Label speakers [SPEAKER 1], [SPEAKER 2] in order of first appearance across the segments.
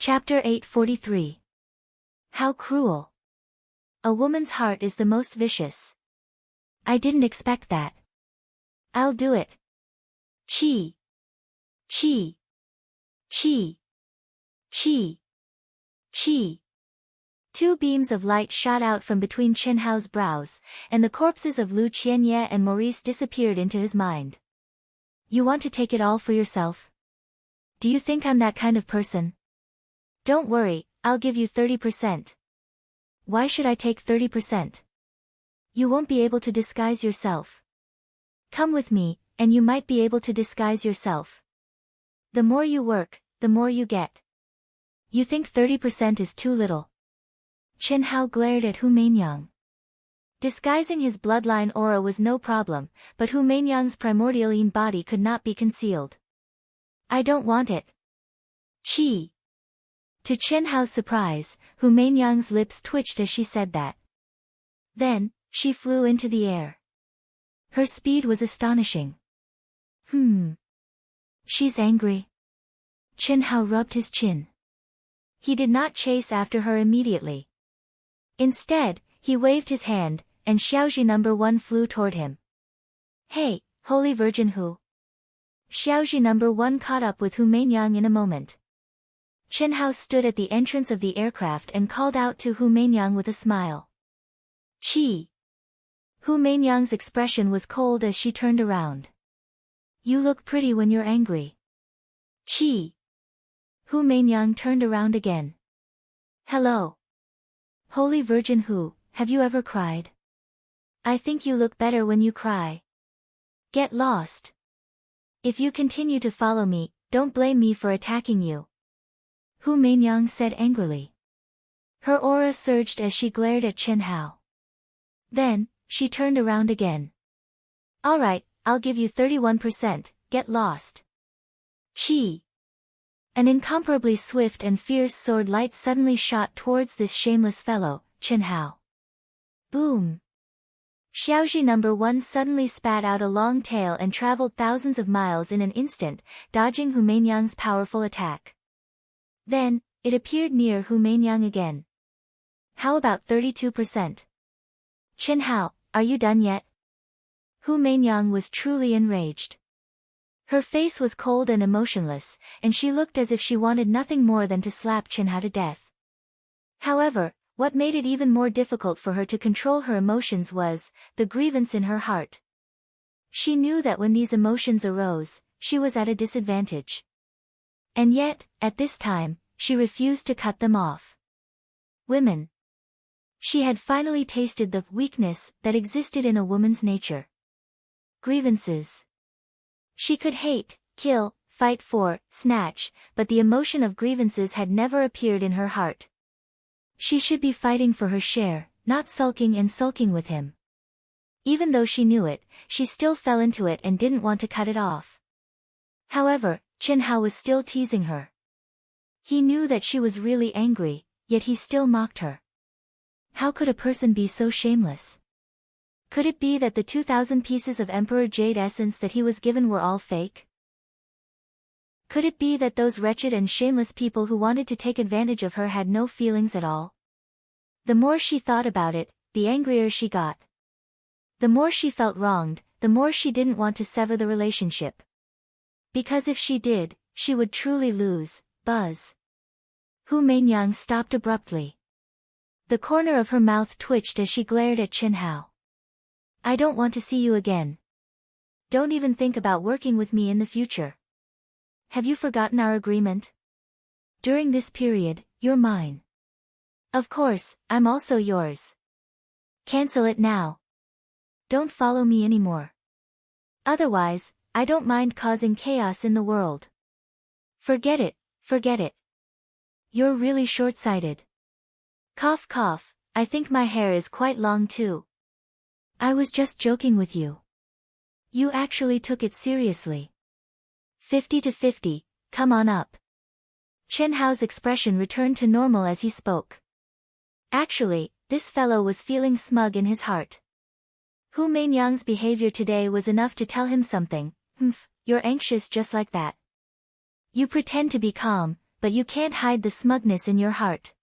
[SPEAKER 1] Chapter 843. How cruel. A woman's heart is the most vicious. I didn't expect that. I'll do it. Chi. Chi. Chi. Chi. Chi. Two beams of light shot out from between Chen Hao's brows, and the corpses of Lu Qianye and Maurice disappeared into his mind. You want to take it all for yourself? Do you think I'm that kind of person? Don't worry, I'll give you 30%. Why should I take 30%? You won't be able to disguise yourself. Come with me, and you might be able to disguise yourself. The more you work, the more you get. You think 30% is too little? Chen Hao glared at Hu Mainyang. Disguising his bloodline aura was no problem, but Hu Mainyang's primordialine body could not be concealed. I don't want it. Chi. To Chen Hao's surprise, Hu Mainyang's lips twitched as she said that. Then, she flew into the air. Her speed was astonishing. She's angry. Chen Hao rubbed his chin. He did not chase after her immediately. Instead, he waved his hand, and Xiaoji No. 1 flew toward him. Hey, Holy Virgin Hu. Xiaoji No. 1 caught up with Hu Mainyang in a moment. Chen Hao stood at the entrance of the aircraft and called out to Hu Mainyang with a smile. Chi. Hu Mainyang's expression was cold as she turned around. You look pretty when you're angry. Chi. Hu Mainyang turned around again. Hello. Holy Virgin Hu, have you ever cried? I think you look better when you cry. Get lost. If you continue to follow me, don't blame me for attacking you. Hu Mainyang said angrily. Her aura surged as she glared at Chen Hao. Then, she turned around again. Alright, I'll give you 31%, get lost. Chi. An incomparably swift and fierce sword light suddenly shot towards this shameless fellow, Chen Hao. Boom. Xiaoji No. 1 suddenly spat out a long tail and traveled thousands of miles in an instant, dodging Hu Mainyang's powerful attack. Then, it appeared near Hu Mainyang again. How about 32%? Chen Hao, are you done yet? Hu Mainyang was truly enraged. Her face was cold and emotionless, and she looked as if she wanted nothing more than to slap Chen Hao to death. However, what made it even more difficult for her to control her emotions was the grievance in her heart. She knew that when these emotions arose, she was at a disadvantage. And yet, at this time, she refused to cut them off. Women. She had finally tasted the weakness that existed in a woman's nature. Grievances. She could hate, kill, fight for, snatch, but the emotion of grievances had never appeared in her heart. She should be fighting for her share, not sulking and sulking with him. Even though she knew it, she still fell into it and didn't want to cut it off. However, Chen Hao was still teasing her. He knew that she was really angry, yet he still mocked her. How could a person be so shameless? Could it be that the 2,000 pieces of Emperor Jade essence that he was given were all fake? Could it be that those wretched and shameless people who wanted to take advantage of her had no feelings at all? The more she thought about it, the angrier she got. The more she felt wronged, the more she didn't want to sever the relationship. Because if she did, she would truly lose. Buzz. Hu Mainyang stopped abruptly. The corner of her mouth twitched as she glared at Chen Hao. I don't want to see you again. Don't even think about working with me in the future. Have you forgotten our agreement? During this period, you're mine. Of course, I'm also yours. Cancel it now. Don't follow me anymore. Otherwise, I don't mind causing chaos in the world. Forget it, forget it. You're really short-sighted. Cough cough, I think my hair is quite long too. I was just joking with you. You actually took it seriously. 50-50, come on up. Chen Hao's expression returned to normal as he spoke. Actually, this fellow was feeling smug in his heart. Hu Mainyang's behavior today was enough to tell him something. You're anxious just like that. You pretend to be calm, but you can't hide the smugness in your heart.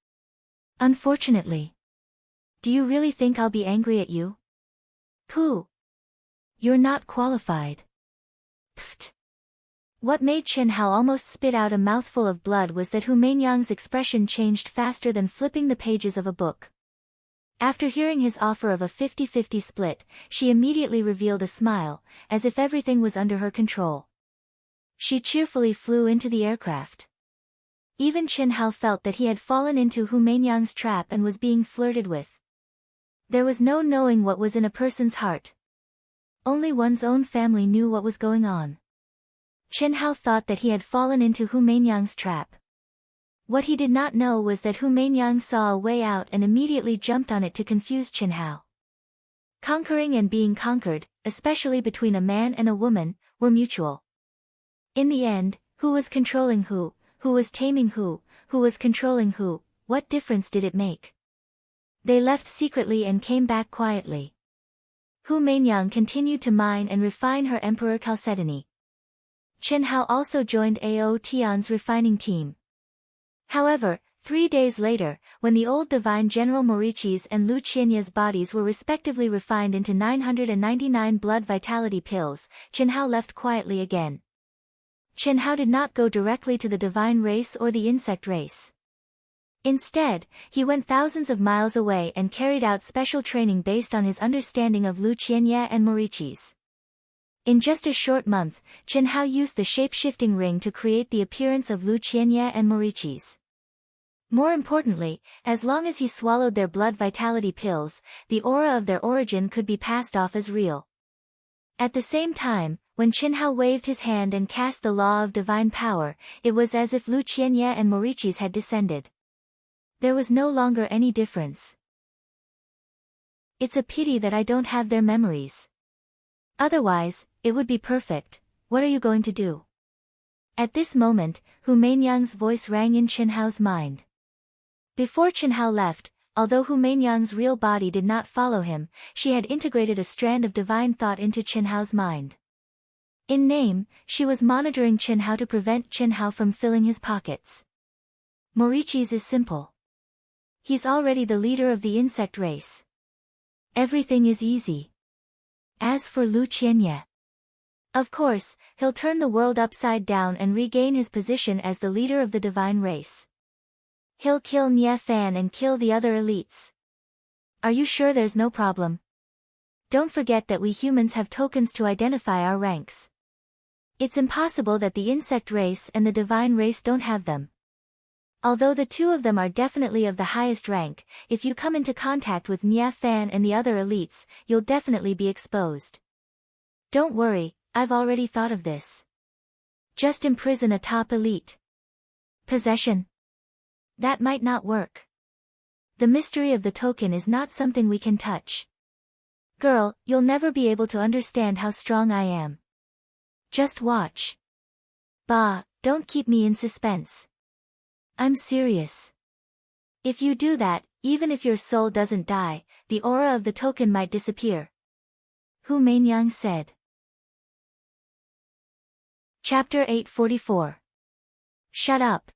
[SPEAKER 1] Unfortunately. Do you really think I'll be angry at you? Pooh. You're not qualified. Pfft. What made Chen Hao almost spit out a mouthful of blood was that Hu Meinyang's expression changed faster than flipping the pages of a book. After hearing his offer of a 50-50 split, she immediately revealed a smile, as if everything was under her control. She cheerfully flew into the aircraft. Even Chen Hao felt that he had fallen into Hu Meinyang's trap and was being flirted with. There was no knowing what was in a person's heart. Only one's own family knew what was going on. Chen Hao thought that he had fallen into Hu Meinyang's trap. What he did not know was that Hu Meinyang saw a way out and immediately jumped on it to confuse Chen Hao. Conquering and being conquered, especially between a man and a woman, were mutual. In the end, who was controlling who was taming who was controlling who, what difference did it make? They left secretly and came back quietly. Hu Meinyang continued to mine and refine her Emperor Chalcedony. Chen Hao also joined Ao Tian's refining team. However, 3 days later, when the old divine General Morichi's and Lu Qianye's bodies were respectively refined into 999 blood vitality pills, Chen Hao left quietly again. Chen Hao did not go directly to the divine race or the insect race. Instead, he went thousands of miles away and carried out special training based on his understanding of Lu Qianye and Morichi's. In just a short month, Chen Hao used the shape-shifting ring to create the appearance of Lu Qianye and Morichi's. More importantly, as long as he swallowed their blood vitality pills, the aura of their origin could be passed off as real. At the same time, when Chen Hao waved his hand and cast the law of divine power, it was as if Lu Qianye and Morichi's had descended. There was no longer any difference. It's a pity that I don't have their memories. Otherwise, it would be perfect. What are you going to do? At this moment, Hu Meinyang's voice rang in Chen Hao's mind. Before Chen Hao left, although Hu Meinyang's real body did not follow him, she had integrated a strand of divine thought into Chen Hao's mind. In name, she was monitoring Chen Hao to prevent Chen Hao from filling his pockets. Morichi's is simple. He's already the leader of the insect race. Everything is easy. As for Lu Qianye, of course, he'll turn the world upside down and regain his position as the leader of the divine race. He'll kill Nye Fan and kill the other elites. Are you sure there's no problem? Don't forget that we humans have tokens to identify our ranks. It's impossible that the insect race and the divine race don't have them. Although the two of them are definitely of the highest rank, if you come into contact with Nye Fan and the other elites, you'll definitely be exposed. Don't worry, I've already thought of this. Just imprison a top elite. Possession. That might not work. The mystery of the token is not something we can touch. Girl, you'll never be able to understand how strong I am. Just watch. Bah, don't keep me in suspense. I'm serious. If you do that, even if your soul doesn't die, the aura of the token might disappear. Hu Meinyang said. Chapter 844. Shut up.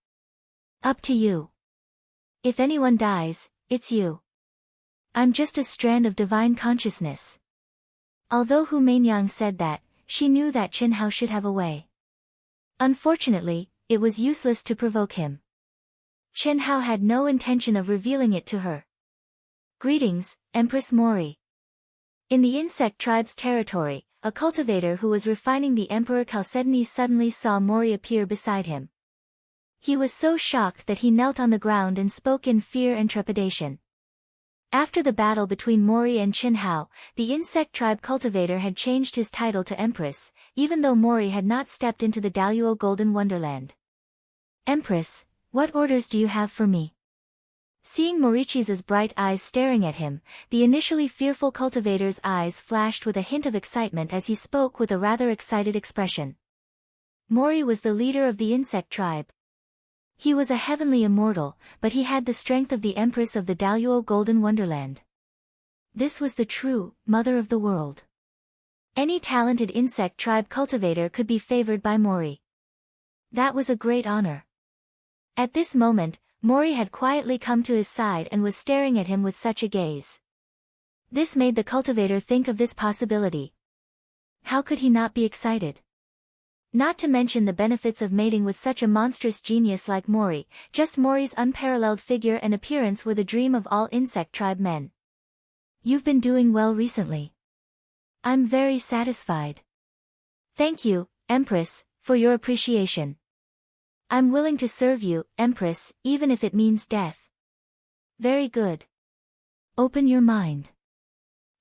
[SPEAKER 1] Up to you. If anyone dies, it's you. I'm just a strand of divine consciousness. Although Hu Meinyang said that, she knew that Chen Hao should have a way. Unfortunately, it was useless to provoke him. Chen Hao had no intention of revealing it to her. Greetings, Empress Mori. In the insect tribe's territory, a cultivator who was refining the Emperor Chalcedony suddenly saw Mori appear beside him. He was so shocked that he knelt on the ground and spoke in fear and trepidation. After the battle between Mori and Chen Hao, the insect tribe cultivator had changed his title to Empress, even though Mori had not stepped into the Daluo Golden Wonderland. Empress, what orders do you have for me? Seeing Morichi's bright eyes staring at him, the initially fearful cultivator's eyes flashed with a hint of excitement as he spoke with a rather excited expression. Mori was the leader of the insect tribe. He was a heavenly immortal, but he had the strength of the Empress of the Daluo Golden Wonderland. This was the true mother of the world. Any talented insect tribe cultivator could be favored by Mori. That was a great honor. At this moment, Mori had quietly come to his side and was staring at him with such a gaze. This made the cultivator think of this possibility. How could he not be excited? Not to mention the benefits of mating with such a monstrous genius like Mori. Just Mori's unparalleled figure and appearance were the dream of all insect tribe men. You've been doing well recently. I'm very satisfied. Thank you, Empress, for your appreciation. I'm willing to serve you, Empress, even if it means death. Very good. Open your mind.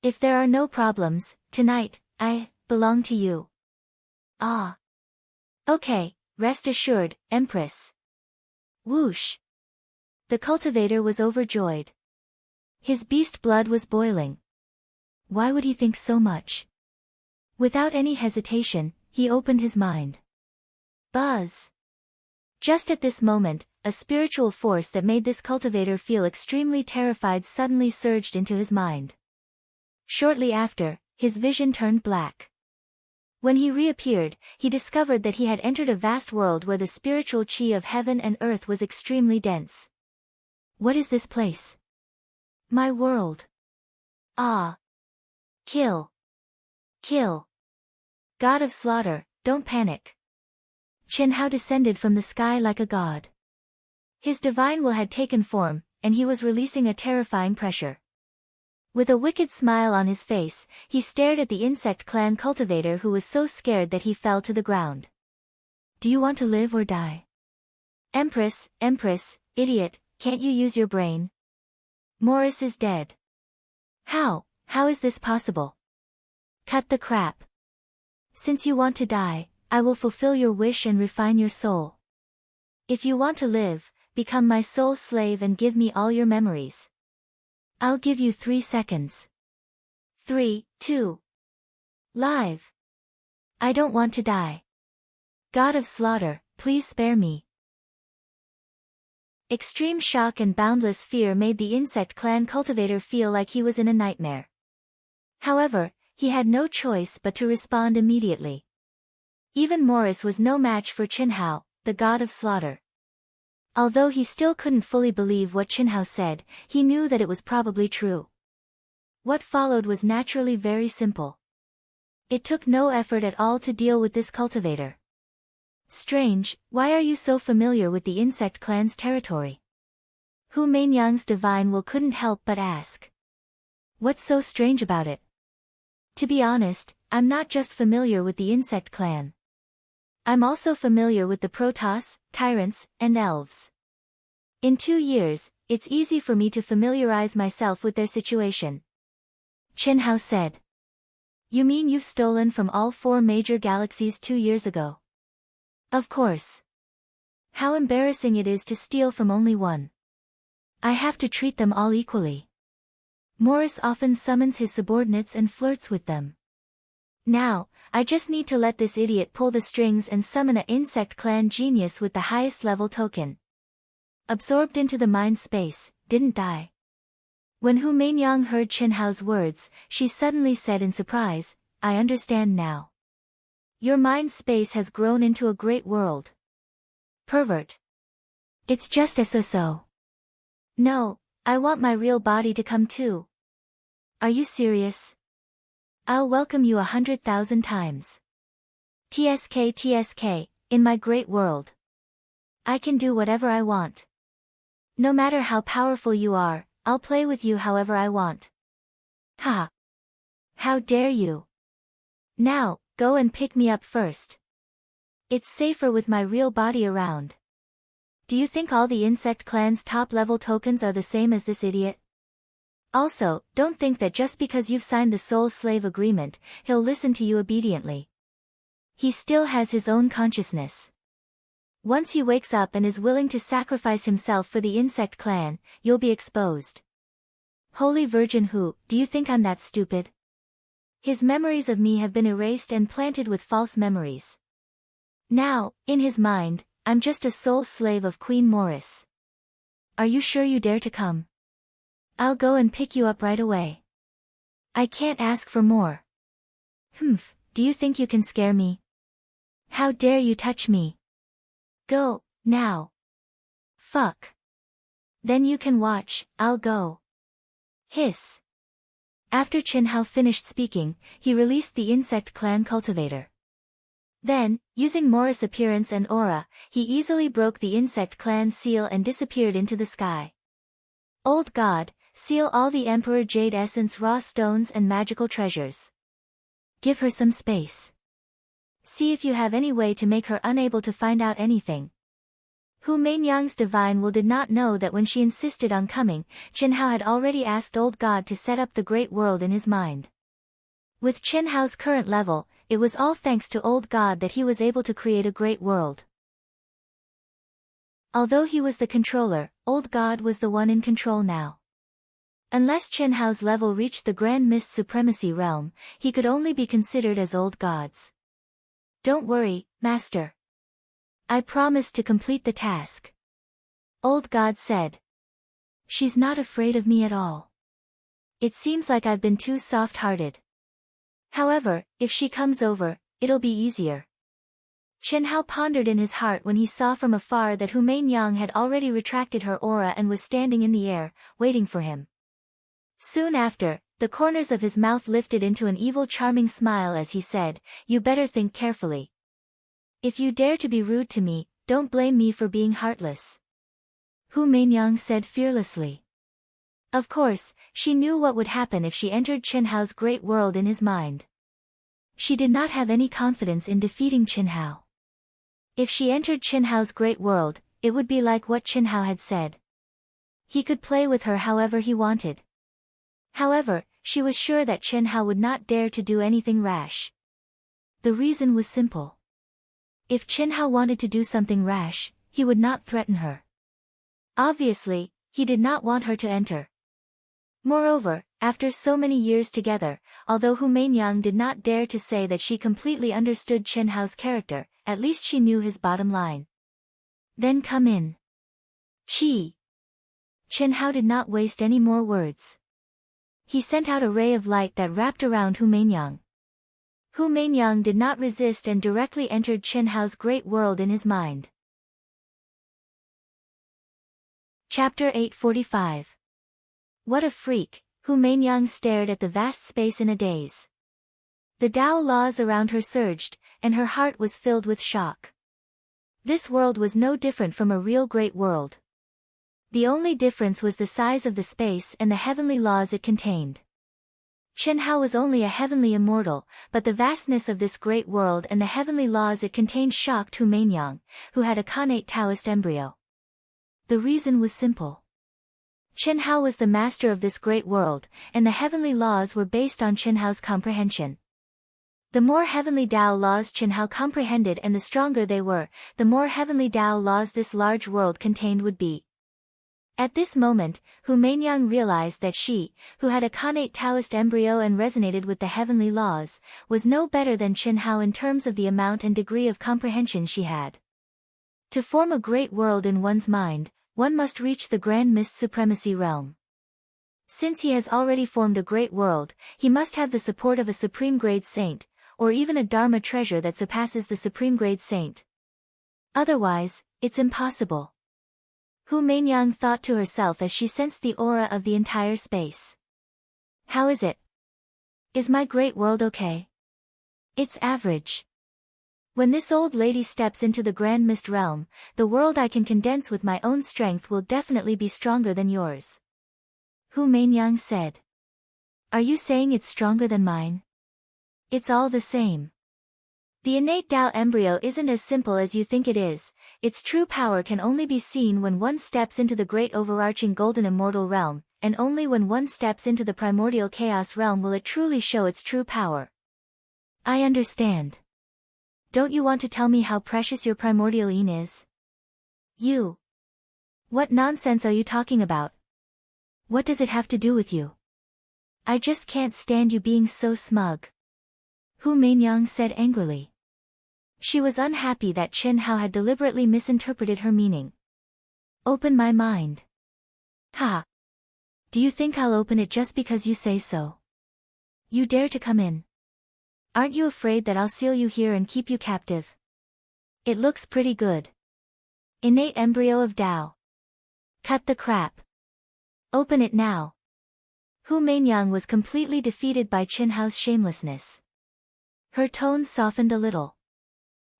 [SPEAKER 1] If there are no problems, tonight, I belong to you. Ah. Okay, rest assured, Empress. Whoosh. The cultivator was overjoyed. His beast blood was boiling. Why would he think so much? Without any hesitation, he opened his mind. Buzz. Just at this moment, a spiritual force that made this cultivator feel extremely terrified suddenly surged into his mind. Shortly after, his vision turned black. When he reappeared, he discovered that he had entered a vast world where the spiritual chi of heaven and earth was extremely dense. What is this place? My world. Ah. Kill. Kill. God of slaughter, don't panic. Chen Hao descended from the sky like a god. His divine will had taken form, and he was releasing a terrifying pressure. With a wicked smile on his face, he stared at the insect clan cultivator who was so scared that he fell to the ground. Do you want to live or die? Empress, idiot, can't you use your brain? Morris is dead. How is this possible? Cut the crap. Since you want to die, I will fulfill your wish and refine your soul. If you want to live, become my soul slave and give me all your memories. I'll give you 3 seconds. 3, 2. Live. I don't want to die. God of slaughter, please spare me. Extreme shock and boundless fear made the insect clan cultivator feel like he was in a nightmare. However, he had no choice but to respond immediately. Even Morris was no match for Chen Hao, the god of slaughter. Although he still couldn't fully believe what Chen Hao said, he knew that it was probably true. What followed was naturally very simple. It took no effort at all to deal with this cultivator. Strange, why are you so familiar with the insect clan's territory? Hu Mainyang's divine will couldn't help but ask. What's so strange about it? To be honest, I'm not just familiar with the insect clan. I'm also familiar with the Protoss, tyrants, and elves. In 2 years, it's easy for me to familiarize myself with their situation. Chen Hao said. You mean you've stolen from all 4 major galaxies 2 years ago? Of course. How embarrassing it is to steal from only one. I have to treat them all equally. Morris often summons his subordinates and flirts with them. Now, I just need to let this idiot pull the strings and summon an insect clan genius with the highest level token. Absorbed into the mind space, didn't die. When Hu Mainyang heard Chen Hao's words, she suddenly said in surprise, I understand now. Your mind space has grown into a great world. Pervert. It's just so. No, I want my real body to come too. Are you serious? I'll welcome you 100,000 times. TSK, in my great world. I can do whatever I want. No matter how powerful you are, I'll play with you however I want. Ha! How dare you? Now, go and pick me up first. It's safer with my real body around. Do you think all the insect clan's top-level tokens are the same as this idiot? Also, don't think that just because you've signed the soul slave agreement, he'll listen to you obediently. He still has his own consciousness. Once he wakes up and is willing to sacrifice himself for the insect clan, you'll be exposed. Holy Virgin Hu, do you think I'm that stupid? His memories of me have been erased and planted with false memories. Now, in his mind, I'm just a soul slave of Queen Morris. Are you sure you dare to come? I'll go and pick you up right away. I can't ask for more. Do you think you can scare me? How dare you touch me? Go, now. Fuck. Then you can watch, I'll go. Hiss. After Qin Hao finished speaking, he released the insect clan cultivator. Then, using Morris' appearance and aura, he easily broke the insect clan seal and disappeared into the sky. Old God, seal all the Emperor Jade Essence raw stones and magical treasures. Give her some space. See if you have any way to make her unable to find out anything. Hu Meinyang's divine will did not know that when she insisted on coming, Qin Hao had already asked Old God to set up the great world in his mind. With Qin Hao's current level, it was all thanks to Old God that he was able to create a great world. Although he was the controller, Old God was the one in control now. Unless Qin Hao's level reached the Grand Mist Supremacy realm, he could only be considered as Old God's. Don't worry, Master. I promise to complete the task. Old God said. She's not afraid of me at all. It seems like I've been too soft-hearted. However, if she comes over, it'll be easier. Qin Hao pondered in his heart when he saw from afar that Hu Meinyang had already retracted her aura and was standing in the air, waiting for him. Soon after, the corners of his mouth lifted into an evil charming smile as he said, "You better think carefully. If you dare to be rude to me, don't blame me for being heartless." Hu Meinyang said fearlessly. Of course, she knew what would happen if she entered Qin Hao's great world in his mind. She did not have any confidence in defeating Qin Hao. If she entered Qin Hao's great world, it would be like what Qin Hao had said. He could play with her however he wanted. However, she was sure that Qin Hao would not dare to do anything rash. The reason was simple. If Qin Hao wanted to do something rash, he would not threaten her. Obviously, he did not want her to enter. Moreover, after so many years together, although Hu Meinyang did not dare to say that she completely understood Qin Hao's character, at least she knew his bottom line. Then come in. Qi. Qin Hao did not waste any more words. He sent out a ray of light that wrapped around Hu Meinyang. Hu Meinyang did not resist and directly entered Qin Hao's great world in his mind. Chapter 845. What a freak, Hu Meinyang stared at the vast space in a daze. The Tao laws around her surged, and her heart was filled with shock. This world was no different from a real great world. The only difference was the size of the space and the heavenly laws it contained. Qin Hao was only a heavenly immortal, but the vastness of this great world and the heavenly laws it contained shocked Hu Meinyang, who had a connate Taoist embryo. The reason was simple. Qin Hao was the master of this great world, and the heavenly laws were based on Qin Hao's comprehension. The more heavenly Tao laws Qin Hao comprehended and the stronger they were, the more heavenly Tao laws this large world contained would be. At this moment, Hu Meinyang realized that she, who had a connate Taoist embryo and resonated with the heavenly laws, was no better than Qin Hao in terms of the amount and degree of comprehension she had. To form a great world in one's mind, one must reach the Grand Mist Supremacy realm. Since he has already formed a great world, he must have the support of a supreme grade saint, or even a Dharma treasure that surpasses the supreme grade saint. Otherwise, it's impossible. Hu Meinyang thought to herself as she sensed the aura of the entire space. How is it? Is my great world okay? It's average. When this old lady steps into the Grand Mist realm, the world I can condense with my own strength will definitely be stronger than yours. Hu Meinyang said. Are you saying it's stronger than mine? It's all the same. The innate Tao embryo isn't as simple as you think it is. Its true power can only be seen when one steps into the great overarching golden immortal realm, and only when one steps into the primordial chaos realm will it truly show its true power. I understand. Don't you want to tell me how precious your primordial yin is? You. What nonsense are you talking about? What does it have to do with you? I just can't stand you being so smug. Hu Meinyang said angrily. She was unhappy that Qin Hao had deliberately misinterpreted her meaning. Open my mind. Ha! Do you think I'll open it just because you say so? You dare to come in. Aren't you afraid that I'll seal you here and keep you captive? It looks pretty good. Innate embryo of Tao. Cut the crap. Open it now. Hu Mainyang was completely defeated by Qin Hao's shamelessness. Her tone softened a little.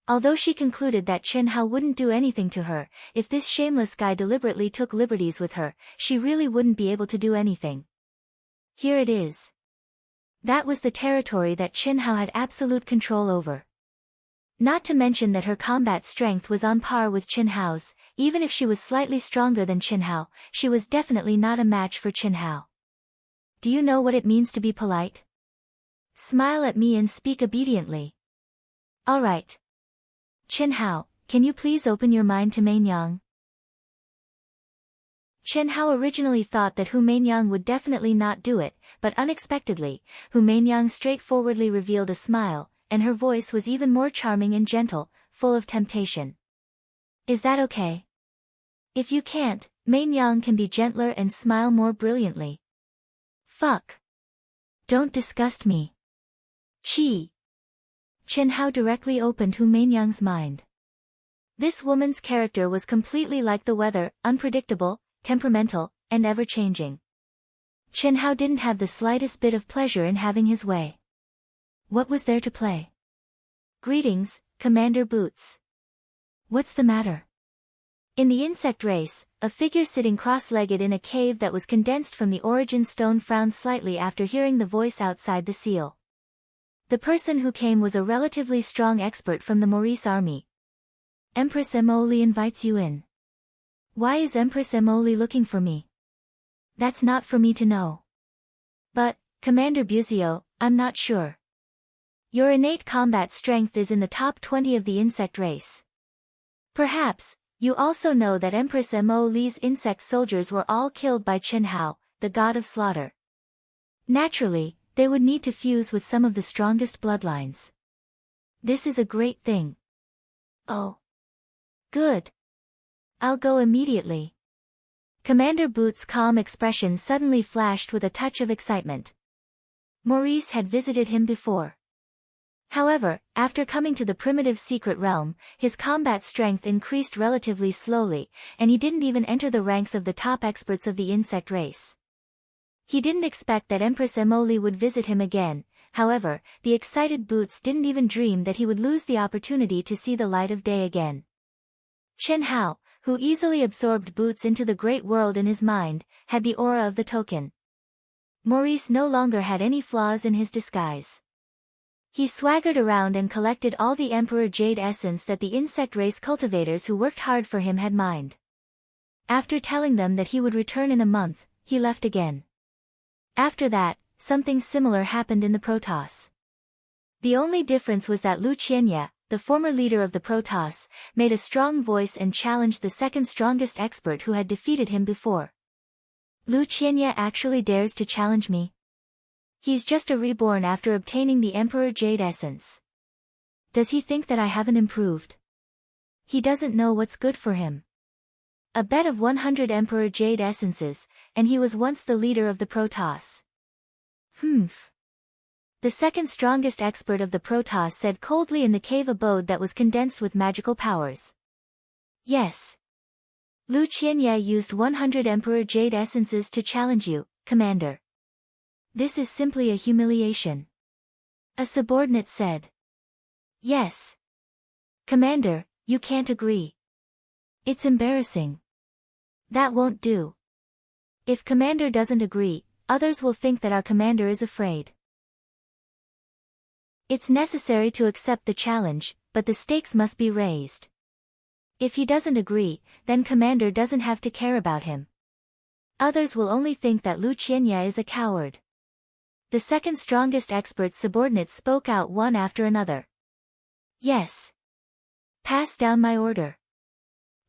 [SPEAKER 1] Although she concluded that Qin Hao wouldn't do anything to her, if this shameless guy deliberately took liberties with her, she really wouldn't be able to do anything. Here it is. That was the territory that Qin Hao had absolute control over. Not to mention that her combat strength was on par with Qin Hao's. Even if she was slightly stronger than Qin Hao, she was definitely not a match for Qin Hao. Do you know what it means to be polite? Smile at me and speak obediently. All right. Qin Hao, can you please open your mind to Mainyang? Qin Hao originally thought that Hu Mainyang would definitely not do it, but unexpectedly, Hu Mainyang straightforwardly revealed a smile, and her voice was even more charming and gentle, full of temptation. Is that okay? If you can't, Mainyang can be gentler and smile more brilliantly. Fuck. Don't disgust me. Qi. Qin Hao directly opened Hu Mainyang's mind. This woman's character was completely like the weather, unpredictable, temperamental, and ever-changing. Qin Hao didn't have the slightest bit of pleasure in having his way. What was there to play? Greetings, Commander Boots. What's the matter? In the insect race, a figure sitting cross-legged in a cave that was condensed from the origin stone frowned slightly after hearing the voice outside the seal. The person who came was a relatively strong expert from the Maurice army. Empress Emoli invites you in. Why is Empress Emoli looking for me? That's not for me to know. But, Commander Buzio, I'm not sure. Your innate combat strength is in the top 20 of the insect race. Perhaps, you also know that Empress Emoli's insect soldiers were all killed by Qin Hao, the god of slaughter. Naturally, they would need to fuse with some of the strongest bloodlines. This is a great thing. Oh. Good. I'll go immediately. Commander Boots' calm expression suddenly flashed with a touch of excitement. Maurice had visited him before. However, after coming to the primitive secret realm, his combat strength increased relatively slowly, and he didn't even enter the ranks of the top experts of the insect race. He didn't expect that Empress Emoli would visit him again. However, the excited Boots didn't even dream that he would lose the opportunity to see the light of day again. Qin Hao, who easily absorbed Boots into the great world in his mind, had the aura of the token. Maurice no longer had any flaws in his disguise. He swaggered around and collected all the Emperor Jade essence that the insect race cultivators who worked hard for him had mined. After telling them that he would return in a month, he left again. After that, something similar happened in the Protoss. The only difference was that Lu Qianye, the former leader of the Protoss, made a strong voice and challenged the second strongest expert who had defeated him before. Lu Qianye actually dares to challenge me? He's just a reborn after obtaining the Emperor Jade essence. Does he think that I haven't improved? He doesn't know what's good for him. A bet of 100 Emperor Jade essences, and he was once the leader of the Protoss. Humph. The second strongest expert of the Protoss said coldly in the cave abode that was condensed with magical powers. Yes. Lu Qianye used 100 Emperor Jade essences to challenge you, Commander. This is simply a humiliation. A subordinate said. Yes. Commander, you can't agree. It's embarrassing. That won't do. If Commander doesn't agree, others will think that our commander is afraid. It's necessary to accept the challenge, but the stakes must be raised. If he doesn't agree, then Commander doesn't have to care about him. Others will only think that Lu Qianye is a coward. The second strongest expert's subordinates spoke out one after another. Yes. Pass down my order.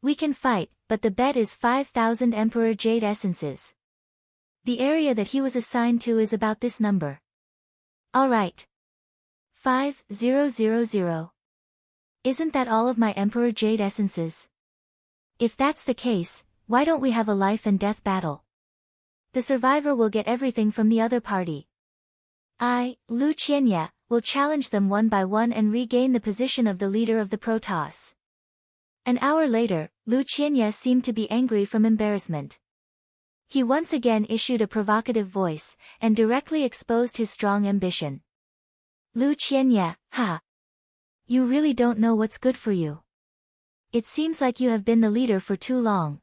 [SPEAKER 1] We can fight, but the bet is 5,000 Emperor Jade essences. The area that he was assigned to is about this number. All right. 5,000. Isn't that all of my Emperor Jade essences? If that's the case, why don't we have a life and death battle? The survivor will get everything from the other party. I, Lu Qianye, will challenge them one by one and regain the position of the leader of the Protoss. An hour later, Lu Qianye seemed to be angry from embarrassment. He once again issued a provocative voice, and directly exposed his strong ambition. Lu Qianye, ha! You really don't know what's good for you. It seems like you have been the leader for too long.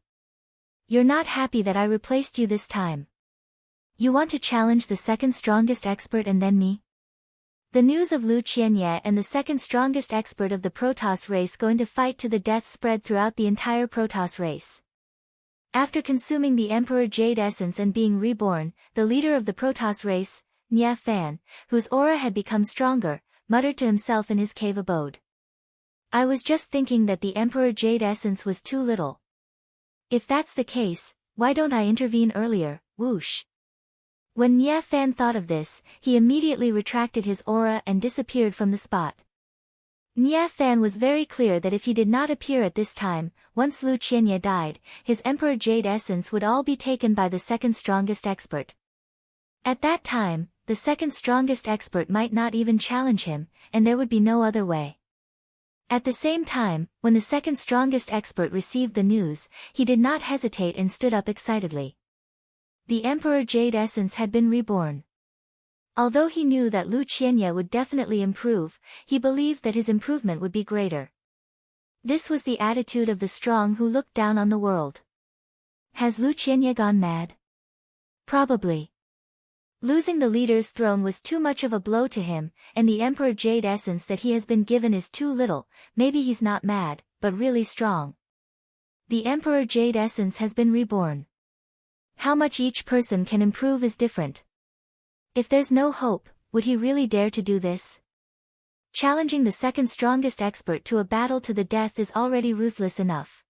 [SPEAKER 1] You're not happy that I replaced you this time. You want to challenge the second strongest expert and then me? The news of Lu Qianye and the second strongest expert of the Protoss race going to fight to the death spread throughout the entire Protoss race. After consuming the Emperor Jade Essence and being reborn, the leader of the Protoss race, Nye Fan, whose aura had become stronger, muttered to himself in his cave abode. I was just thinking that the Emperor Jade Essence was too little. If that's the case, why don't I intervene earlier? Whoosh. When Nye Fan thought of this, he immediately retracted his aura and disappeared from the spot. Nye Fan was very clear that if he did not appear at this time, once Lu Qianye died, his Emperor Jade Essence would all be taken by the second strongest expert. At that time, the second strongest expert might not even challenge him, and there would be no other way. At the same time, when the second strongest expert received the news, he did not hesitate and stood up excitedly. The Emperor Jade Essence had been reborn. Although he knew that Lu Qianye would definitely improve, he believed that his improvement would be greater. This was the attitude of the strong who looked down on the world. Has Lu Qianye gone mad? Probably. Losing the leader's throne was too much of a blow to him, and the Emperor Jade Essence that he has been given is too little. Maybe he's not mad, but really strong. The Emperor Jade Essence has been reborn. How much each person can improve is different. If there's no hope, would he really dare to do this? Challenging the second strongest expert to a battle to the death is already ruthless enough.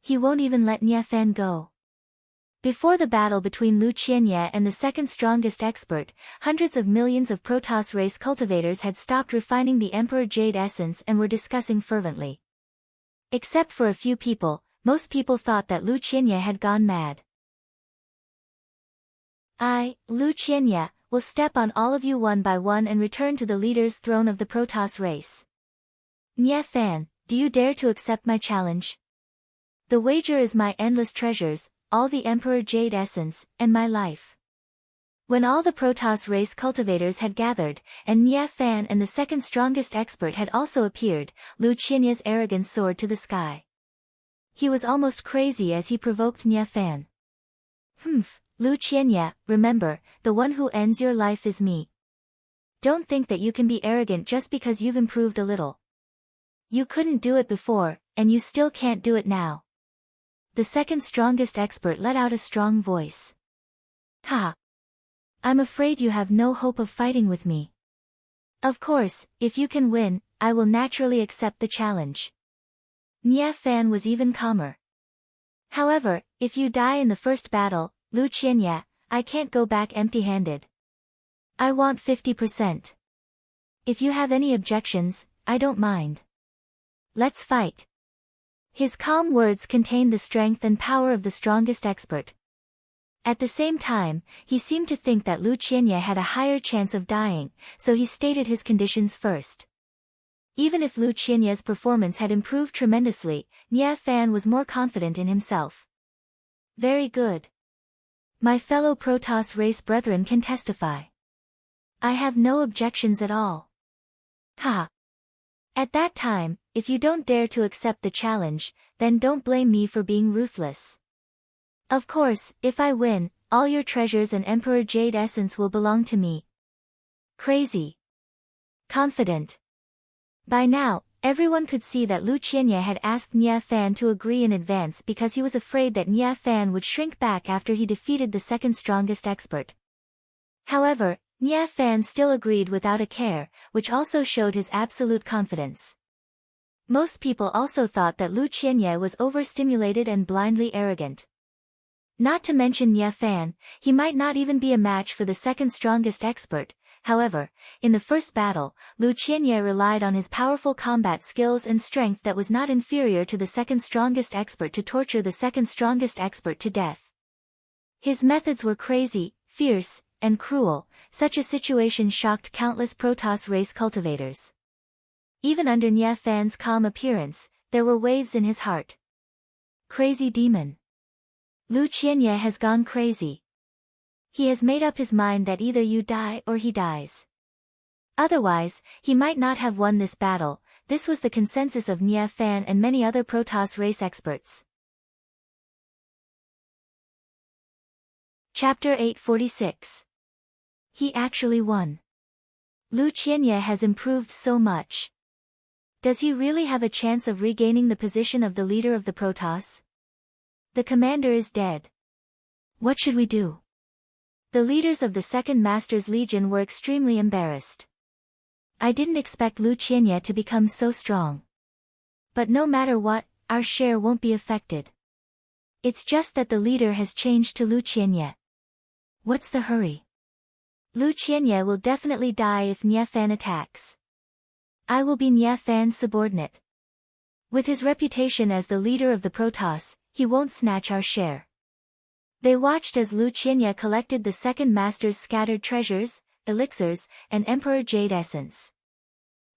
[SPEAKER 1] He won't even let Nye Fan go. Before the battle between Lu Qianye and the second strongest expert, hundreds of millions of Protoss race cultivators had stopped refining the Emperor Jade Essence and were discussing fervently. Except for a few people, most people thought that Lu Qianye had gone mad. I, Lu Qianye, will step on all of you one by one and return to the leader's throne of the Protoss race. Nye Fan, do you dare to accept my challenge? The wager is my endless treasures, all the Emperor Jade Essence, and my life. When all the Protoss race cultivators had gathered, and Nye Fan and the second strongest expert had also appeared, Lu Qianye's arrogance soared to the sky. He was almost crazy as he provoked Nye Fan. Lu Qianye, remember, the one who ends your life is me. Don't think that you can be arrogant just because you've improved a little. You couldn't do it before, and you still can't do it now. The second strongest expert let out a strong voice. Ha! I'm afraid you have no hope of fighting with me. Of course, if you can win, I will naturally accept the challenge. Nye Fan was even calmer. However, if you die in the first battle, Lu Qianye, I can't go back empty-handed. I want 50%. If you have any objections, I don't mind. Let's fight. His calm words contained the strength and power of the strongest expert. At the same time, he seemed to think that Lu Qianye had a higher chance of dying, so he stated his conditions first. Even if Lu Qianye's performance had improved tremendously, Nye Fan was more confident in himself. Very good. My fellow Protoss race brethren can testify. I have no objections at all. Ha! At that time, if you don't dare to accept the challenge, then don't blame me for being ruthless. Of course, if I win, all your treasures and Emperor Jade Essence will belong to me. Crazy. Confident. By now, everyone could see that Lu Qianye had asked Nye Fan to agree in advance because he was afraid that Nye Fan would shrink back after he defeated the second strongest expert. However, Nye Fan still agreed without a care, which also showed his absolute confidence. Most people also thought that Lu Qianye was overstimulated and blindly arrogant. Not to mention Nye Fan, he might not even be a match for the second strongest expert. However, in the first battle, Lu Qianye relied on his powerful combat skills and strength that was not inferior to the second strongest expert to torture the second strongest expert to death. His methods were crazy, fierce, and cruel. Such a situation shocked countless Protoss race cultivators. Even under Nye Fan's calm appearance, there were waves in his heart. Crazy demon. Lu Qianye has gone crazy. He has made up his mind that either you die or he dies. Otherwise, he might not have won this battle. This was the consensus of Nye Fan and many other Protoss race experts. Chapter 846. He actually won. Lu Qianye has improved so much. Does he really have a chance of regaining the position of the leader of the Protoss? The commander is dead. What should we do? The leaders of the Second Master's Legion were extremely embarrassed. I didn't expect Lu Qianye to become so strong. But no matter what, our share won't be affected. It's just that the leader has changed to Lu Qianye. What's the hurry? Lu Qianye will definitely die if Nye Fan attacks. I will be Nye Fan's subordinate. With his reputation as the leader of the Protoss, he won't snatch our share. They watched as Lu Qianye collected the Second Master's scattered treasures, elixirs, and Emperor Jade Essence.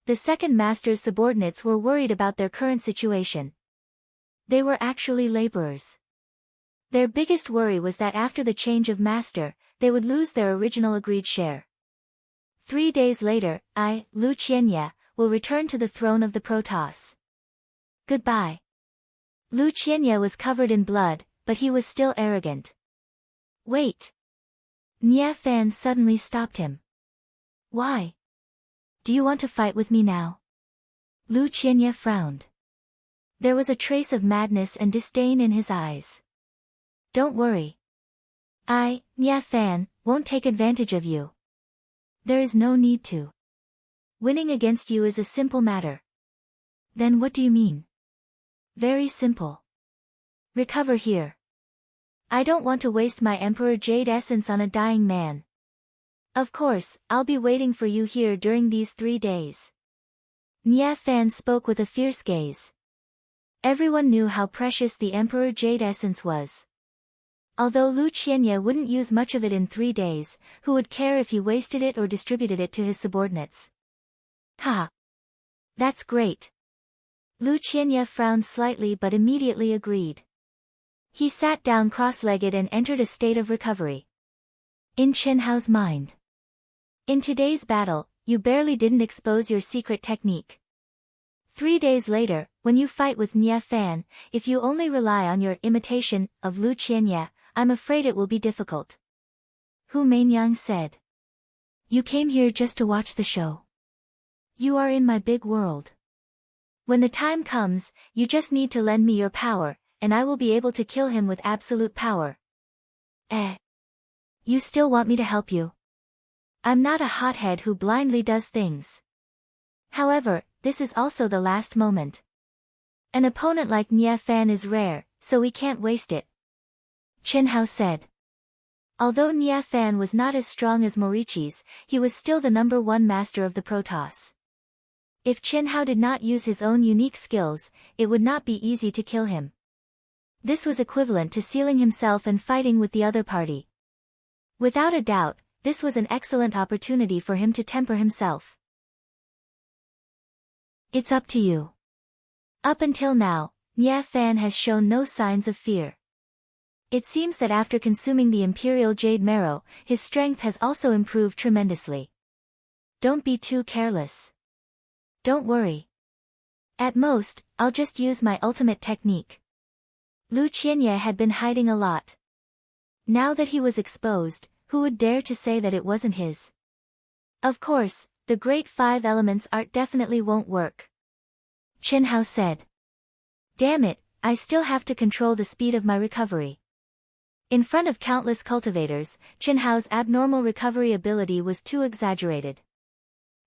[SPEAKER 1] The Second Master's subordinates were worried about their current situation. They were actually laborers. Their biggest worry was that after the change of master, they would lose their original agreed share. 3 days later, I, Lu Qianye, will return to the throne of the Protoss. Goodbye. Lu Qianye was covered in blood, but he was still arrogant. Wait. Nye Fan suddenly stopped him. Why? Do you want to fight with me now? Lu Qianye frowned. There was a trace of madness and disdain in his eyes. Don't worry. I, Nye Fan, won't take advantage of you. There is no need to. Winning against you is a simple matter. Then what do you mean? Very simple. Recover here. I don't want to waste my Emperor Jade Essence on a dying man. Of course, I'll be waiting for you here during these 3 days. Nye Fan spoke with a fierce gaze. Everyone knew how precious the Emperor Jade Essence was. Although Lu Qianye wouldn't use much of it in 3 days, who would care if he wasted it or distributed it to his subordinates? Ha! That's great. Lu Qianye frowned slightly but immediately agreed. He sat down cross-legged and entered a state of recovery. In Chen Hao's mind. In today's battle, you barely didn't expose your secret technique. 3 days later, when you fight with Nye Fan, if you only rely on your imitation of Lu Qianye, I'm afraid it will be difficult. Hu Mainyang said. You came here just to watch the show. You are in my big world. When the time comes, you just need to lend me your power, and I will be able to kill him with absolute power. You still want me to help you? I'm not a hothead who blindly does things. However, this is also the last moment. An opponent like Nye Fan is rare, so we can't waste it. Chen Hao said. Although Nye Fan was not as strong as Morichi's, he was still the #1 master of the Protoss. If Chen Hao did not use his own unique skills, it would not be easy to kill him. This was equivalent to sealing himself and fighting with the other party. Without a doubt, this was an excellent opportunity for him to temper himself. It's up to you. Up until now, Nye Fan has shown no signs of fear. It seems that after consuming the Imperial Jade Marrow, his strength has also improved tremendously. Don't be too careless. Don't worry. At most, I'll just use my ultimate technique. Lu Qianye had been hiding a lot. Now that he was exposed, who would dare to say that it wasn't his? Of course, the Great 5 Elements art definitely won't work. Chen Hao said. Damn it, I still have to control the speed of my recovery. In front of countless cultivators, Chen Hao's abnormal recovery ability was too exaggerated.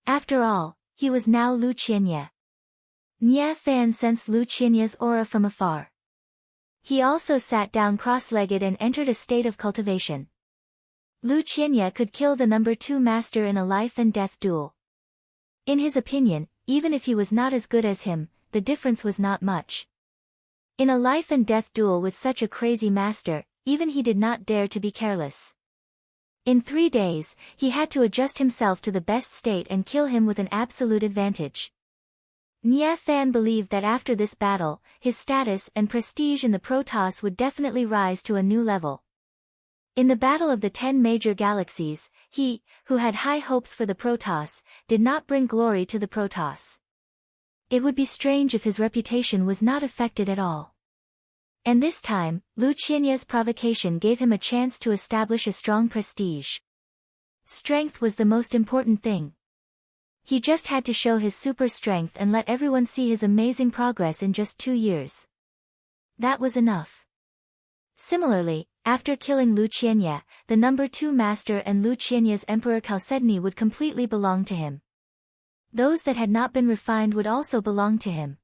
[SPEAKER 1] After all, he was now Lu Qianye. Nye Fan sensed Lu Qianye's aura from afar. He also sat down cross-legged and entered a state of cultivation. Lu Qianye could kill the #2 master in a life-and-death duel. In his opinion, even if he was not as good as him, the difference was not much. In a life-and-death duel with such a crazy master, even he did not dare to be careless. In 3 days, he had to adjust himself to the best state and kill him with an absolute advantage. Nie Fan believed that after this battle, his status and prestige in the Protoss would definitely rise to a new level. In the Battle of the 10 Major Galaxies, he, who had high hopes for the Protoss, did not bring glory to the Protoss. It would be strange if his reputation was not affected at all. And this time, Lu Qianye's provocation gave him a chance to establish a strong prestige. Strength was the most important thing. He just had to show his super strength and let everyone see his amazing progress in just 2 years. That was enough. Similarly, after killing Lu Qianye, the number 2 master and Lu Qianye's Emperor Chalcedony would completely belong to him. Those that had not been refined would also belong to him.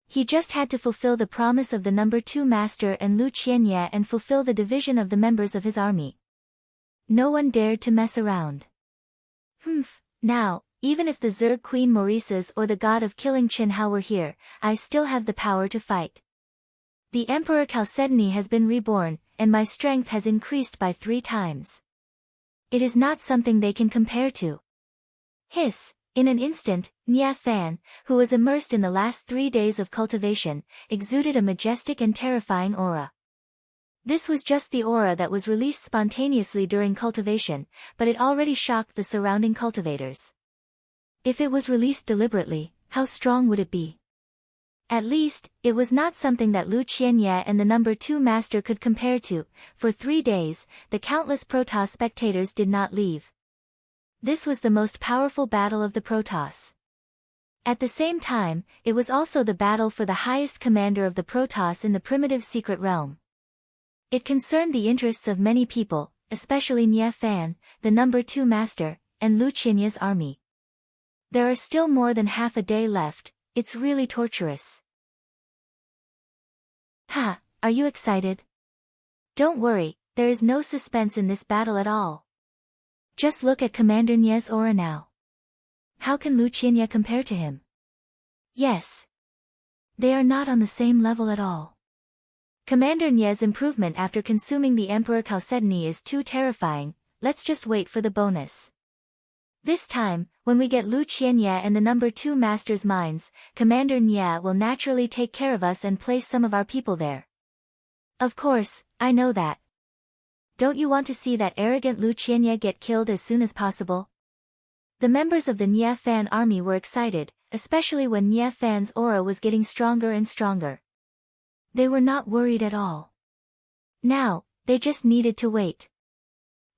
[SPEAKER 1] He just had to fulfill the promise of the number 2 master and Lu Qianye and fulfill the division of the members of his army. No one dared to mess around. Now, even if the Zerg Queen Maurices or the god of killing Qin Hao were here, I still have the power to fight. The Emperor Chalcedony has been reborn, and my strength has increased by 3 times. It is not something they can compare to. Hiss! In an instant, Nie Fan, who was immersed in the last 3 days of cultivation, exuded a majestic and terrifying aura. This was just the aura that was released spontaneously during cultivation, but it already shocked the surrounding cultivators. If it was released deliberately, how strong would it be? At least, it was not something that Lu Qianye and the number 2 master could compare to. For 3 days, the countless Protoss spectators did not leave. This was the most powerful battle of the Protoss. At the same time, it was also the battle for the highest commander of the Protoss in the primitive secret realm. It concerned the interests of many people, especially Nie Fan, the number 2 master, and Lu Qianye's army. There are still more than half a day left. It's really torturous. Are you excited? Don't worry, there is no suspense in this battle at all. Just look at Commander Nie's aura now. How can Lu Qianye compare to him? Yes. They are not on the same level at all. Commander Nie's improvement after consuming the Emperor Chalcedony is too terrifying. Let's just wait for the bonus. This time, when we get Lu Qianye and the number 2 master's mines, Commander Nie will naturally take care of us and place some of our people there. Of course, I know that. Don't you want to see that arrogant Lu Qianye get killed as soon as possible? The members of the Nie Fan army were excited, especially when Nie Fan's aura was getting stronger and stronger. They were not worried at all. Now, they just needed to wait.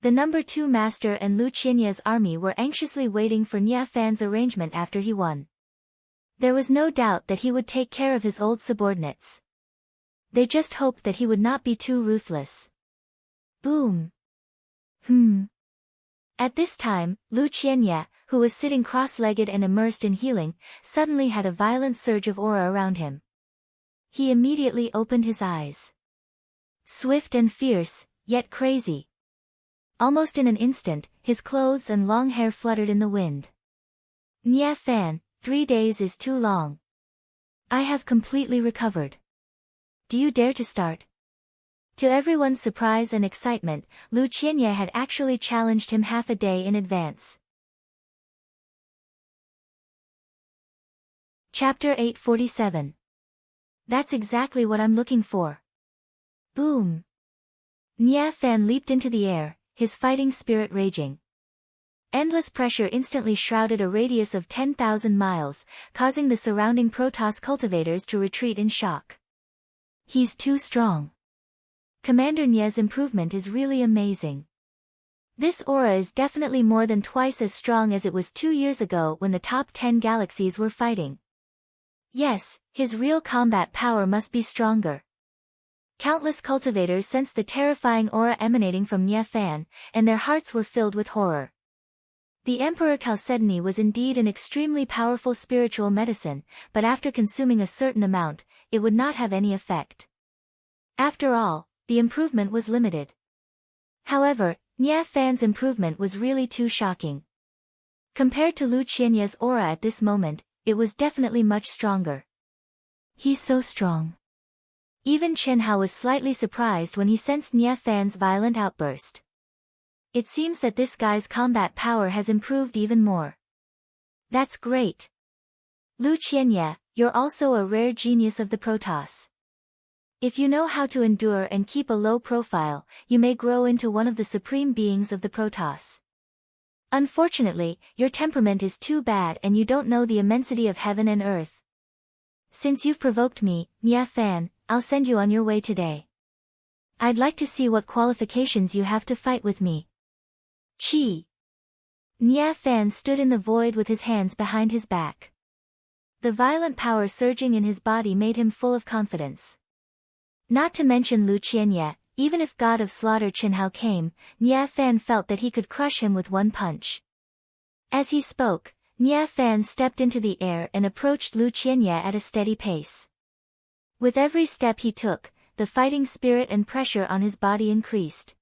[SPEAKER 1] The number 2 master and Lu Qianye's army were anxiously waiting for Nie Fan's arrangement after he won. There was no doubt that he would take care of his old subordinates. They just hoped that he would not be too ruthless. Boom. At this time, Lu Qianye, who was sitting cross-legged and immersed in healing, suddenly had a violent surge of aura around him. He immediately opened his eyes. Swift and fierce, yet crazy. Almost in an instant, his clothes and long hair fluttered in the wind. Nie Fan, 3 days is too long. I have completely recovered. Do you dare to start? To everyone's surprise and excitement, Lu Qianye had actually challenged him half a day in advance. Chapter 847. That's exactly what I'm looking for. Boom. Nie Fan leaped into the air, his fighting spirit raging. Endless pressure instantly shrouded a radius of 10,000 miles, causing the surrounding Protoss cultivators to retreat in shock. He's too strong. Commander Nie's improvement is really amazing. This aura is definitely more than twice as strong as it was 2 years ago when the top 10 galaxies were fighting. Yes, his real combat power must be stronger. Countless cultivators sensed the terrifying aura emanating from Nie Fan, and their hearts were filled with horror. The Emperor Chalcedony was indeed an extremely powerful spiritual medicine, but after consuming a certain amount, it would not have any effect. After all, the improvement was limited. However, Nie Fan's improvement was really too shocking. Compared to Lu Qianye's aura at this moment, it was definitely much stronger. He's so strong. Even Qin Hao was slightly surprised when he sensed Nie Fan's violent outburst. It seems that this guy's combat power has improved even more. That's great. Lu Qianye, you're also a rare genius of the Protoss. If you know how to endure and keep a low profile, you may grow into one of the supreme beings of the Protoss. Unfortunately, your temperament is too bad and you don't know the immensity of heaven and earth. Since you've provoked me, Nya Fan, I'll send you on your way today. I'd like to see what qualifications you have to fight with me. Chi. Nya Fan stood in the void with his hands behind his back. The violent power surging in his body made him full of confidence. Not to mention Lu Qianye, even if God of Slaughter Chen Hao came, Nya Fan felt that he could crush him with one punch. As he spoke, Nya Fan stepped into the air and approached Lu Qianye at a steady pace. With every step he took, the fighting spirit and pressure on his body increased.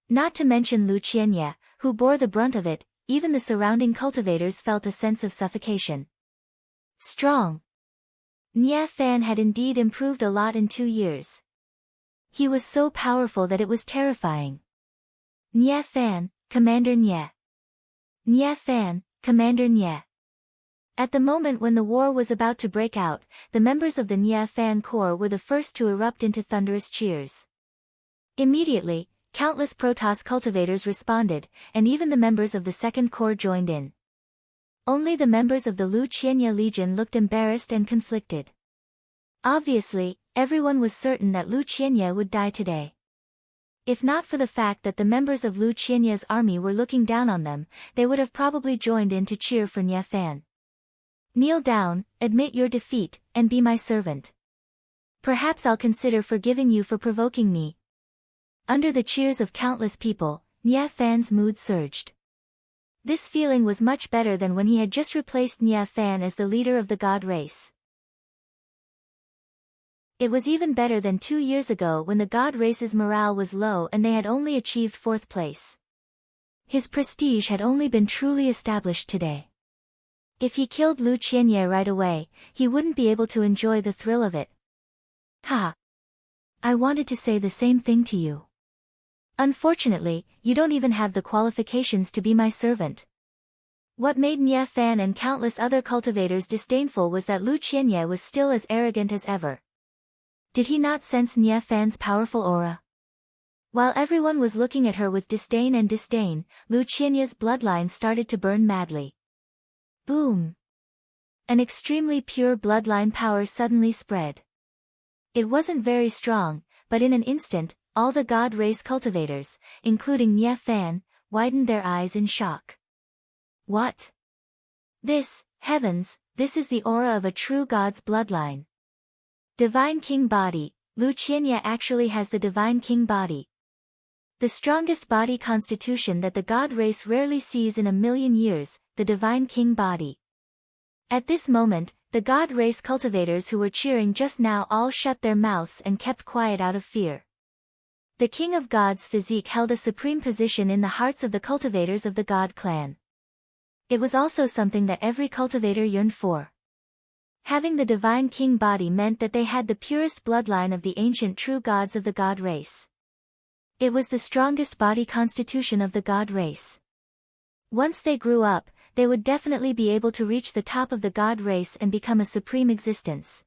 [SPEAKER 1] Not to mention Lu Qianye, who bore the brunt of it, even the surrounding cultivators felt a sense of suffocation. Strong. Nya Fan had indeed improved a lot in 2 years. He was so powerful that it was terrifying. Nya Fan, Commander Nya. Nya Fan, Commander Nya. At the moment when the war was about to break out, the members of the Nya Fan Corps were the first to erupt into thunderous cheers. Immediately, countless Protoss cultivators responded, and even the members of the Second Corps joined in. Only the members of the Lu Qianye Legion looked embarrassed and conflicted. Obviously, everyone was certain that Lu Qianye would die today. If not for the fact that the members of Lu Qianye's army were looking down on them, they would have probably joined in to cheer for Nya Fan. Kneel down, admit your defeat, and be my servant. Perhaps I'll consider forgiving you for provoking me. Under the cheers of countless people, Nya Fan's mood surged. This feeling was much better than when he had just replaced Nya Fan as the leader of the god race. It was even better than 2 years ago when the god race's morale was low and they had only achieved 4th place. His prestige had only been truly established today. If he killed Lu Qianye right away, he wouldn't be able to enjoy the thrill of it. Ha! I wanted to say the same thing to you. Unfortunately, you don't even have the qualifications to be my servant. What made Nya Fan and countless other cultivators disdainful was that Lu Qianye was still as arrogant as ever. Did he not sense Nya Fan's powerful aura? While everyone was looking at her with disdain, Lu Qianye's bloodline started to burn madly. Boom! An extremely pure bloodline power suddenly spread. It wasn't very strong, but in an instant, all the god race cultivators, including Nya Fan, widened their eyes in shock. What? Heavens, this is the aura of a true god's bloodline. Divine King Body, Lu Qianye actually has the Divine King Body. The strongest body constitution that the god race rarely sees in a million years, the Divine King Body. At this moment, the god race cultivators who were cheering just now all shut their mouths and kept quiet out of fear. The King of Gods physique held a supreme position in the hearts of the cultivators of the God clan. It was also something that every cultivator yearned for. Having the Divine King Body meant that they had the purest bloodline of the ancient true gods of the god race. It was the strongest body constitution of the god race. Once they grew up, they would definitely be able to reach the top of the god race and become a supreme existence.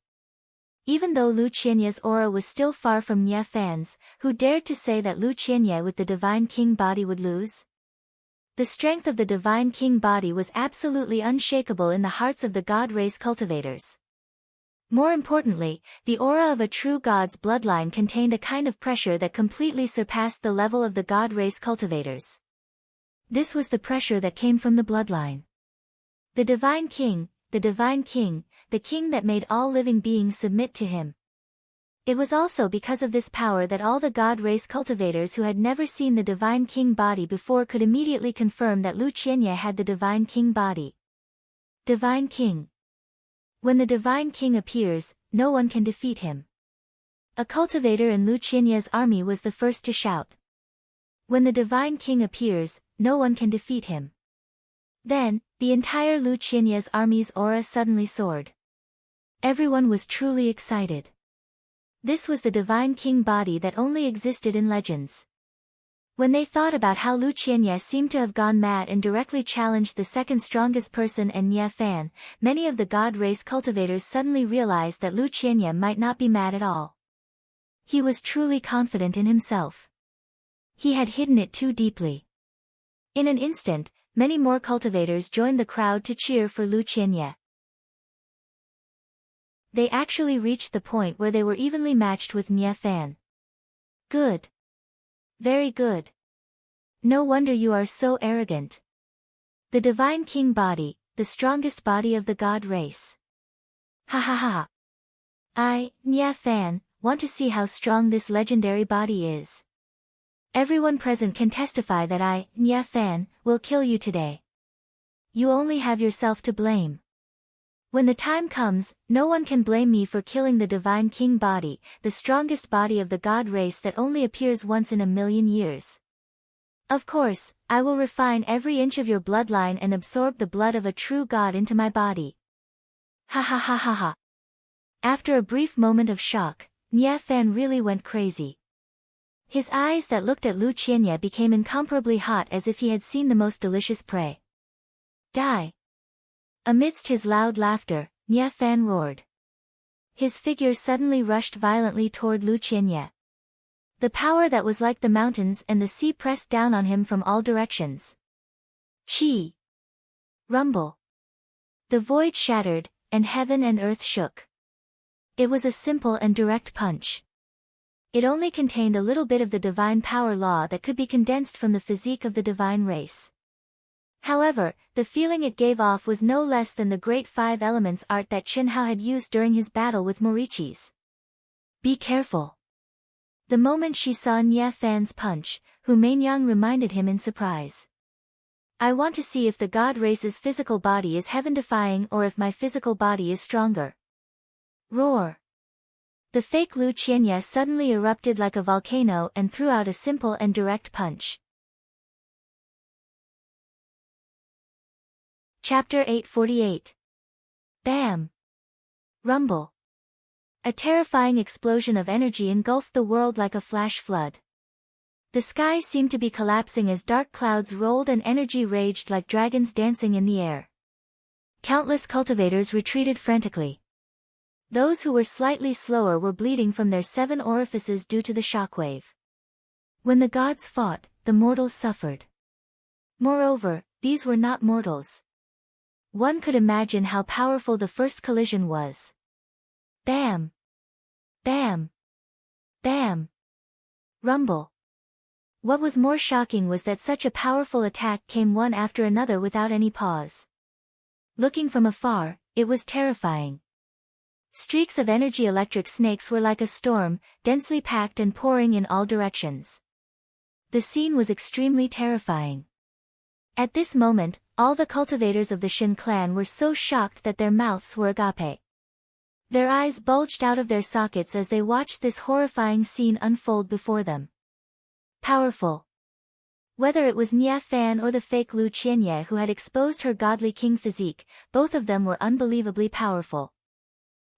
[SPEAKER 1] Even though Lu Qianye's aura was still far from Nya Fan's, who dared to say that Lu Qianye with the Divine King Body would lose? The strength of the Divine King Body was absolutely unshakable in the hearts of the god race cultivators. More importantly, the aura of a true god's bloodline contained a kind of pressure that completely surpassed the level of the god race cultivators. This was the pressure that came from the bloodline. The Divine King, the king that made all living beings submit to him. It was also because of this power that all the god race cultivators who had never seen the Divine King Body before could immediately confirm that Lu Qianye had the Divine King Body. Divine King. When the Divine King appears, no one can defeat him. A cultivator in Lu Qianye's army was the first to shout. When the Divine King appears, no one can defeat him. Then, the entire Lu Qianye's army's aura suddenly soared. Everyone was truly excited. This was the Divine King Body that only existed in legends. When they thought about how Lu Qianye seemed to have gone mad and directly challenged the second strongest person and Nye Fan, many of the God race cultivators suddenly realized that Lu Qianye might not be mad at all. He was truly confident in himself. He had hidden it too deeply. In an instant, many more cultivators joined the crowd to cheer for Lu Qianye. They actually reached the point where they were evenly matched with Nye Fan. Good. Very good. No wonder you are so arrogant. The Divine King body, the strongest body of the God race. Ha ha ha. I, Nye Fan, want to see how strong this legendary body is. Everyone present can testify that I, Nye Fan, will kill you today. You only have yourself to blame. When the time comes, no one can blame me for killing the Divine King body, the strongest body of the God race that only appears once in a million years. Of course, I will refine every inch of your bloodline and absorb the blood of a true God into my body. Ha ha ha ha ha. After a brief moment of shock, Nye Fan really went crazy. His eyes that looked at Lu Qianye became incomparably hot as if he had seen the most delicious prey. Die! Amidst his loud laughter, Nye Fan roared. His figure suddenly rushed violently toward Lu Qianye. The power that was like the mountains and the sea pressed down on him from all directions. Chi! Rumble! The void shattered, and heaven and earth shook. It was a simple and direct punch. It only contained a little bit of the divine power law that could be condensed from the physique of the divine race. However, the feeling it gave off was no less than the great 5 elements art that Chen Hao had used during his battle with Morichis. Be careful. The moment she saw Nye Fan's punch, Hu Mainyang reminded him in surprise. I want to see if the God race's physical body is heaven-defying or if my physical body is stronger. Roar! The fake Lu Qianye suddenly erupted like a volcano and threw out a simple and direct punch. Chapter 848. Bam! Rumble! A terrifying explosion of energy engulfed the world like a flash flood. The sky seemed to be collapsing as dark clouds rolled and energy raged like dragons dancing in the air. Countless cultivators retreated frantically. Those who were slightly slower were bleeding from their 7 orifices due to the shockwave. When the gods fought, the mortals suffered. Moreover, these were not mortals. One could imagine how powerful the first collision was. Bam! Bam! Bam! Rumble! What was more shocking was that such a powerful attack came one after another without any pause. Looking from afar, it was terrifying. Streaks of energy electric snakes were like a storm, densely packed and pouring in all directions. The scene was extremely terrifying. At this moment, all the cultivators of the Shin clan were so shocked that their mouths were agape. Their eyes bulged out of their sockets as they watched this horrifying scene unfold before them. Powerful. Whether it was Nye Fan or the fake Lu Qianye who had exposed her godly king physique, both of them were unbelievably powerful.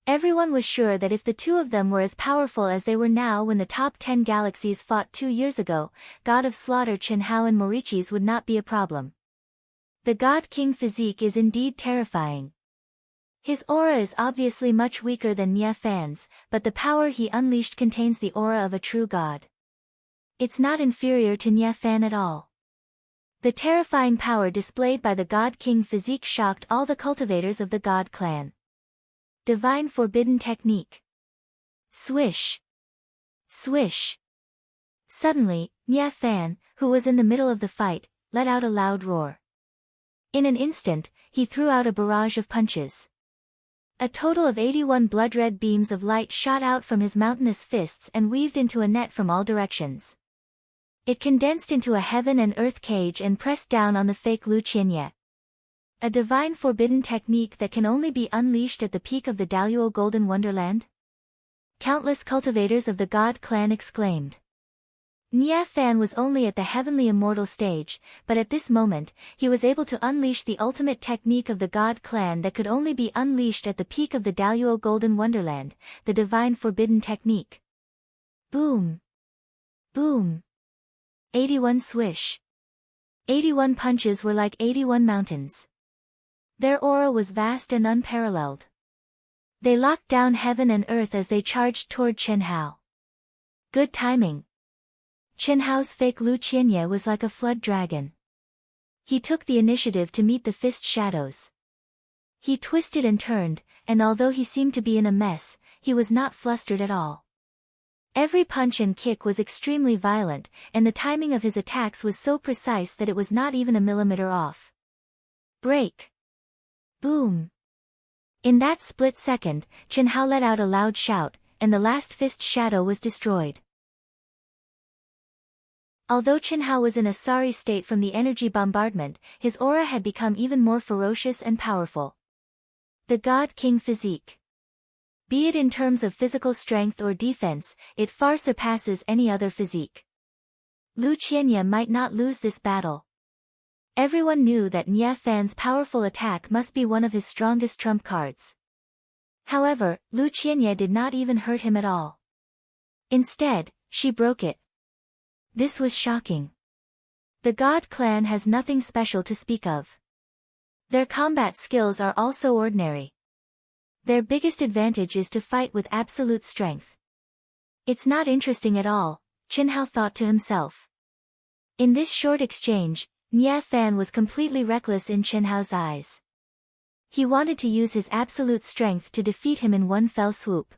[SPEAKER 1] Everyone was sure that if the two of them were as powerful as they were now when the top 10 galaxies fought 2 years ago, God of Slaughter Chen Hao and Morichis would not be a problem. The God King physique is indeed terrifying. His aura is obviously much weaker than Nye Fan's, but the power he unleashed contains the aura of a true god. It's not inferior to Nye Fan at all. The terrifying power displayed by the God King physique shocked all the cultivators of the God clan. Divine Forbidden Technique. Swish! Swish! Suddenly, Nye Fan, who was in the middle of the fight, let out a loud roar. In an instant, he threw out a barrage of punches. A total of 81 blood-red beams of light shot out from his mountainous fists and weaved into a net from all directions. It condensed into a heaven and earth cage and pressed down on the fake Lu Qianye. A divine forbidden technique that can only be unleashed at the peak of the Daluo Golden Wonderland? Countless cultivators of the God clan exclaimed. Nye Fan was only at the heavenly immortal stage, but at this moment, he was able to unleash the ultimate technique of the God clan that could only be unleashed at the peak of the Daluo Golden Wonderland, the divine forbidden technique. Boom! Boom! 81 swish. 81 punches were like 81 mountains. Their aura was vast and unparalleled. They locked down heaven and earth as they charged toward Chen Hao. Good timing. Chen Hao's fake Lu Qianye was like a flood dragon. He took the initiative to meet the fist shadows. He twisted and turned, and although he seemed to be in a mess, he was not flustered at all. Every punch and kick was extremely violent, and the timing of his attacks was so precise that it was not even a millimeter off. Break. Boom. In that split second, Chen Hao let out a loud shout, and the last fist shadow was destroyed. Although Chen Hao was in a sorry state from the energy bombardment, his aura had become even more ferocious and powerful. The God King physique. Be it in terms of physical strength or defense, it far surpasses any other physique. Lu Qianye might not lose this battle. Everyone knew that Nye Fan's powerful attack must be one of his strongest trump cards. However, Lu Qianye did not even hurt him at all. Instead, she broke it. This was shocking. The God clan has nothing special to speak of. Their combat skills are also ordinary. Their biggest advantage is to fight with absolute strength. It's not interesting at all, Chen Hao thought to himself. In this short exchange, Nye Fan was completely reckless in Chen Hao's eyes. He wanted to use his absolute strength to defeat him in one fell swoop.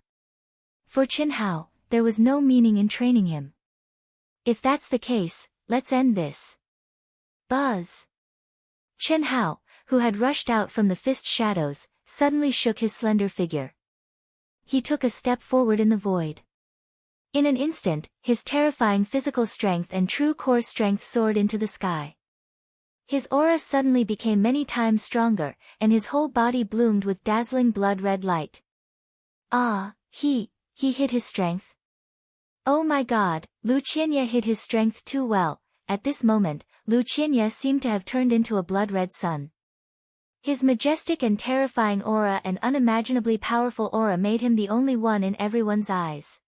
[SPEAKER 1] For Chen Hao, there was no meaning in training him. If that's the case, let's end this. Buzz. Chen Hao, who had rushed out from the fist shadows, suddenly shook his slender figure. He took a step forward in the void. In an instant, his terrifying physical strength and true core strength soared into the sky. His aura suddenly became many times stronger, and his whole body bloomed with dazzling blood-red light. Ah, he hid his strength. Oh my God, Lu Qianye hid his strength too well. At this moment, Lu Qianye seemed to have turned into a blood-red sun. His majestic and terrifying aura and unimaginably powerful aura made him the only one in everyone's eyes.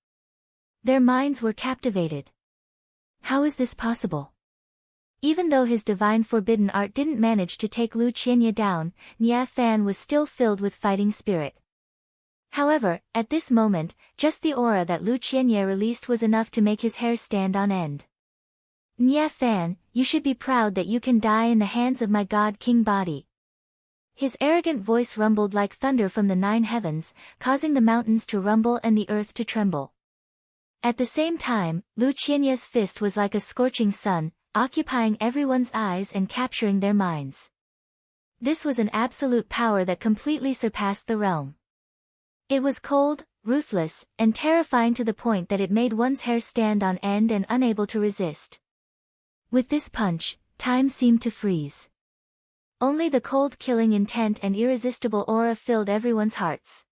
[SPEAKER 1] Their minds were captivated. How is this possible? Even though his divine forbidden art didn't manage to take Lu Qianye down, Nye Fan was still filled with fighting spirit. However, at this moment, just the aura that Lu Qianye released was enough to make his hair stand on end. Nye Fan, you should be proud that you can die in the hands of my God King body. His arrogant voice rumbled like thunder from the 9 heavens, causing the mountains to rumble and the earth to tremble. At the same time, Lu Qianye's fist was like a scorching sun, occupying everyone's eyes and capturing their minds. This was an absolute power that completely surpassed the realm. It was cold, ruthless, and terrifying to the point that it made one's hair stand on end and unable to resist. With this punch, time seemed to freeze. Only the cold killing intent and irresistible aura filled everyone's hearts.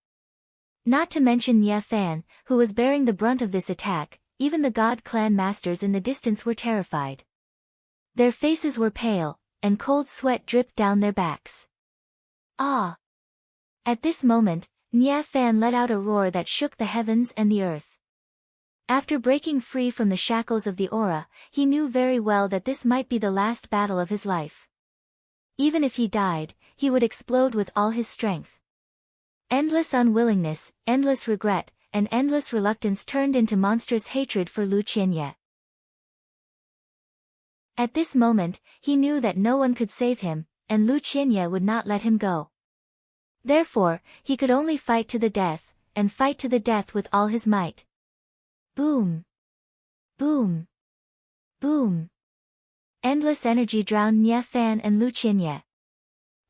[SPEAKER 1] Not to mention Nye Fan, who was bearing the brunt of this attack, even the God clan masters in the distance were terrified. Their faces were pale, and cold sweat dripped down their backs. Ah! At this moment, Nye Fan let out a roar that shook the heavens and the earth. After breaking free from the shackles of the aura, he knew very well that this might be the last battle of his life. Even if he died, he would explode with all his strength. Endless unwillingness, endless regret, and endless reluctance turned into monstrous hatred for Lu Qianye. At this moment, he knew that no one could save him, and Lu Qianye would not let him go. Therefore, he could only fight to the death, and fight to the death with all his might. Boom! Boom! Boom! Endless energy drowned Nye Fan and Lu Qianye.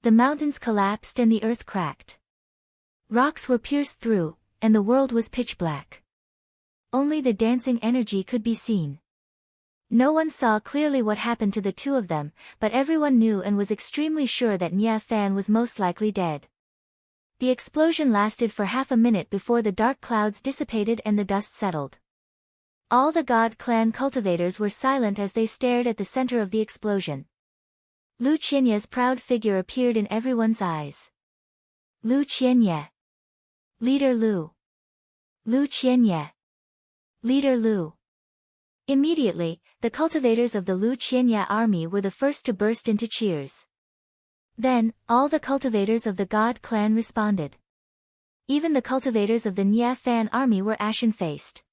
[SPEAKER 1] The mountains collapsed and the earth cracked. Rocks were pierced through, and the world was pitch black. Only the dancing energy could be seen. No one saw clearly what happened to the two of them, but everyone knew and was extremely sure that Nye Fan was most likely dead. The explosion lasted for half a minute before the dark clouds dissipated and the dust settled. All the God clan cultivators were silent as they stared at the center of the explosion. Lu Qianye's proud figure appeared in everyone's eyes. Lu Qianye. Leader Lu. Lu Qianye. Leader Lu. Immediately, the cultivators of the Lu Qianya army were the first to burst into cheers. Then, all the cultivators of the God clan responded. Even the cultivators of the Nya Fan army were ashen-faced.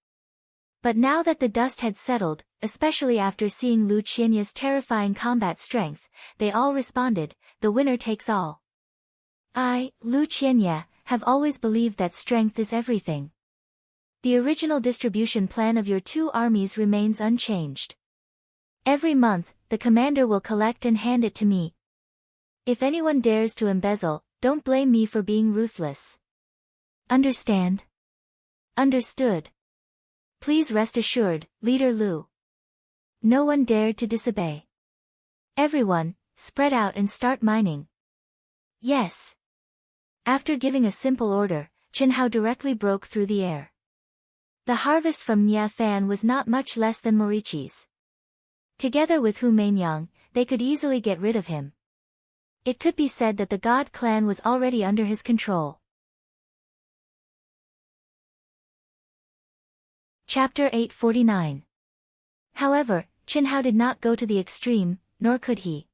[SPEAKER 1] But now that the dust had settled, especially after seeing Lu Qianya's terrifying combat strength, they all responded, "The winner takes all." I, Lu Qianya, have always believed that strength is everything. The original distribution plan of your two armies remains unchanged. Every month, the commander will collect and hand it to me. If anyone dares to embezzle, don't blame me for being ruthless. Understand? Understood. Please rest assured, Leader Lu. No one dared to disobey. Everyone, spread out and start mining. Yes. After giving a simple order, Chen Hao directly broke through the air. The harvest from Nya Fan was not much less than Morichi's. Together with Hu Mainyang, they could easily get rid of him. It could be said that the God clan was already under his control. Chapter 849. However, Chen Hao did not go to the extreme, nor could he.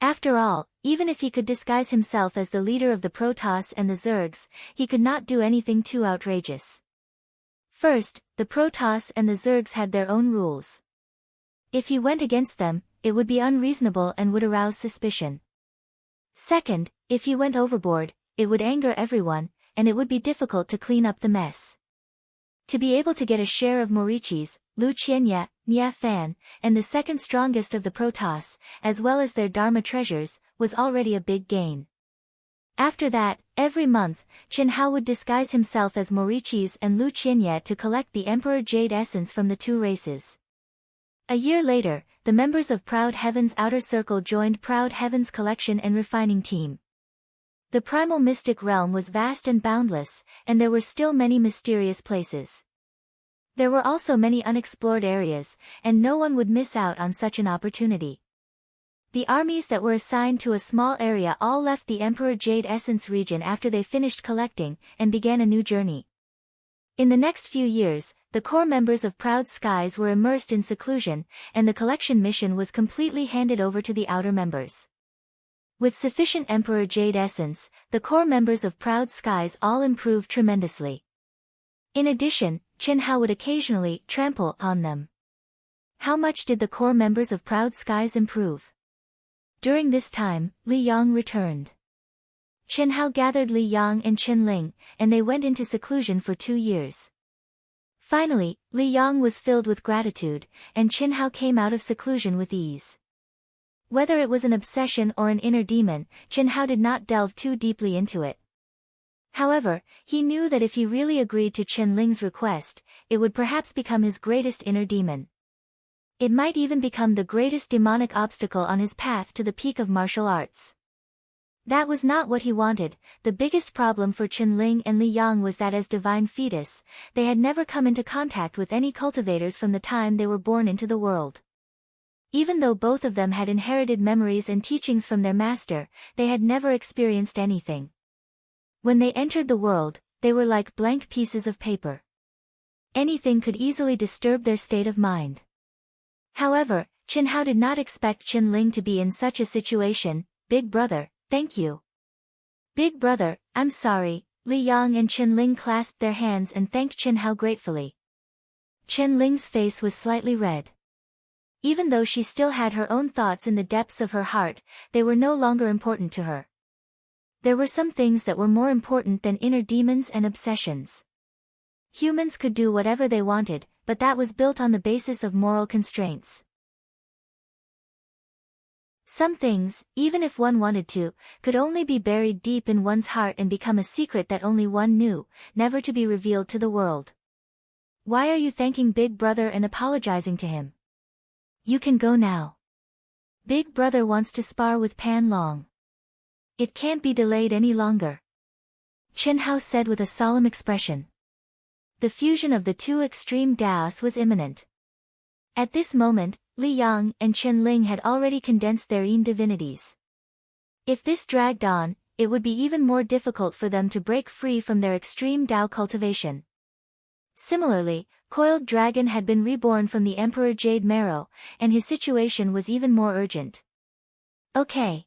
[SPEAKER 1] After all, even if he could disguise himself as the leader of the Protoss and the Zergs, he could not do anything too outrageous. First, the Protoss and the Zergs had their own rules. If he went against them, it would be unreasonable and would arouse suspicion. Second, if he went overboard, it would anger everyone, and it would be difficult to clean up the mess. To be able to get a share of Morichi's, Lu Qianya, Nya Fan, and the second strongest of the Protoss, as well as their Dharma treasures, was already a big gain. After that, every month, Chen Hao would disguise himself as Morichi's and Lu Qianya to collect the Emperor Jade essence from the two races. A year later, the members of Proud Heaven's Outer Circle joined Proud Heaven's collection and refining team. The primal mystic realm was vast and boundless, and there were still many mysterious places. There were also many unexplored areas, and no one would miss out on such an opportunity. The armies that were assigned to a small area all left the Emperor Jade Essence region after they finished collecting, and began a new journey. In the next few years, the core members of Proud Skies were immersed in seclusion, and the collection mission was completely handed over to the outer members. With sufficient Emperor Jade Essence, the core members of Proud Skies all improved tremendously. In addition, Chen Hao would occasionally trample on them. How much did the core members of Proud Skies improve? During this time, Li Yang returned. Chen Hao gathered Li Yang and Chen Ling, and they went into seclusion for 2 years. Finally, Li Yang was filled with gratitude, and Chen Hao came out of seclusion with ease. Whether it was an obsession or an inner demon, Chen Hao did not delve too deeply into it. However, he knew that if he really agreed to Chen Ling's request, it would perhaps become his greatest inner demon. It might even become the greatest demonic obstacle on his path to the peak of martial arts. That was not what he wanted. The biggest problem for Chen Ling and Li Yang was that as divine fetus, they had never come into contact with any cultivators from the time they were born into the world. Even though both of them had inherited memories and teachings from their master, they had never experienced anything. When they entered the world, they were like blank pieces of paper. Anything could easily disturb their state of mind. However, Chen Hao did not expect Chen Ling to be in such a situation. "Big brother, thank you." "Big brother, I'm sorry." Li Yang and Chen Ling clasped their hands and thanked Chen Hao gratefully. Chen Ling's face was slightly red. Even though she still had her own thoughts in the depths of her heart, they were no longer important to her. There were some things that were more important than inner demons and obsessions. Humans could do whatever they wanted, but that was built on the basis of moral constraints. Some things, even if one wanted to, could only be buried deep in one's heart and become a secret that only one knew, never to be revealed to the world. Why are you thanking Big Brother and apologizing to him? You can go now. Big Brother wants to spar with Pan Long. It can't be delayed any longer. Chen Hao said with a solemn expression. The fusion of the two extreme Daos was imminent. At this moment, Li Yang and Chen Ling had already condensed their Yin divinities. If this dragged on, it would be even more difficult for them to break free from their extreme Dao cultivation. Similarly, Coiled Dragon had been reborn from the Emperor Jade Marrow, and his situation was even more urgent. Okay.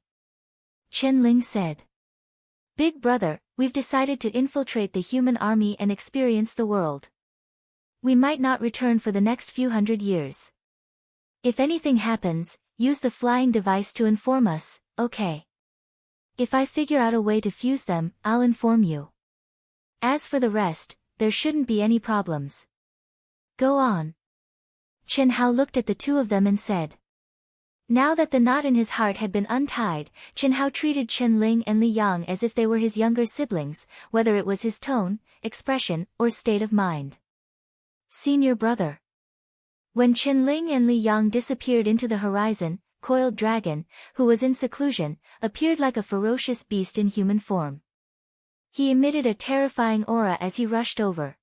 [SPEAKER 1] Chen Ling said. Big brother, we've decided to infiltrate the human army and experience the world. We might not return for the next few hundred years. If anything happens, use the flying device to inform us, okay? If I figure out a way to fuse them, I'll inform you. As for the rest, there shouldn't be any problems. Go on. Chen Hao looked at the two of them and said. Now that the knot in his heart had been untied, Chen Hao treated Chen Ling and Li Yang as if they were his younger siblings, whether it was his tone, expression, or state of mind. Senior brother. When Chen Ling and Li Yang disappeared into the horizon, Coiled Dragon, who was in seclusion, appeared like a ferocious beast in human form. He emitted a terrifying aura as he rushed over.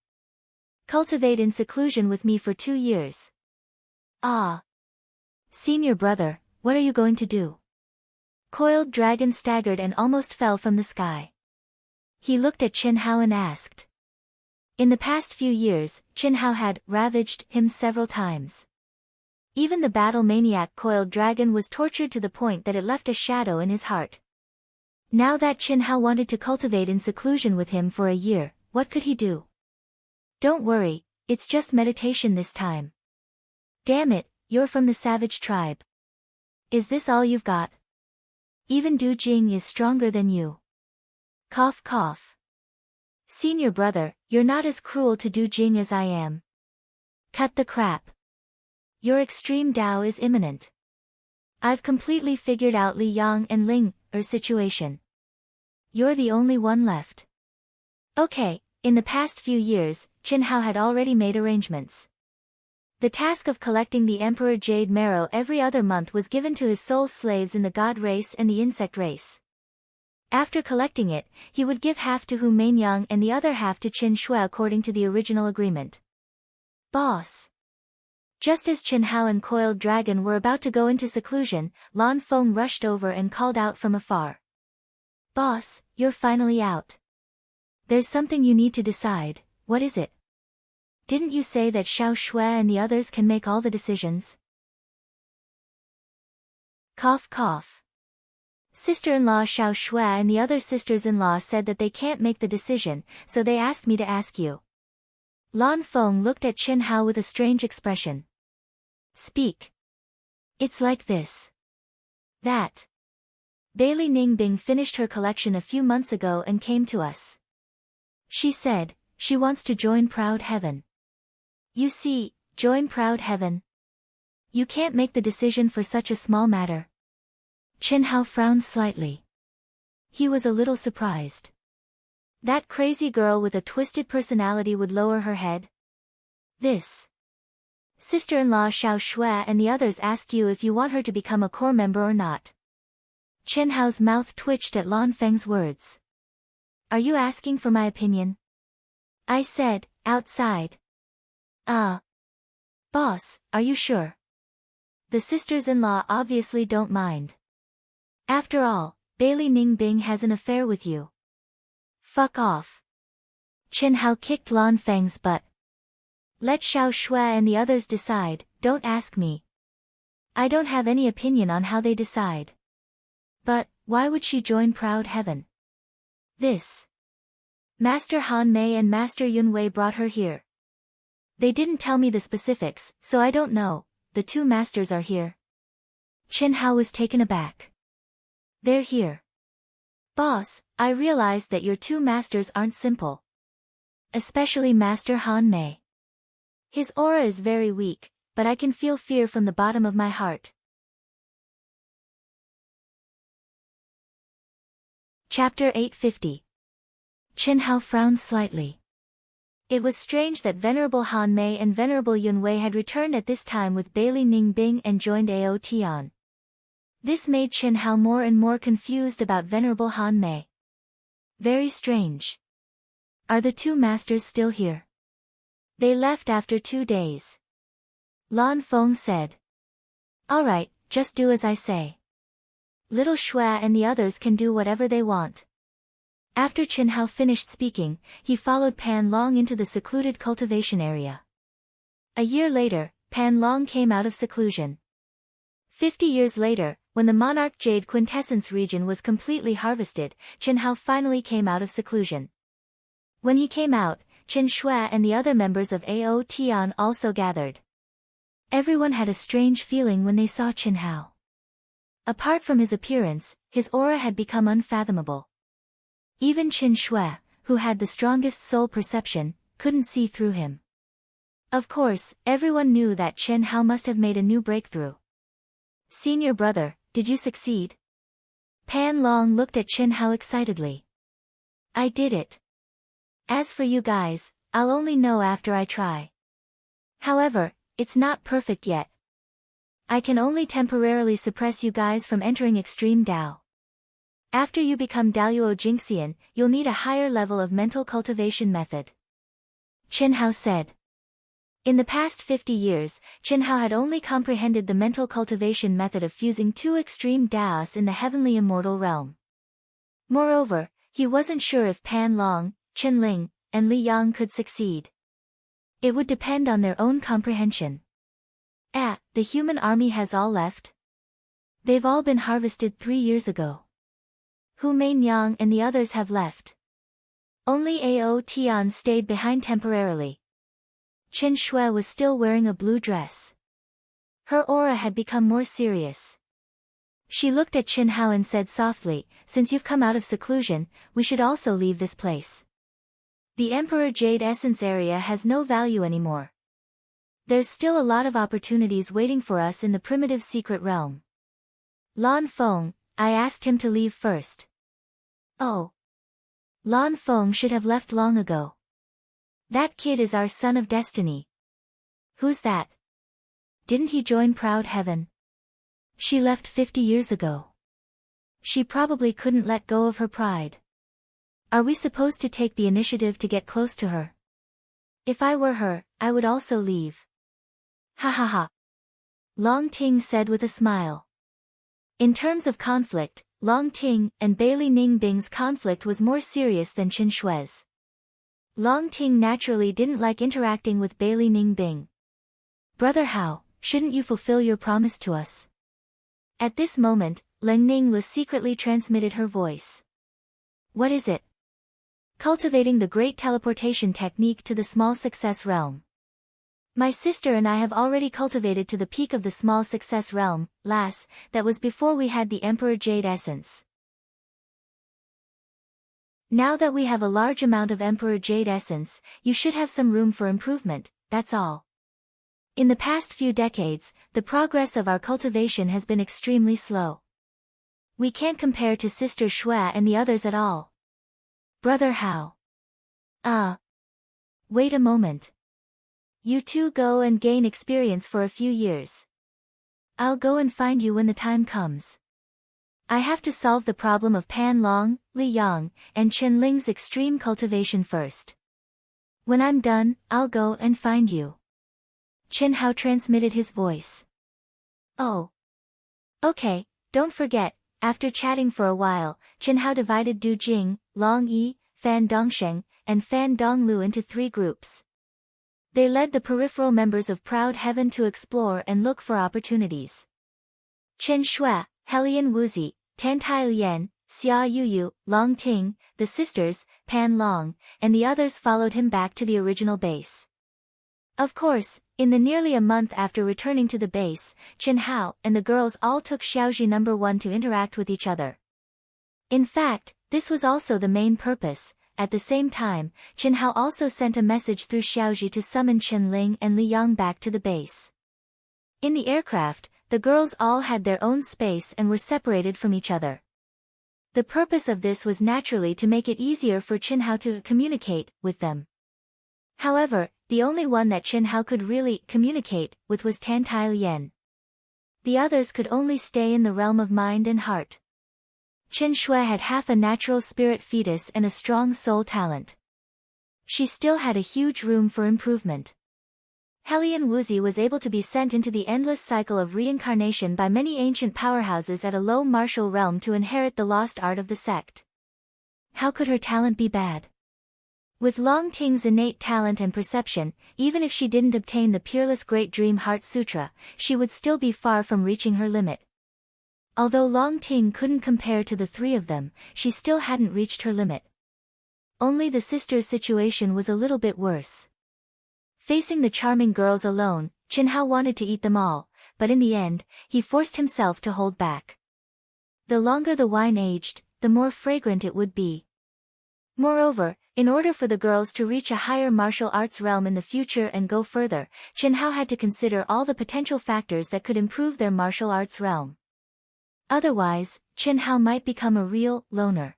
[SPEAKER 1] Cultivate in seclusion with me for 2 years. Ah. Senior brother, what are you going to do? Coiled Dragon staggered and almost fell from the sky. He looked at Chen Hao and asked. In the past few years, Chen Hao had ravaged him several times. Even the battle maniac Coiled Dragon was tortured to the point that it left a shadow in his heart. Now that Chen Hao wanted to cultivate in seclusion with him for a year, what could he do? Don't worry, it's just meditation this time. Damn it, you're from the savage tribe. Is this all you've got? Even Du Jing is stronger than you. Cough cough. Senior brother, you're not as cruel to Du Jing as I am. Cut the crap. Your extreme Dao is imminent. I've completely figured out Li Yang and Ling situation. You're the only one left. Okay, in the past few years, Chen Hao had already made arrangements. The task of collecting the Emperor Jade Marrow every other month was given to his soul slaves in the God race and the insect race. After collecting it, he would give half to Hu Mainyang and the other half to Qin Shui according to the original agreement. Boss. Just as Chen Hao and Coiled Dragon were about to go into seclusion, Lan Feng rushed over and called out from afar. Boss, you're finally out. There's something you need to decide, what is it? Didn't you say that Xiao Shui and the others can make all the decisions? Cough cough. Sister-in-law Xiao Shui and the other sisters-in-law said that they can't make the decision, so they asked me to ask you. Lan Feng looked at Chen Hao with a strange expression. Speak. It's like this. That. Bailey Ningbing finished her collection a few months ago and came to us. She said, she wants to join Proud Heaven. You see, join Proud Heaven. You can't make the decision for such a small matter. Chen Hao frowned slightly. He was a little surprised. That crazy girl with a twisted personality would lower her head? This. Sister-in-law Xiao Shui and the others asked you if you want her to become a core member or not. Chen Hao's mouth twitched at Lan Feng's words. Are you asking for my opinion? I said, outside. Boss, are you sure? The sisters-in-law obviously don't mind. After all, Bailey Ningbing has an affair with you. Fuck off. Chen Hao kicked Lan Feng's butt. Let Xiao Shui and the others decide, don't ask me. I don't have any opinion on how they decide. But, why would she join Proud Heaven? This. Master Han Mei and Master Yun Wei brought her here. They didn't tell me the specifics, so I don't know. The two masters are here. Chen Hao was taken aback. They're here. Boss, I realized that your two masters aren't simple. Especially Master Han Mei. His aura is very weak, but I can feel fear from the bottom of my heart. Chapter 850. Chen Hao frowned slightly. It was strange that Venerable Han Mei and Venerable Yun Wei had returned at this time with Bailey Ningbing and joined Ao Tian. This made Chen Hao more and more confused about Venerable Han Mei. Very strange. Are the two masters still here? They left after 2 days. Lan Feng said. Alright, just do as I say. Little Shui and the others can do whatever they want. After Chen Hao finished speaking, he followed Pan Long into the secluded cultivation area. A year later, Pan Long came out of seclusion. 50 years later, when the monarch jade quintessence region was completely harvested, Chen Hao finally came out of seclusion. When he came out, Chen Shui and the other members of Ao Tian also gathered. Everyone had a strange feeling when they saw Chen Hao. Apart from his appearance, his aura had become unfathomable. Even Chen Shui, who had the strongest soul perception, couldn't see through him. Of course, everyone knew that Chen Hao must have made a new breakthrough. Senior brother, did you succeed? Pan Long looked at Chen Hao excitedly. I did it. As for you guys, I'll only know after I try. However, it's not perfect yet. I can only temporarily suppress you guys from entering extreme Dao. After you become Daoyuo Jingxian, you'll need a higher level of mental cultivation method. Chen Hao said. In the past 50 years, Chen Hao had only comprehended the mental cultivation method of fusing two extreme Daos in the heavenly immortal realm. Moreover, he wasn't sure if Pan Long, Chen Ling, and Li Yang could succeed. It would depend on their own comprehension. The human army has all left? They've all been harvested 3 years ago. Hu Meinyang and the others have left. Only Ao Tian stayed behind temporarily. Chen Shui was still wearing a blue dress. Her aura had become more serious. She looked at Chen Hao and said softly, since you've come out of seclusion, we should also leave this place. The Emperor Jade Essence area has no value anymore. There's still a lot of opportunities waiting for us in the primitive secret realm. Lan Feng, I asked him to leave first. Oh. Lan Feng should have left long ago. That kid is our son of destiny. Who's that? Didn't he join Proud Heaven? She left 50 years ago. She probably couldn't let go of her pride. Are we supposed to take the initiative to get close to her? If I were her, I would also leave. Ha ha ha. Long Ting said with a smile. In terms of conflict, Long Ting and Bailey Ningbing's conflict was more serious than Chen Shui's. Long Ting naturally didn't like interacting with Bailey Ningbing. Brother Hao, shouldn't you fulfill your promise to us? At this moment, Leng Ninglu secretly transmitted her voice. What is it? Cultivating the great teleportation technique to the small success realm. My sister and I have already cultivated to the peak of the small success realm, Lass, that was before we had the Emperor Jade Essence. Now that we have a large amount of Emperor Jade Essence, you should have some room for improvement, that's all. In the past few decades, the progress of our cultivation has been extremely slow. We can't compare to Sister Shui and the others at all. Brother Hao. Wait a moment. You two go and gain experience for a few years. I'll go and find you when the time comes. I have to solve the problem of Pan Long, Li Yang, and Chen Ling's extreme cultivation first. When I'm done, I'll go and find you. Chen Hao transmitted his voice. Oh. Okay, don't forget, after chatting for a while, Chen Hao divided Du Jing, Long Yi, Fan Dongsheng, and Fan Donglu into 3 groups. They led the peripheral members of Proud Heaven to explore and look for opportunities. Chen Shui, Helian Wuzi, Tantai Lian, Xia Yuyu, Long Ting, the sisters, Pan Long, and the others followed him back to the original base. Of course, in the nearly a month after returning to the base, Chen Hao and the girls all took Xiaoji No. 1 to interact with each other. In fact, this was also the main purpose. At the same time, Chen Hao also sent a message through Xiaoji to summon Chen Ling and Li Yang back to the base. In the aircraft, the girls all had their own space and were separated from each other. The purpose of this was naturally to make it easier for Chen Hao to communicate with them. However, the only one that Chen Hao could really communicate with was Tantai Lian. The others could only stay in the realm of mind and heart. Chen Shui had half a natural spirit fetus and a strong soul talent. She still had a huge room for improvement. Helian Wuzi was able to be sent into the endless cycle of reincarnation by many ancient powerhouses at a low martial realm to inherit the lost art of the sect. How could her talent be bad? With Long Ting's innate talent and perception, even if she didn't obtain the peerless Great Dream Heart Sutra, she would still be far from reaching her limit. Although Long Ting couldn't compare to the three of them, she still hadn't reached her limit. Only the sisters' situation was a little bit worse. Facing the charming girls alone, Chen Hao wanted to eat them all, but in the end, he forced himself to hold back. The longer the wine aged, the more fragrant it would be. Moreover, in order for the girls to reach a higher martial arts realm in the future and go further, Chen Hao had to consider all the potential factors that could improve their martial arts realm. Otherwise, Chen Hao might become a real loner.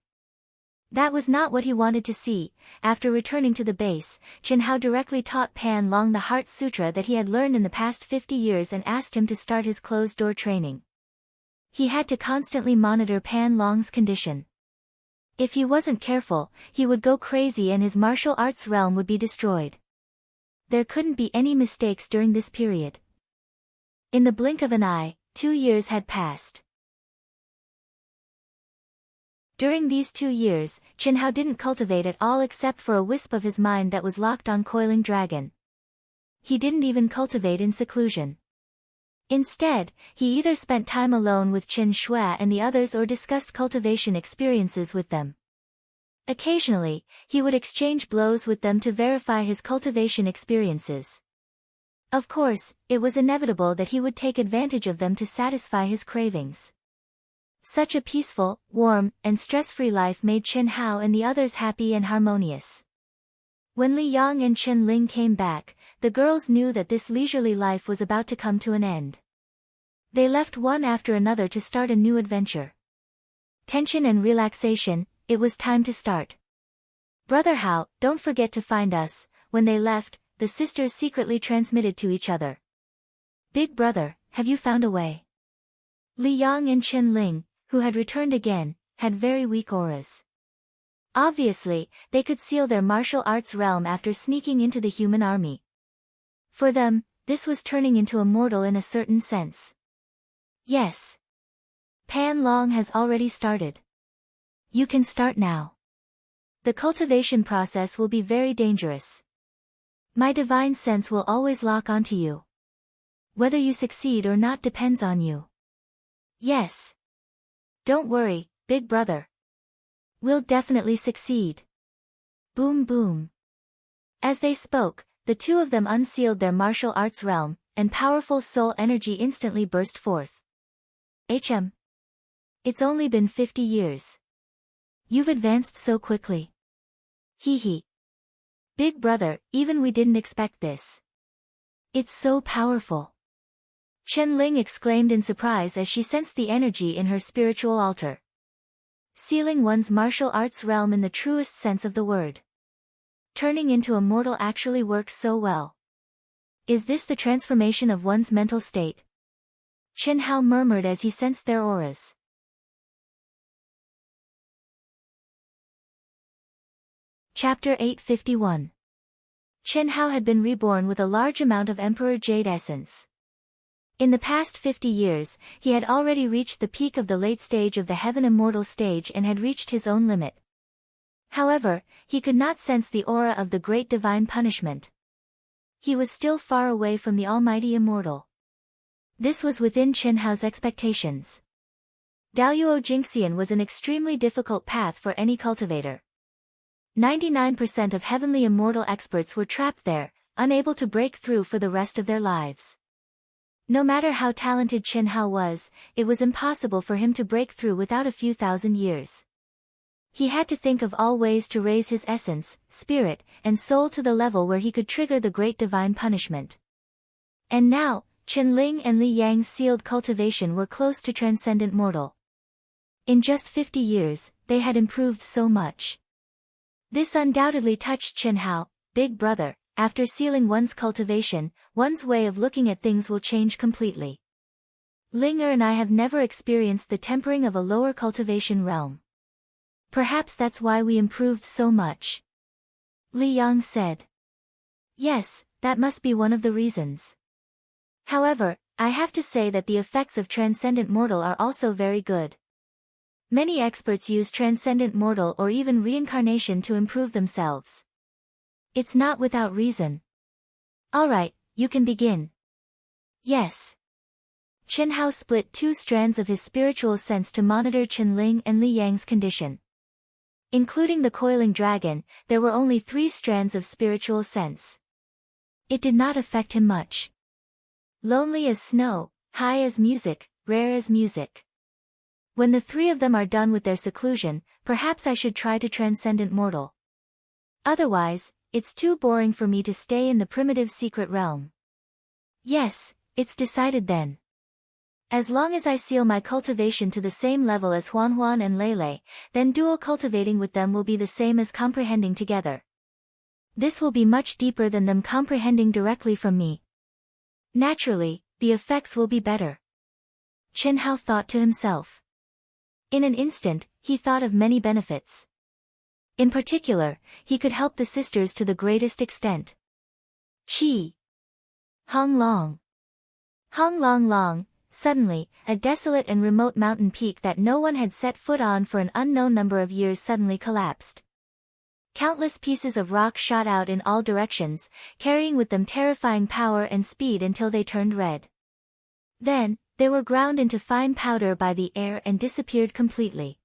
[SPEAKER 1] That was not what he wanted to see. After returning to the base, Chen Hao directly taught Pan Long the Heart Sutra that he had learned in the past 50 years and asked him to start his closed-door training. He had to constantly monitor Pan Long's condition. If he wasn't careful, he would go crazy and his martial arts realm would be destroyed. There couldn't be any mistakes during this period. In the blink of an eye, 2 years had passed. During these 2 years, Chen Hao didn't cultivate at all except for a wisp of his mind that was locked on Coiling Dragon. He didn't even cultivate in seclusion. Instead, he either spent time alone with Chen Shui and the others or discussed cultivation experiences with them. Occasionally, he would exchange blows with them to verify his cultivation experiences. Of course, it was inevitable that he would take advantage of them to satisfy his cravings. Such a peaceful, warm, and stress-free life made Chen Hao and the others happy and harmonious. When Li Yang and Chen Ling came back, the girls knew that this leisurely life was about to come to an end. They left one after another to start a new adventure. Tension and relaxation, it was time to start. Brother Hao, don't forget to find us. When they left, the sisters secretly transmitted to each other. Big brother, have you found a way? Li Yang and Chen Ling, who had returned again, had very weak auras. Obviously, they could seal their martial arts realm after sneaking into the human army. For them, this was turning into a mortal in a certain sense. Yes. Pan Long has already started. You can start now. The cultivation process will be very dangerous. My divine sense will always lock onto you. Whether you succeed or not depends on you. Yes. Don't worry, big brother. We'll definitely succeed. Boom boom. As they spoke, the two of them unsealed their martial arts realm, and powerful soul energy instantly burst forth. It's only been 50 years. You've advanced so quickly. Hee hee. Big brother, even we didn't expect this. It's so powerful. Chen Ling exclaimed in surprise as she sensed the energy in her spiritual altar. Sealing one's martial arts realm in the truest sense of the word. Turning into a mortal actually works so well. Is this the transformation of one's mental state? Chen Hao murmured as he sensed their auras. Chapter 851. Chen Hao had been reborn with a large amount of Emperor Jade essence. In the past 50 years, he had already reached the peak of the late stage of the Heaven Immortal stage and had reached his own limit. However, he could not sense the aura of the great divine punishment. He was still far away from the Almighty Immortal. This was within Chen Hao's expectations. Daluo Jingxian was an extremely difficult path for any cultivator. 99% of heavenly immortal experts were trapped there, unable to break through for the rest of their lives. No matter how talented Chen Hao was, it was impossible for him to break through without a few thousand years. He had to think of all ways to raise his essence, spirit, and soul to the level where he could trigger the great divine punishment. And now, Chen Ling and Li Yang's sealed cultivation were close to transcendent mortal. In just 50 years, they had improved so much. This undoubtedly touched Chen Hao. Big brother, after sealing one's cultivation, one's way of looking at things will change completely. Ling and I have never experienced the tempering of a lower cultivation realm. Perhaps that's why we improved so much. Li Yang said. Yes, that must be one of the reasons. However, I have to say that the effects of Transcendent Mortal are also very good. Many experts use Transcendent Mortal or even reincarnation to improve themselves. It's not without reason. Alright, you can begin. Yes. Chen Hao split 2 strands of his spiritual sense to monitor Chen Ling and Li Yang's condition. Including the coiling dragon, there were only 3 strands of spiritual sense. It did not affect him much. Lonely as snow, high as music, rare as music. When the 3 of them are done with their seclusion, perhaps I should try to transcendent mortal. Otherwise, it's too boring for me to stay in the primitive secret realm. Yes, it's decided then. As long as I seal my cultivation to the same level as Huan Huan and Lei, then dual cultivating with them will be the same as comprehending together. This will be much deeper than them comprehending directly from me. Naturally, the effects will be better. Chen Hao thought to himself. In an instant, he thought of many benefits. In particular, he could help the sisters to the greatest extent. Qi. Hong Long. Hong Long Long. Suddenly, a desolate and remote mountain peak that no one had set foot on for an unknown number of years suddenly collapsed. Countless pieces of rock shot out in all directions, carrying with them terrifying power and speed until they turned red. Then, they were ground into fine powder by the air and disappeared completely.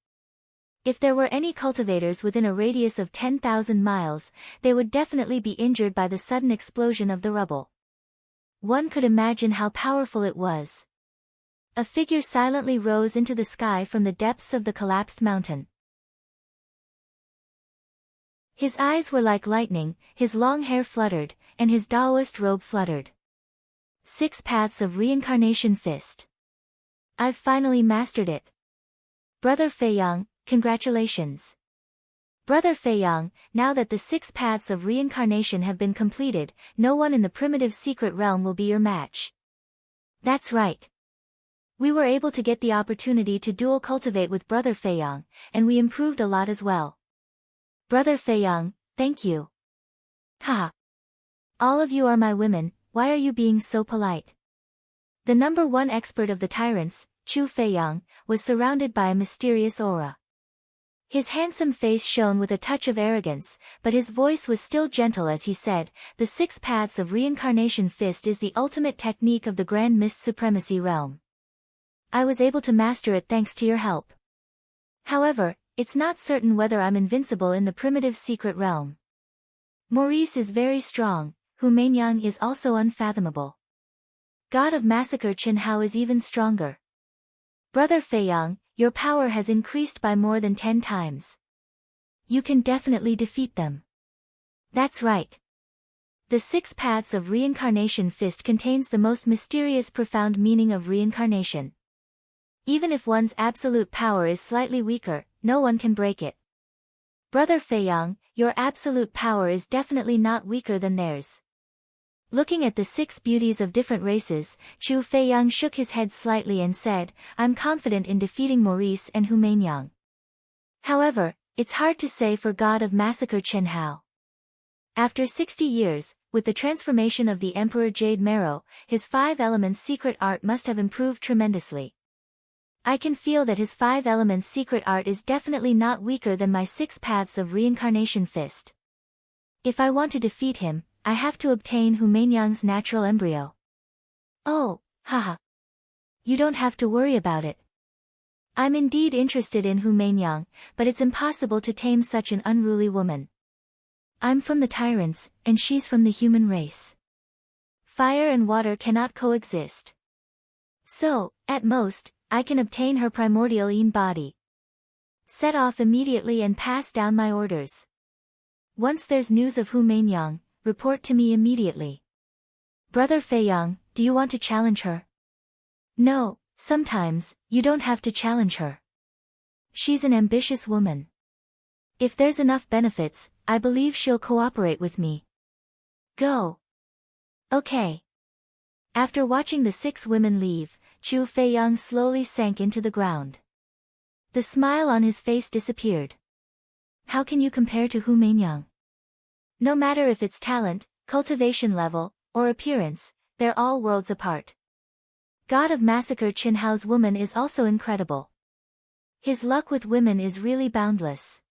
[SPEAKER 1] If there were any cultivators within a radius of 10,000 miles, they would definitely be injured by the sudden explosion of the rubble. One could imagine how powerful it was. A figure silently rose into the sky from the depths of the collapsed mountain. His eyes were like lightning, his long hair fluttered, and his Taoist robe fluttered. 6 paths of reincarnation fist. I've finally mastered it. Brother Feiyang, congratulations. Brother Feiyang, now that the 6 paths of reincarnation have been completed, no one in the primitive secret realm will be your match. That's right. We were able to get the opportunity to dual cultivate with Brother Feiyang, and we improved a lot as well. Brother Feiyang, thank you. Ha! All of you are my women, why are you being so polite? The number 1 expert of the tyrants, Chu Feiyang, was surrounded by a mysterious aura. His handsome face shone with a touch of arrogance, but his voice was still gentle as he said, the 6 paths of reincarnation fist is the ultimate technique of the Grand Mist Supremacy realm. I was able to master it thanks to your help. However, it's not certain whether I'm invincible in the primitive secret realm. Maurice is very strong, Hu Meinyang is also unfathomable. God of Massacre Chen Hao is even stronger. Brother Feiyang, your power has increased by more than 10 times. You can definitely defeat them. That's right. The 6 paths of reincarnation fist contains the most mysterious profound meaning of reincarnation. Even if one's absolute power is slightly weaker, no one can break it. Brother Feiyang, your absolute power is definitely not weaker than theirs. Looking at the 6 beauties of different races, Chu Feiyang shook his head slightly and said, I'm confident in defeating Maurice and Hu Meinyang. However, it's hard to say for God of Massacre Chen Hao. After 60 years, with the transformation of the Emperor Jade Marrow, his 5 elements secret art must have improved tremendously. I can feel that his 5 elements secret art is definitely not weaker than my 6 paths of reincarnation fist. If I want to defeat him, I have to obtain Hu Meinyang's natural embryo. Oh, haha. You don't have to worry about it. I'm indeed interested in Hu Meinyang, but it's impossible to tame such an unruly woman. I'm from the tyrants, and she's from the human race. Fire and water cannot coexist. So, at most, I can obtain her primordial yin body. Set off immediately and pass down my orders. Once there's news of Hu Meinyang, report to me immediately. Brother Feiyang, do you want to challenge her? No, sometimes, you don't have to challenge her. She's an ambitious woman. If there's enough benefits, I believe she'll cooperate with me. Go. Okay. After watching the 6 women leave, Chu Feiyang slowly sank into the ground. The smile on his face disappeared. How can you compare to Hu Meinyang? No matter if it's talent, cultivation level, or appearance, they're all worlds apart. God of Massacre Chen Hao's woman is also incredible. His luck with women is really boundless.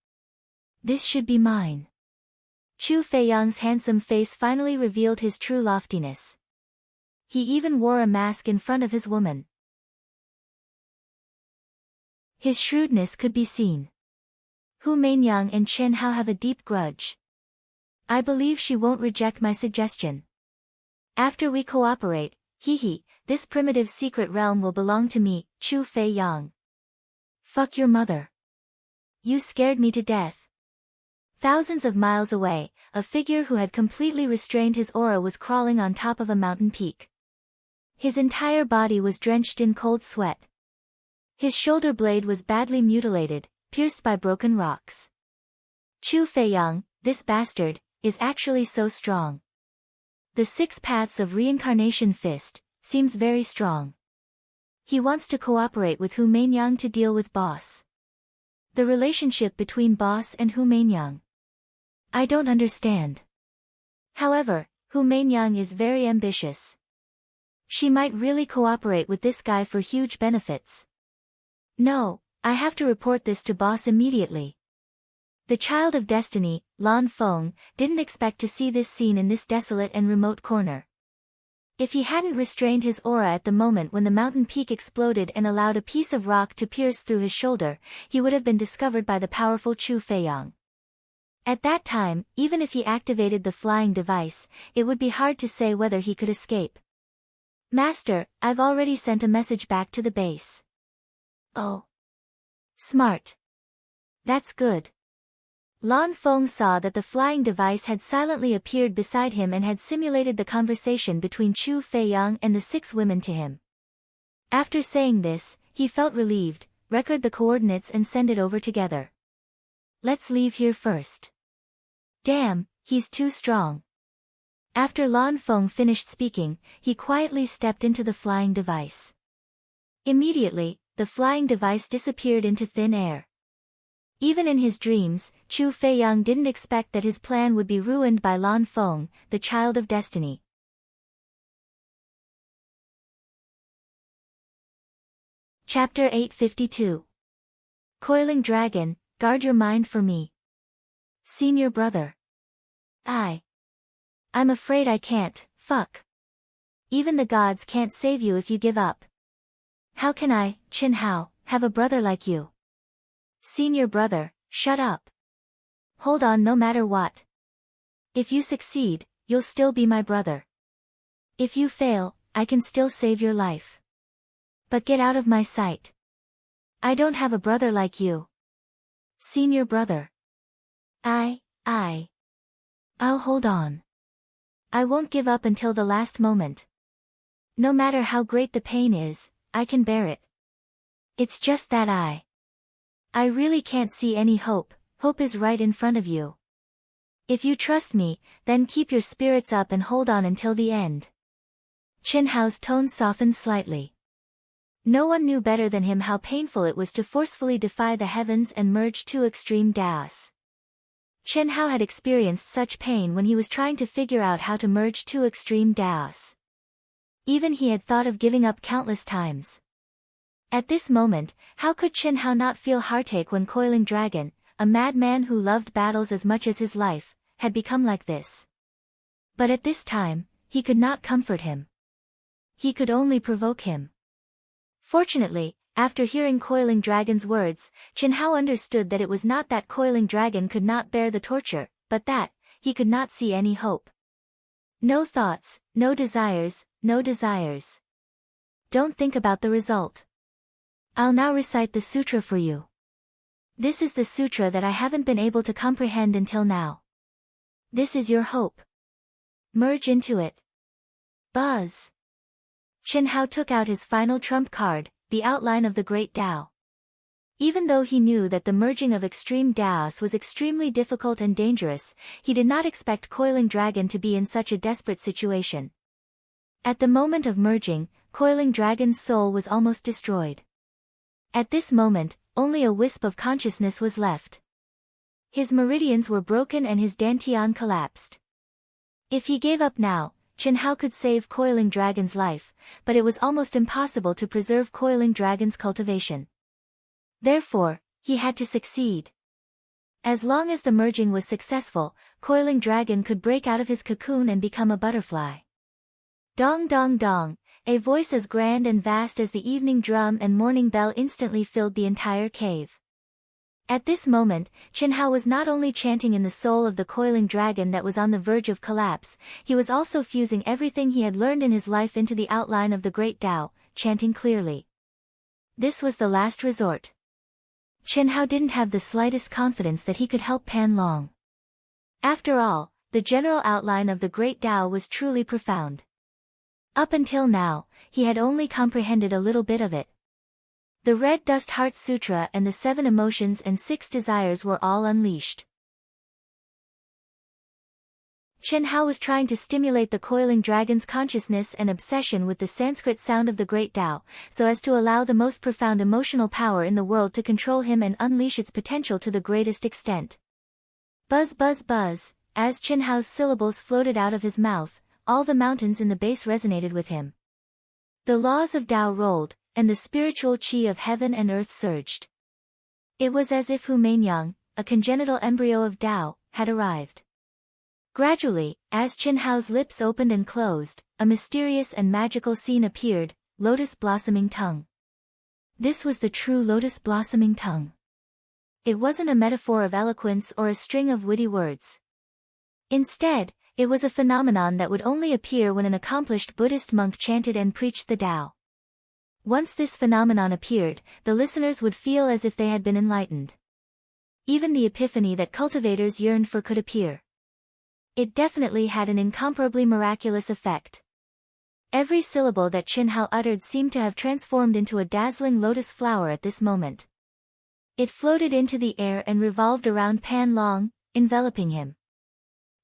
[SPEAKER 1] This should be mine. Chu Feiyang's handsome face finally revealed his true loftiness. He even wore a mask in front of his woman. His shrewdness could be seen. Hu Meinyang and Chen Hao have a deep grudge. I believe she won't reject my suggestion. After we cooperate, this primitive secret realm will belong to me, Chu Feiyang. Fuck your mother. You scared me to death. Thousands of miles away, a figure who had completely restrained his aura was crawling on top of a mountain peak. His entire body was drenched in cold sweat. His shoulder blade was badly mutilated, pierced by broken rocks. Chu Feiyang, this bastard, is actually so strong. The 6 paths of reincarnation fist seems very strong. He wants to cooperate with Hu Meinyang to deal with boss. The relationship between boss and Hu Meinyang. I don't understand. However, Hu Meinyang is very ambitious. She might really cooperate with this guy for huge benefits. No, I have to report this to boss immediately. The child of destiny, Lan Feng, didn't expect to see this scene in this desolate and remote corner. If he hadn't restrained his aura at the moment when the mountain peak exploded and allowed a piece of rock to pierce through his shoulder, he would have been discovered by the powerful Chu Feiyang. At that time, even if he activated the flying device, it would be hard to say whether he could escape. Master, I've already sent a message back to the base. Oh. Smart. That's good. Lan Feng saw that the flying device had silently appeared beside him and had simulated the conversation between Chu Feiyang and the 6 women to him. After saying this, he felt relieved, record the coordinates and send it over together. Let's leave here first. Damn, he's too strong. After Lan Feng finished speaking, he quietly stepped into the flying device. Immediately, the flying device disappeared into thin air. Even in his dreams, Chu Feiyang didn't expect that his plan would be ruined by Lan Feng, the child of destiny. Chapter 852. Coiling Dragon, guard your mind for me. Senior brother. I'm afraid I can't, fuck. Even the gods can't save you if you give up. How can I, Chen Hao, have a brother like you? Senior brother, shut up. Hold on no matter what. If you succeed, you'll still be my brother. If you fail, I can still save your life. But get out of my sight. I don't have a brother like you. Senior brother. I'll hold on. I won't give up until the last moment. No matter how great the pain is, I can bear it. It's just that I really can't see any hope. Hope is right in front of you. If you trust me, then keep your spirits up and hold on until the end. Chen Hao's tone softened slightly. No one knew better than him how painful it was to forcefully defy the heavens and merge 2 extreme Daos. Chen Hao had experienced such pain when he was trying to figure out how to merge 2 extreme Daos. Even he had thought of giving up countless times. At this moment, how could Chen Hao not feel heartache when Coiling Dragon, a madman who loved battles as much as his life, had become like this? But at this time, he could not comfort him. He could only provoke him. Fortunately, after hearing Coiling Dragon's words, Chen Hao understood that it was not that Coiling Dragon could not bear the torture, but that he could not see any hope. No thoughts, no desires, no desires. Don't think about the result. I'll now recite the sutra for you. This is the sutra that I haven't been able to comprehend until now. This is your hope. Merge into it. Buzz. Chen Hao took out his final trump card, the outline of the Great Tao. Even though he knew that the merging of extreme Daos was extremely difficult and dangerous, he did not expect Coiling Dragon to be in such a desperate situation. At the moment of merging, Coiling Dragon's soul was almost destroyed. At this moment, only a wisp of consciousness was left. His meridians were broken and his dantian collapsed. If he gave up now, Chen Hao could save Coiling Dragon's life, but it was almost impossible to preserve Coiling Dragon's cultivation. Therefore, he had to succeed. As long as the merging was successful, Coiling Dragon could break out of his cocoon and become a butterfly. Dong dong dong, a voice as grand and vast as the evening drum and morning bell instantly filled the entire cave. At this moment, Qinhao was not only chanting in the soul of the Coiling Dragon that was on the verge of collapse, he was also fusing everything he had learned in his life into the outline of the Great Tao, chanting clearly. This was the last resort. Qinhao didn't have the slightest confidence that he could help Pan Long. After all, the general outline of the Great Tao was truly profound. Up until now, he had only comprehended a little bit of it. The Red Dust Heart Sutra and the 7 emotions and 6 desires were all unleashed. Qinhao was trying to stimulate the Coiling Dragon's consciousness and obsession with the Sanskrit sound of the Great Tao, so as to allow the most profound emotional power in the world to control him and unleash its potential to the greatest extent. Buzz buzz buzz, as Qinhao's syllables floated out of his mouth, all the mountains in the base resonated with him. The laws of Tao rolled, and the spiritual qi of heaven and earth surged. It was as if Hu Mainyang, a congenital embryo of Tao, had arrived. Gradually, as Qinhao's lips opened and closed, a mysterious and magical scene appeared, lotus blossoming tongue. This was the true lotus blossoming tongue. It wasn't a metaphor of eloquence or a string of witty words. Instead, it was a phenomenon that would only appear when an accomplished Buddhist monk chanted and preached the Tao. Once this phenomenon appeared, the listeners would feel as if they had been enlightened. Even the epiphany that cultivators yearned for could appear. It definitely had an incomparably miraculous effect. Every syllable that Qinhao uttered seemed to have transformed into a dazzling lotus flower at this moment. It floated into the air and revolved around Pan Long, enveloping him.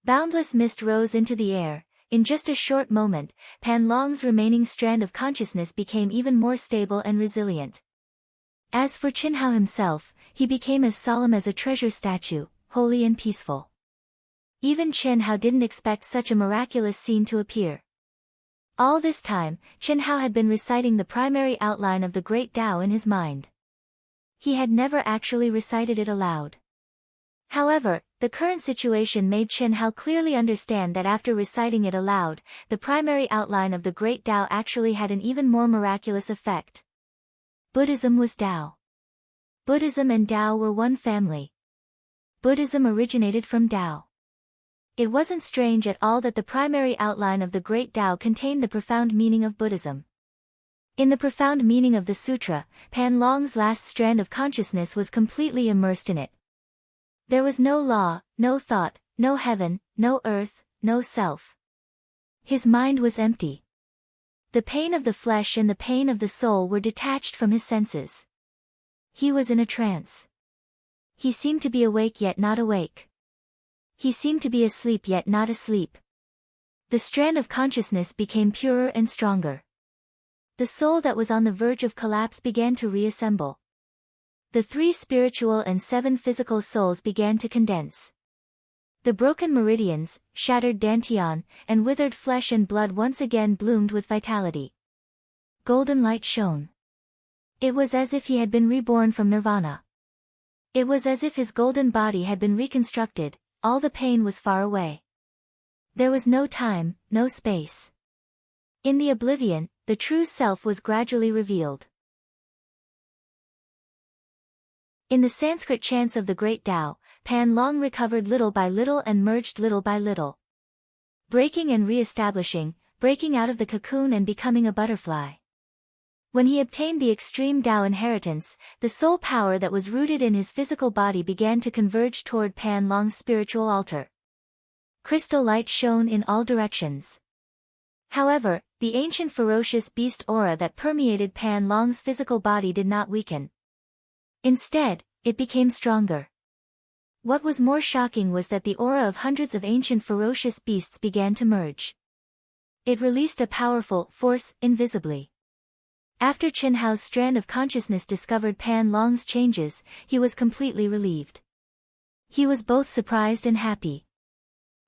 [SPEAKER 1] Boundless mist rose into the air. In just a short moment, Pan Long's remaining strand of consciousness became even more stable and resilient. As for Qinhao himself, he became as solemn as a treasure statue, holy and peaceful. Even Qinhao didn't expect such a miraculous scene to appear. All this time, Qinhao had been reciting the primary outline of the Great Tao in his mind. He had never actually recited it aloud. However, the current situation made Qinhao clearly understand that after reciting it aloud, the primary outline of the Great Tao actually had an even more miraculous effect. Buddhism was Tao. Buddhism and Tao were one family. Buddhism originated from Tao. It wasn't strange at all that the primary outline of the Great Tao contained the profound meaning of Buddhism. In the profound meaning of the sutra, Pan Long's last strand of consciousness was completely immersed in it. There was no law, no thought, no heaven, no earth, no self. His mind was empty. The pain of the flesh and the pain of the soul were detached from his senses. He was in a trance. He seemed to be awake yet not awake. He seemed to be asleep yet not asleep. The strand of consciousness became purer and stronger. The soul that was on the verge of collapse began to reassemble. The 3 spiritual and 7 physical souls began to condense. The broken meridians, shattered dantian, and withered flesh and blood once again bloomed with vitality. Golden light shone. It was as if he had been reborn from nirvana. It was as if his golden body had been reconstructed. All the pain was far away. There was no time, no space. In the oblivion, the true self was gradually revealed. In the Sanskrit chants of the Great Tao, Pan Long recovered little by little and merged little by little. Breaking and re-establishing, breaking out of the cocoon and becoming a butterfly. When he obtained the extreme Tao inheritance, the soul power that was rooted in his physical body began to converge toward Pan Long's spiritual altar. Crystal light shone in all directions. However, the ancient ferocious beast aura that permeated Pan Long's physical body did not weaken. Instead, it became stronger. What was more shocking was that the aura of hundreds of ancient ferocious beasts began to merge. It released a powerful force invisibly. After Qinhao's strand of consciousness discovered Pan Long's changes, he was completely relieved. He was both surprised and happy.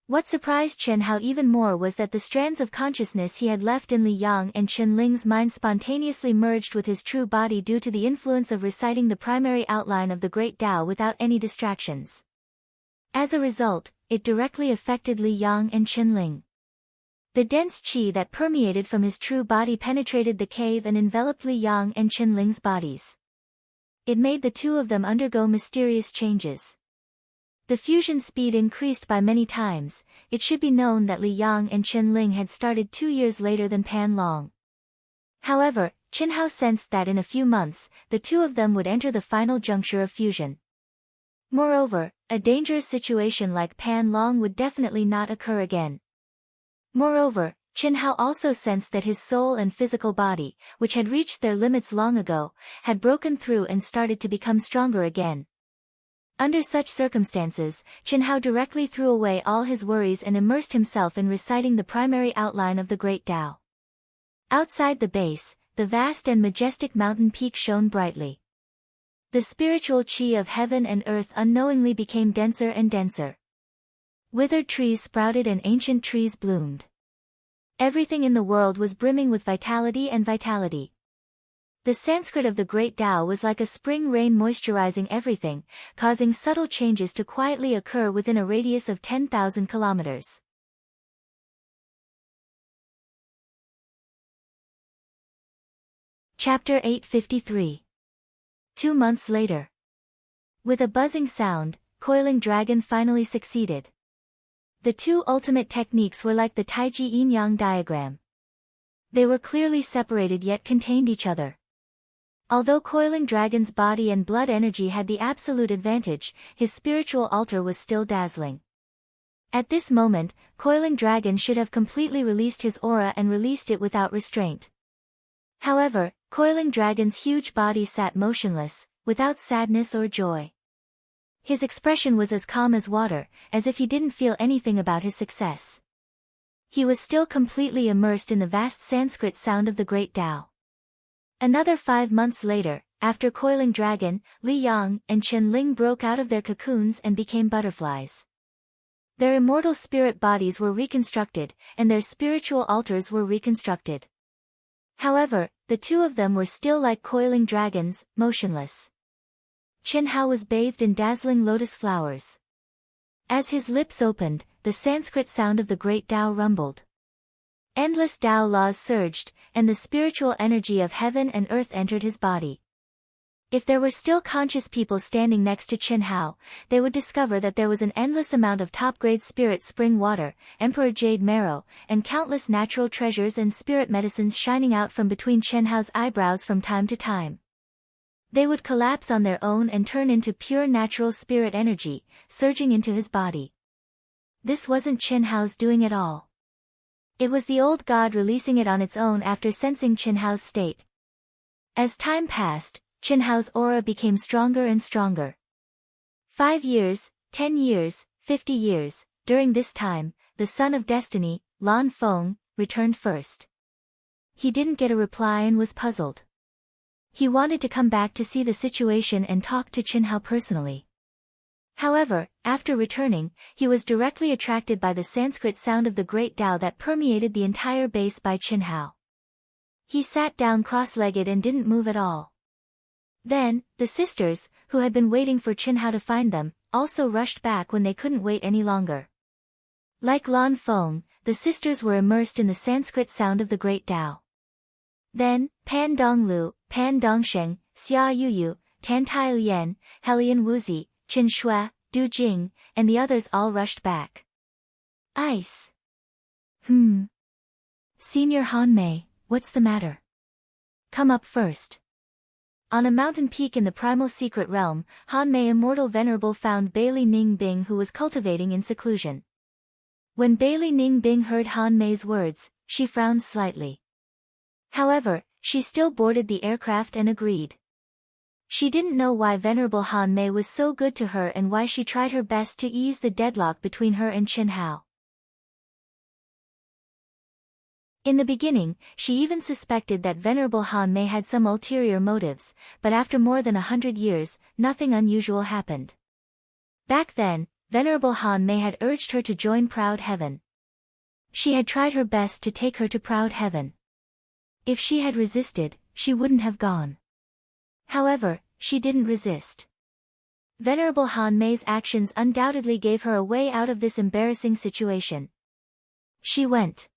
[SPEAKER 1] What surprised Qinhao even more was that the strands of consciousness he had left in Li Yang and Chen Ling's mind spontaneously merged with his true body due to the influence of reciting the primary outline of the Great Tao without any distractions. As a result, it directly affected Li Yang and Qin Ling. The dense qi that permeated from his true body penetrated the cave and enveloped Li Yang and Qin Ling's bodies. It made the two of them undergo mysterious changes. The fusion speed increased by many times. It should be known that Li Yang and Qin Ling had started 2 years later than Pan Long. However, Qin Hao sensed that in a few months, the two of them would enter the final juncture of fusion. Moreover, a dangerous situation like Pan Long would definitely not occur again. Moreover, Qin Hao also sensed that his soul and physical body, which had reached their limits long ago, had broken through and started to become stronger again. Under such circumstances, Qin Hao directly threw away all his worries and immersed himself in reciting the primary outline of the Great Tao. Outside the base, the vast and majestic mountain peak shone brightly. The spiritual qi of heaven and earth unknowingly became denser and denser. Withered trees sprouted and ancient trees bloomed. Everything in the world was brimming with vitality and vitality. The Sanskrit of the Great Tao was like a spring rain moisturizing everything, causing subtle changes to quietly occur within a radius of 10,000 kilometers. Chapter 853. 2 months later. With a buzzing sound, Coiling Dragon finally succeeded. The two ultimate techniques were like the Taiji yin-yang diagram. They were clearly separated yet contained each other. Although Coiling Dragon's body and blood energy had the absolute advantage, his spiritual altar was still dazzling. At this moment, Coiling Dragon should have completely released his aura and released it without restraint. However, Coiling Dragon's huge body sat motionless, without sadness or joy. His expression was as calm as water, as if he didn't feel anything about his success. He was still completely immersed in the vast Sanskrit sound of the Great Tao. Another 5 months later, after Coiling Dragon, Li Yang and Qin Ling broke out of their cocoons and became butterflies. Their immortal spirit bodies were reconstructed, and their spiritual altars were reconstructed. However, the two of them were still like Coiling Dragons, motionless. Qin Hao was bathed in dazzling lotus flowers. As his lips opened, the Sanskrit sound of the Great Tao rumbled. Endless Tao laws surged, and the spiritual energy of heaven and earth entered his body. If there were still conscious people standing next to Qin Hao, they would discover that there was an endless amount of top-grade spirit spring water, emperor jade marrow, and countless natural treasures and spirit medicines shining out from between Qin Hao's eyebrows from time to time. They would collapse on their own and turn into pure natural spirit energy, surging into his body. This wasn't Qin Hao's doing at all. It was the old god releasing it on its own after sensing Qin Hao's state. As time passed, Qin Hao's aura became stronger and stronger. 5 years, 10 years, 50 years, during this time, the son of destiny, Lan Feng, returned first. He didn't get a reply and was puzzled. He wanted to come back to see the situation and talk to Qin Hao personally. However, after returning, he was directly attracted by the Sanskrit sound of the Great Tao that permeated the entire base by Qin Hao. He sat down cross-legged and didn't move at all. Then, the sisters, who had been waiting for Qin Hao to find them, also rushed back when they couldn't wait any longer. Like Lan Feng, the sisters were immersed in the Sanskrit sound of the Great Tao. Then, Pan Donglu, Pan Dongsheng, Xia Yuyu, Tan Tai Lian, Helian Wuzi, Qin Shui, Du Jing, and the others all rushed back. Ice. Senior Han Mei, what's the matter? Come up first. On a mountain peak in the primal secret realm, Han Mei Immortal Venerable found Bailey Ning Bing, who was cultivating in seclusion. When Bailey Ning Bing heard Han Mei's words, she frowned slightly. However, she still boarded the aircraft and agreed. She didn't know why Venerable Han Mei was so good to her and why she tried her best to ease the deadlock between her and Qin Hao. In the beginning, she even suspected that Venerable Han Mei had some ulterior motives, but after more than 100 years, nothing unusual happened. Back then, Venerable Han Mei had urged her to join Proud Heaven. She had tried her best to take her to Proud Heaven. If she had resisted, she wouldn't have gone. However, she didn't resist. Venerable Han Mei's actions undoubtedly gave her a way out of this embarrassing situation. She went.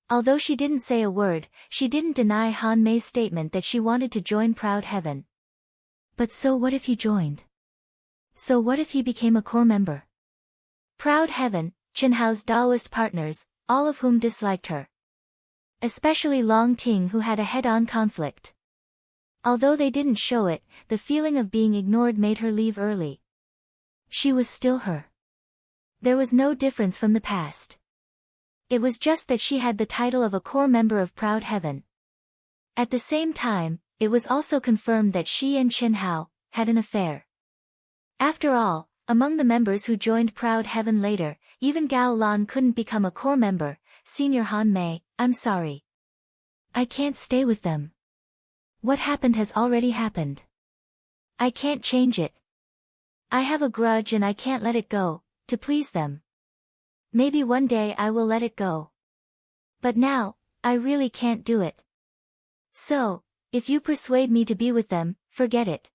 [SPEAKER 1] Although she didn't say a word, she didn't deny Han Mei's statement that she wanted to join Proud Heaven. But so what if he joined? So what if he became a core member? Proud Heaven, Chen Hao's Taoist partners, all of whom disliked her. Especially Long Ting, who had a head-on conflict. Although they didn't show it, the feeling of being ignored made her leave early. She was still her. There was no difference from the past. It was just that she had the title of a core member of Proud Heaven. At the same time, it was also confirmed that she and Chen Hao had an affair. After all, among the members who joined Proud Heaven later, even Gao Lan couldn't become a core member. Senior Han Mei, I'm sorry. I can't stay with them. What happened has already happened. I can't change it. I have a grudge and I can't let it go, to please them. Maybe one day I will let it go. But now, I really can't do it. So, if you persuade me to be with them, forget it.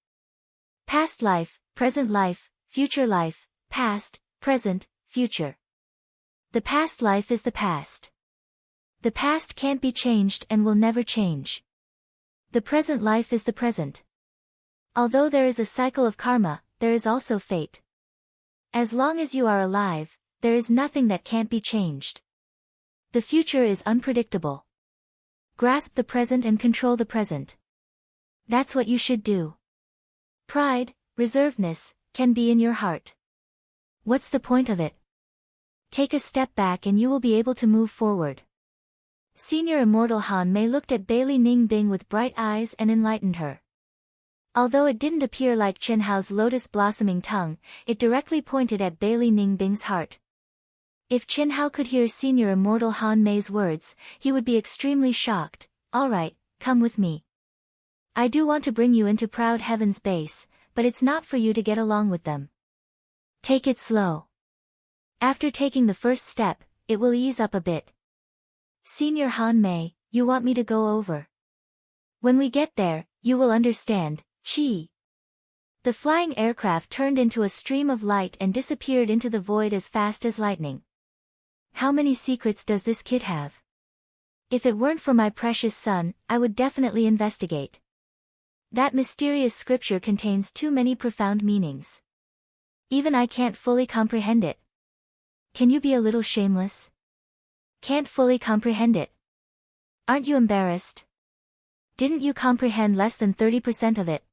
[SPEAKER 1] Past life, present life, future life, past, present, future. The past life is the past. The past can't be changed and will never change. The present life is the present. Although there is a cycle of karma, there is also fate. As long as you are alive, there is nothing that can't be changed. The future is unpredictable. Grasp the present and control the present. That's what you should do. Pride, reservedness, can be in your heart. What's the point of it? Take a step back and you will be able to move forward. Senior Immortal Han Mei looked at Bailey Ningbing with bright eyes and enlightened her. Although it didn't appear like Chen Hao's lotus-blossoming tongue, it directly pointed at Bailey Ningbing's heart. If Chen Hao could hear Senior Immortal Han Mei's words, he would be extremely shocked. Alright, come with me. I do want to bring you into Proud Heaven's base, but it's not for you to get along with them. Take it slow. After taking the first step, it will ease up a bit. Senior Han Mei, you want me to go over? When we get there, you will understand, Chi. The flying aircraft turned into a stream of light and disappeared into the void as fast as lightning. How many secrets does this kid have? If it weren't for my precious son, I would definitely investigate. That mysterious scripture contains too many profound meanings. Even I can't fully comprehend it. Can you be a little shameless? Can't fully comprehend it. Aren't you embarrassed? Didn't you comprehend less than 30% of it?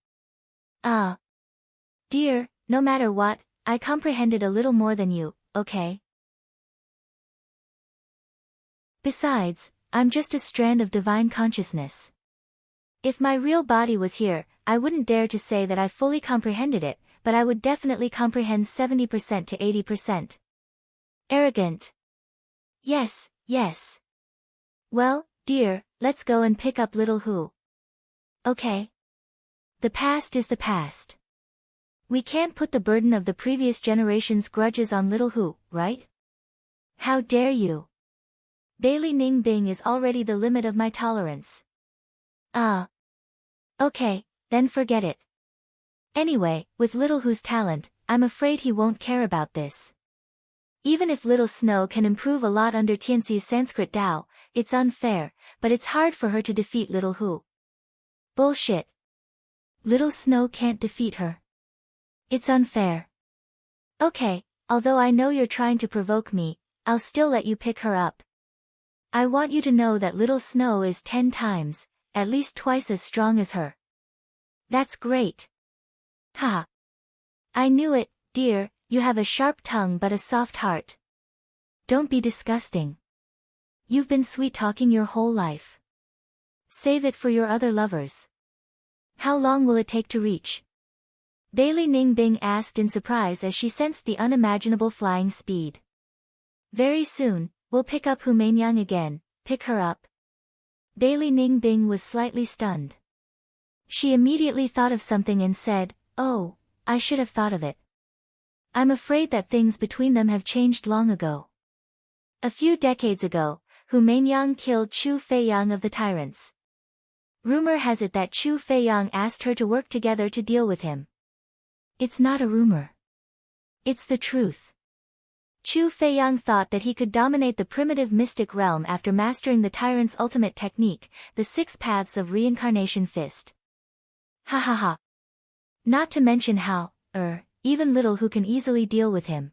[SPEAKER 1] Ah. Dear, no matter what, I comprehended a little more than you, okay? Besides, I'm just a strand of divine consciousness. If my real body was here, I wouldn't dare to say that I fully comprehended it, but I would definitely comprehend 70% to 80%. Arrogant. Yes, yes. Well, dear, let's go and pick up little Hu. Okay. The past is the past. We can't put the burden of the previous generation's grudges on little Hu, right? How dare you? Bailey Ningbing is already the limit of my tolerance. Ah. Okay, then forget it. Anyway, with little Hu's talent, I'm afraid he won't care about this. Even if Little Snow can improve a lot under Tianxi's Sanskrit Tao, it's unfair, but it's hard for her to defeat Little Hu. Bullshit. Little Snow can't defeat her. It's unfair. Okay, although I know you're trying to provoke me, I'll still let you pick her up. I want you to know that Little Snow is 10 times, at least twice as strong as her. That's great. Ha. I knew it, dear. You have a sharp tongue but a soft heart. Don't be disgusting. You've been sweet-talking your whole life. Save it for your other lovers. How long will it take to reach? Bailey Ningbing asked in surprise as she sensed the unimaginable flying speed. Very soon, we'll pick up Hu Mainyang again, pick her up. Bailey Ningbing was slightly stunned. She immediately thought of something and said, oh, I should have thought of it. I'm afraid that things between them have changed long ago. A few decades ago, Hu Mainyang killed Chu Feiyang of the Tyrants. Rumor has it that Chu Feiyang asked her to work together to deal with him. It's not a rumor. It's the truth. Chu Feiyang thought that he could dominate the primitive mystic realm after mastering the tyrant's ultimate technique, the 6 paths of reincarnation fist. Ha ha ha. Not to mention how, even little who can easily deal with him.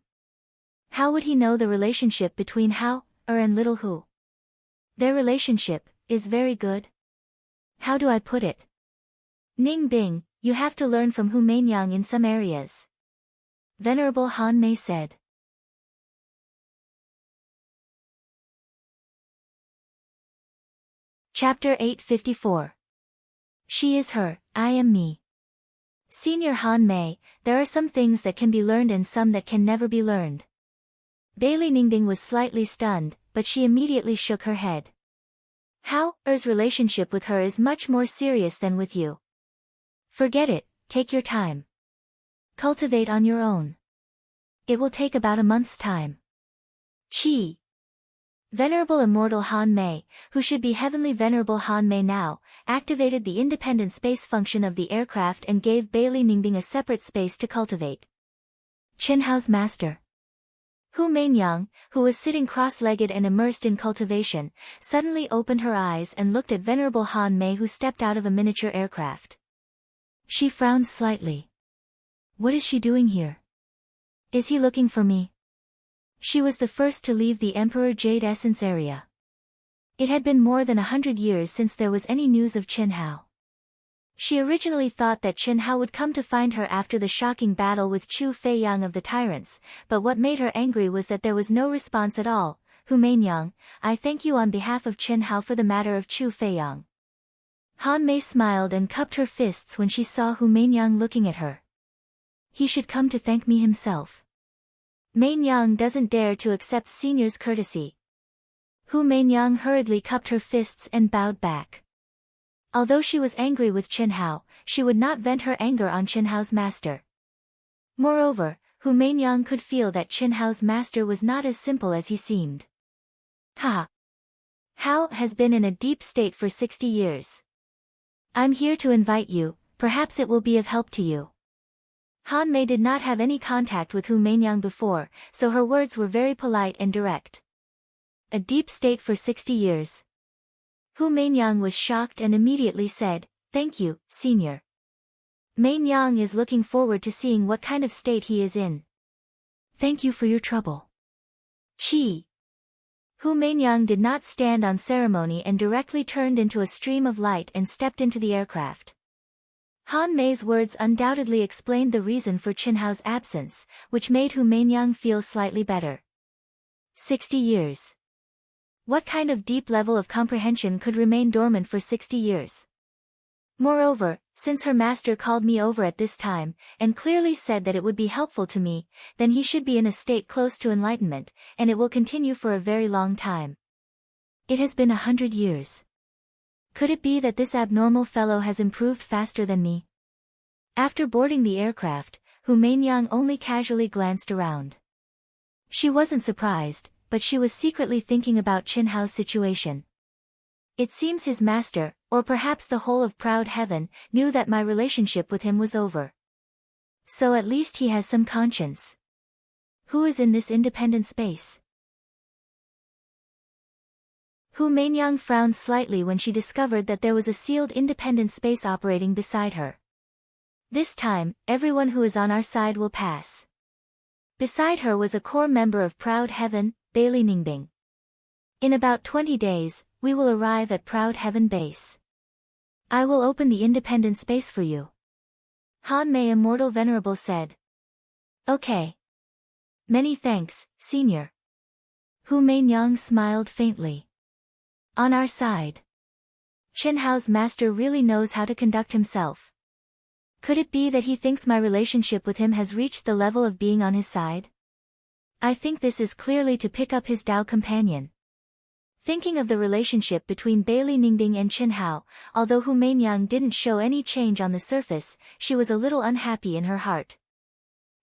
[SPEAKER 1] How would he know the relationship between Hao, and little who? Their relationship is very good. How do I put it? Ning Bing, you have to learn from Hu Mainyang in some areas. Venerable Han Mei said. Chapter 854. She is her, I am me. Senior Han Mei, there are some things that can be learned and some that can never be learned. Bailey Ningding was slightly stunned, but she immediately shook her head. Hao-er's relationship with her is much more serious than with you. Forget it, take your time. Cultivate on your own. It will take about a month's time. Chi. Venerable Immortal Han Mei, who should be Heavenly Venerable Han Mei now, activated the independent space function of the aircraft and gave Bailey Ningding a separate space to cultivate. Chen Hao's master. Hu Mainyang, who was sitting cross-legged and immersed in cultivation, suddenly opened her eyes and looked at Venerable Han Mei, who stepped out of a miniature aircraft. She frowned slightly. What is she doing here? Is he looking for me? She was the first to leave the Emperor Jade Essence area. It had been more than 100 years since there was any news of Chen Hao. She originally thought that Chen Hao would come to find her after the shocking battle with Chu Feiyang of the Tyrants, but what made her angry was that there was no response at all. Hu Mainyang, I thank you on behalf of Chen Hao for the matter of Chu Feiyang. Han Mei smiled and cupped her fists when she saw Hu Mainyang looking at her. He should come to thank me himself. Mainyang doesn't dare to accept senior's courtesy. Hu Mainyang hurriedly cupped her fists and bowed back. Although she was angry with Chen Hao, she would not vent her anger on Chen Hao's master. Moreover, Hu Mainyang could feel that Chen Hao's master was not as simple as he seemed. Ha! Hao has been in a deep state for 60 years. I'm here to invite you, perhaps it will be of help to you. Han Mei did not have any contact with Hu Mainyang before, so her words were very polite and direct. A deep state for 60 years. Hu Mainyang was shocked and immediately said, Thank you, senior. Mainyang is looking forward to seeing what kind of state he is in. Thank you for your trouble. Chi. Hu Mainyang did not stand on ceremony and directly turned into a stream of light and stepped into the aircraft. Han Mei's words undoubtedly explained the reason for Chen Hao's absence, which made Hu Mainyang feel slightly better. 60 years. What kind of deep level of comprehension could remain dormant for 60 years? Moreover, since her master called me over at this time, and clearly said that it would be helpful to me, then he should be in a state close to enlightenment, and it will continue for a very long time. It has been 100 years. Could it be that this abnormal fellow has improved faster than me? After boarding the aircraft, Hu Mainyang only casually glanced around. She wasn't surprised, but she was secretly thinking about Chen Hao's situation. It seems his master, or perhaps the whole of Proud Heaven, knew that my relationship with him was over. So at least he has some conscience. Who is in this independent space? Hu Mainyang frowned slightly when she discovered that there was a sealed independent space operating beside her. This time, everyone who is on our side will pass. Beside her was a core member of Proud Heaven, Bailey Ningbing. In about 20 days, we will arrive at Proud Heaven Base. I will open the independent space for you. Han Mei Immortal Venerable said. Okay. Many thanks, senior. Hu Mainyang smiled faintly. On our side. Chen Hao's master really knows how to conduct himself. Could it be that he thinks my relationship with him has reached the level of being on his side? I think this is clearly to pick up his Dao companion. Thinking of the relationship between Bailey Ningbing and Chen Hao, although Hu Mainyang didn't show any change on the surface, she was a little unhappy in her heart.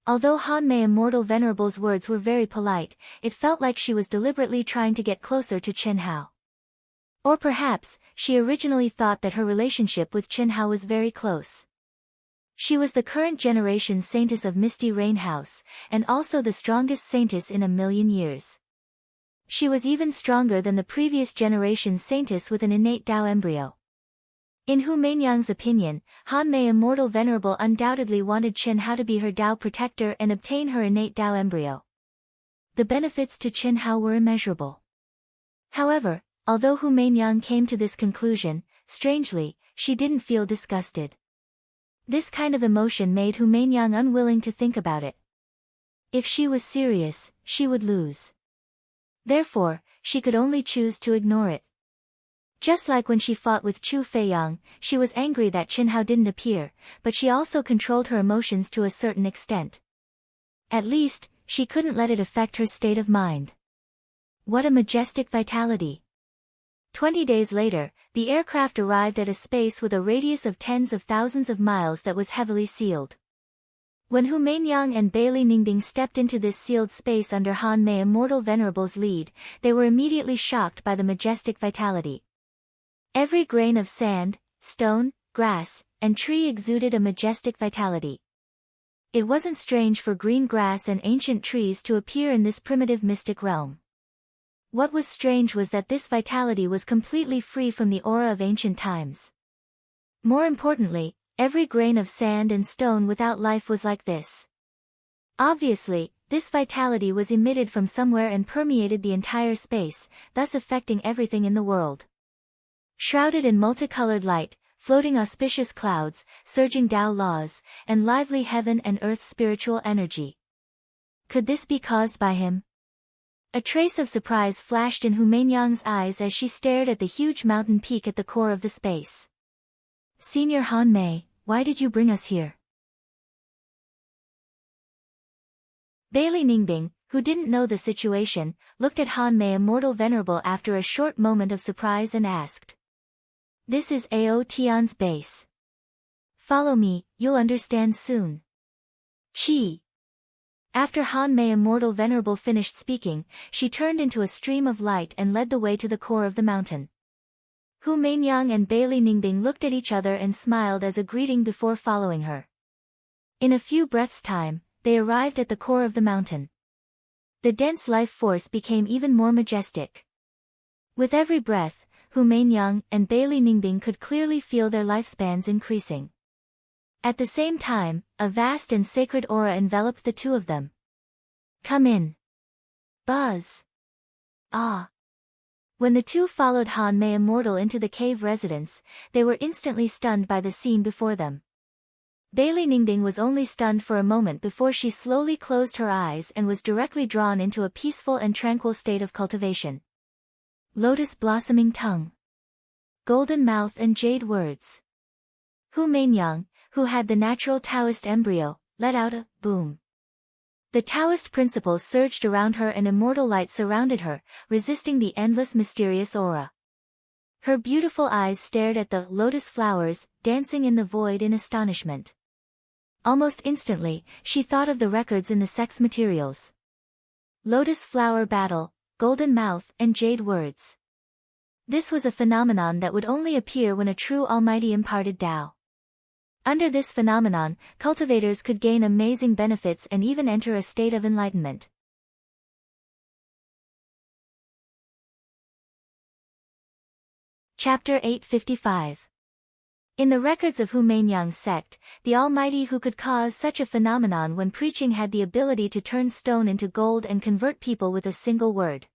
[SPEAKER 1] Although Han Mei Immortal Venerable's words were very polite, it felt like she was deliberately trying to get closer to Chen Hao. Or perhaps, she originally thought that her relationship with Chen Hao was very close. She was the current generation's saintess of Misty Rain House, and also the strongest saintess in 1,000,000 years. She was even stronger than the previous generation's saintess with an innate Tao embryo. In Hu Mainyang's opinion, Han Mei Immortal Venerable undoubtedly wanted Chen Hao to be her Tao protector and obtain her innate Tao embryo. The benefits to Chen Hao were immeasurable. However, although Hu Mainyang came to this conclusion, strangely, she didn't feel disgusted. This kind of emotion made Hu Mainyang unwilling to think about it. If she was serious, she would lose. Therefore, she could only choose to ignore it. Just like when she fought with Chu Feiyang, she was angry that Chen Hao didn't appear, but she also controlled her emotions to a certain extent. At least, she couldn't let it affect her state of mind. What a majestic vitality! 20 days later, the aircraft arrived at a space with a radius of tens of thousands of miles that was heavily sealed. When Hu Mainyang and Bailey Ningbing stepped into this sealed space under Han Mei Immortal Venerable's lead, they were immediately shocked by the majestic vitality. Every grain of sand, stone, grass, and tree exuded a majestic vitality. It wasn't strange for green grass and ancient trees to appear in this primitive mystic realm. What was strange was that this vitality was completely free from the aura of ancient times. More importantly, every grain of sand and stone without life was like this. Obviously, this vitality was emitted from somewhere and permeated the entire space, thus affecting everything in the world. Shrouded in multicolored light, floating auspicious clouds, surging Tao laws, and lively heaven and earth spiritual energy. Could this be caused by him? A trace of surprise flashed in Hu Mainyang's eyes as she stared at the huge mountain peak at the core of the space. Senior Han Mei, why did you bring us here? Bailey Ningbing, who didn't know the situation, looked at Han Mei Immortal Venerable after a short moment of surprise and asked. This is Ao Tian's base. Follow me, you'll understand soon. Chi. After Han Mei Immortal Venerable finished speaking, she turned into a stream of light and led the way to the core of the mountain. Hu Mainyang and Bailey Ningbing looked at each other and smiled as a greeting before following her. In a few breaths' time, they arrived at the core of the mountain. The dense life force became even more majestic. With every breath, Hu Mainyang and Bailey Ningbing could clearly feel their lifespans increasing. At the same time, a vast and sacred aura enveloped the two of them. Come in. Buzz. Ah. When the two followed Han Mei Immortal into the cave residence, they were instantly stunned by the scene before them. Bailey Ningbing was only stunned for a moment before she slowly closed her eyes and was directly drawn into a peaceful and tranquil state of cultivation. Lotus blossoming tongue. Golden mouth and jade words. Hu Mainyang, who had the natural Taoist embryo, let out a boom. The Taoist principles surged around her and immortal light surrounded her, resisting the endless mysterious aura. Her beautiful eyes stared at the lotus flowers, dancing in the void in astonishment. Almost instantly, she thought of the records in the sex materials. Lotus flower battle, golden mouth and jade words. This was a phenomenon that would only appear when a true almighty imparted Tao. Under this phenomenon, cultivators could gain amazing benefits and even enter a state of enlightenment. Chapter 855. In the records of Hu Mainyang's sect, the Almighty who could cause such a phenomenon when preaching had the ability to turn stone into gold and convert people with a single word.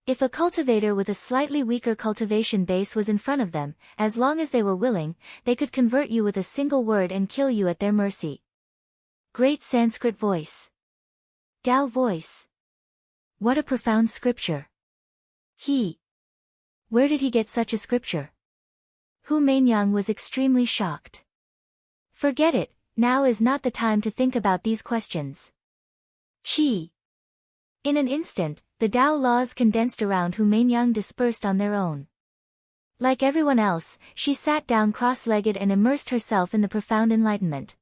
[SPEAKER 1] If a cultivator with a slightly weaker cultivation base was in front of them, as long as they were willing, they could convert you with a single word and kill you at their mercy. Great Sanskrit voice. Tao voice. What a profound scripture. Where did he get such a scripture? Hu Mainyang was extremely shocked. Forget it, now is not the time to think about these questions. Chi. In an instant, the Tao laws condensed around Hu Mainyang dispersed on their own. Like everyone else, she sat down cross-legged and immersed herself in the profound enlightenment.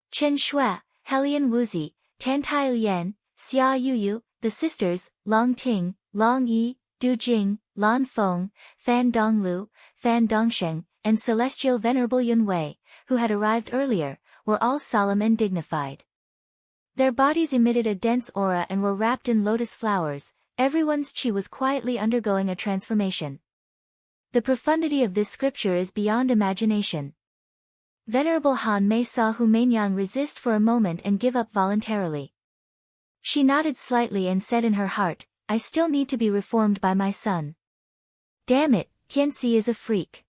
[SPEAKER 1] Chen Shui, Helian Wuzi, Tan Tai Lian, Xia Yuyu, the sisters, Long Ting, Long Yi, Du Jing, Lan Feng, Fan Donglu, Fan Dongsheng, and Celestial Venerable Yun Wei, who had arrived earlier, were all solemn and dignified. Their bodies emitted a dense aura and were wrapped in lotus flowers. Everyone's chi was quietly undergoing a transformation. The profundity of this scripture is beyond imagination. Venerable Han Mei saw Hu Meinyang resist for a moment and give up voluntarily. She nodded slightly and said in her heart, I still need to be reformed by my son. Damn it, Tianxi is a freak.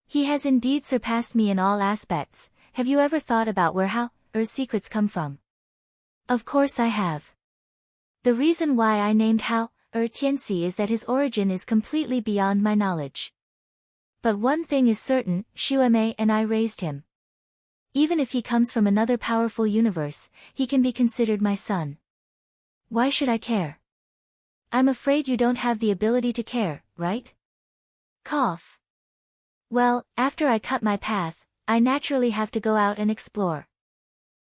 [SPEAKER 1] He has indeed surpassed me in all aspects. Have you ever thought about where Hao-Er's secrets come from? Of course I have. The reason why I named Hao-Er Tianxi is that his origin is completely beyond my knowledge. But one thing is certain, Xuemei and I raised him. Even if he comes from another powerful universe, he can be considered my son. Why should I care? I'm afraid you don't have the ability to care, right? Cough. Well, after I cut my path, I naturally have to go out and explore.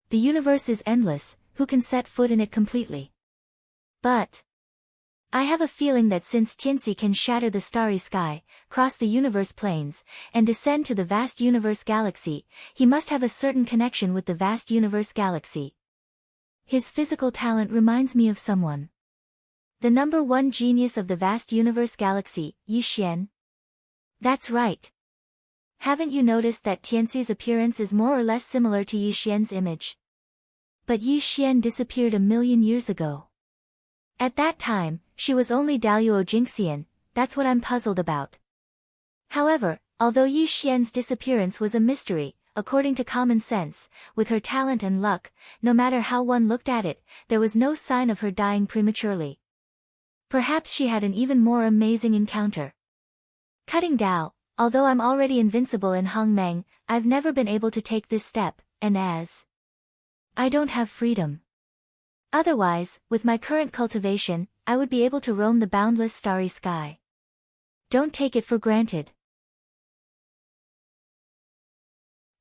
[SPEAKER 1] The universe is endless, who can set foot in it completely? But I have a feeling that since Tianxi can shatter the starry sky, cross the universe planes, and descend to the vast universe galaxy, he must have a certain connection with the vast universe galaxy. His physical talent reminds me of someone. The number one genius of the vast universe galaxy, Yi Xian. That's right. Haven't you noticed that Tianxi's appearance is more or less similar to Yi Xian's image? But Yi Xian disappeared 1,000,000 years ago. At that time, she was only Daluo Jingxian. That's what I'm puzzled about. However, although Yi Xian's disappearance was a mystery, according to common sense, with her talent and luck, no matter how one looked at it, there was no sign of her dying prematurely. Perhaps she had an even more amazing encounter. Cutting Dao, although I'm already invincible in Hongmeng, I've never been able to take this step, and as I don't have freedom. Otherwise, with my current cultivation, I would be able to roam the boundless starry sky. Don't take it for granted.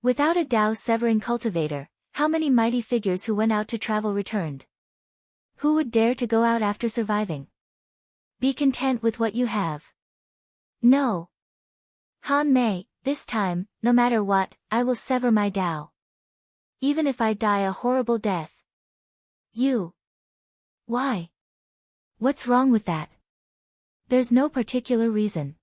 [SPEAKER 1] Without a Dao-severing cultivator, how many mighty figures who went out to travel returned? Who would dare to go out after surviving? Be content with what you have. No. Han Mei, this time, no matter what, I will sever my Dao. Even if I die a horrible death. You. Why? What's wrong with that? There's no particular reason.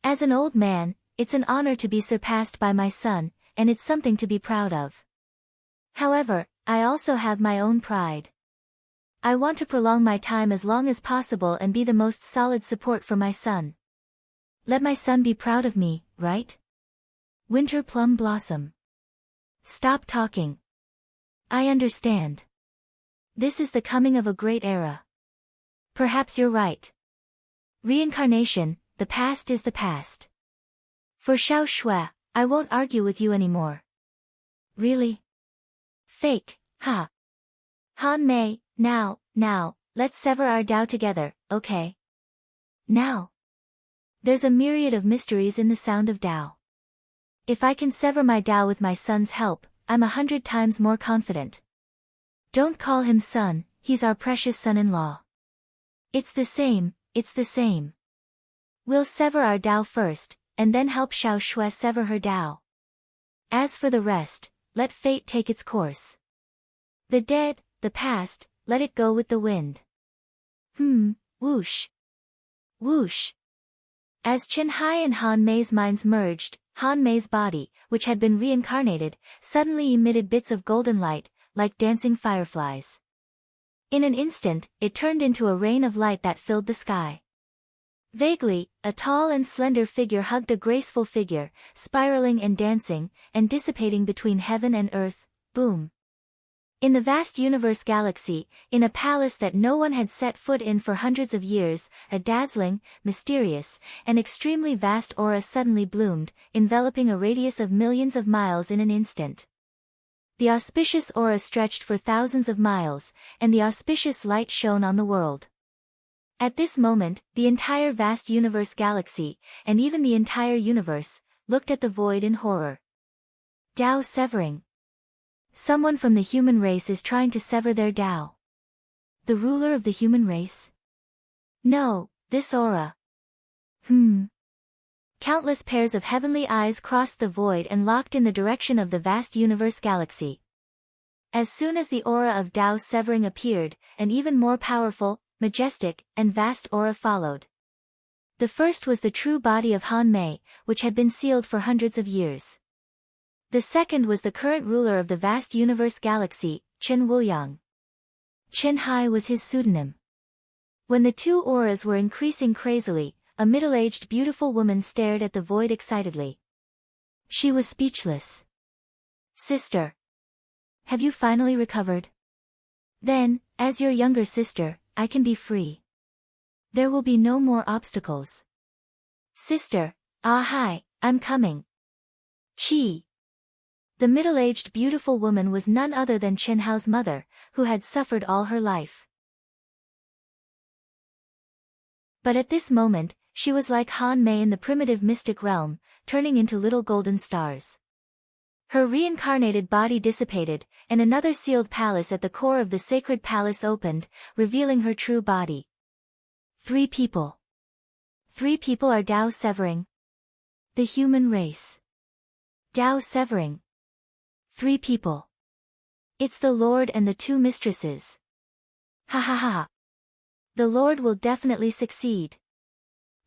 [SPEAKER 1] As an old man, it's an honor to be surpassed by my son, and it's something to be proud of. However, I also have my own pride. I want to prolong my time as long as possible and be the most solid support for my son. Let my son be proud of me, right? Winter Plum Blossom. Stop talking. I understand. This is the coming of a great era. Perhaps you're right. Reincarnation, the past is the past. For Xiao Shui, I won't argue with you anymore. Really? Fake, ha. Han Mei, now, let's sever our Dao together, okay? Now. There's a myriad of mysteries in the sound of Dao. If I can sever my Dao with my son's help, I'm 100 times more confident. Don't call him son, he's our precious son-in-law. It's the same. We'll sever our Dao first, and then help Xiao Shui sever her Dao. As for the rest, let fate take its course. The dead, the past, let it go with the wind. Whoosh. Whoosh. As Chen Hai and Han Mei's minds merged, Han Mei's body, which had been reincarnated, suddenly emitted bits of golden light, like dancing fireflies. In an instant, it turned into a rain of light that filled the sky. Vaguely, a tall and slender figure hugged a graceful figure, spiraling and dancing, and dissipating between heaven and earth. Boom. In the vast universe galaxy, in a palace that no one had set foot in for hundreds of years, a dazzling, mysterious, and extremely vast aura suddenly bloomed, enveloping a radius of millions of miles in an instant. The auspicious aura stretched for thousands of miles, and the auspicious light shone on the world. At this moment, the entire vast universe galaxy, and even the entire universe, looked at the void in horror. Dao severing. Someone from the human race is trying to sever their Dao. The ruler of the human race? No, this aura. Can Countless pairs of heavenly eyes crossed the void and locked in the direction of the vast universe galaxy. As soon as the aura of Tao severing appeared, an even more powerful, majestic, and vast aura followed. The first was the true body of Han Mei, which had been sealed for hundreds of years. The second was the current ruler of the vast universe galaxy, Chen Wuliang. Chen Hai was his pseudonym. When the two auras were increasing crazily, a middle-aged beautiful woman stared at the void excitedly. She was speechless. "Sister. Have you finally recovered? Then, as your younger sister, I can be free. There will be no more obstacles." "Sister, hi, I'm coming." Chi. The middle-aged beautiful woman was none other than Chen Hao's mother, who had suffered all her life. But at this moment, she was like Han Mei in the primitive mystic realm, turning into little golden stars. Her reincarnated body dissipated, and another sealed palace at the core of the sacred palace opened, revealing her true body. Three people. Three people are Tao severing. The human race. Tao severing. Three people. It's the Lord and the two mistresses. Ha ha ha. The Lord will definitely succeed.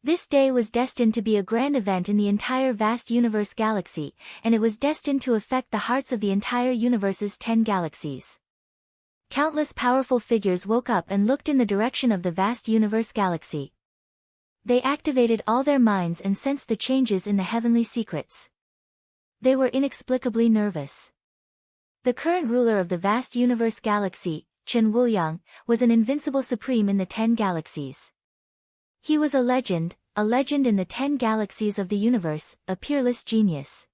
[SPEAKER 1] This day was destined to be a grand event in the entire vast universe galaxy, and it was destined to affect the hearts of the entire universe's 10 galaxies. Countless powerful figures woke up and looked in the direction of the vast universe galaxy. They activated all their minds and sensed the changes in the heavenly secrets. They were inexplicably nervous. The current ruler of the vast universe galaxy, Chen Wuliang, was an invincible supreme in the 10 galaxies. He was a legend in the 10 galaxies of the universe, a peerless genius.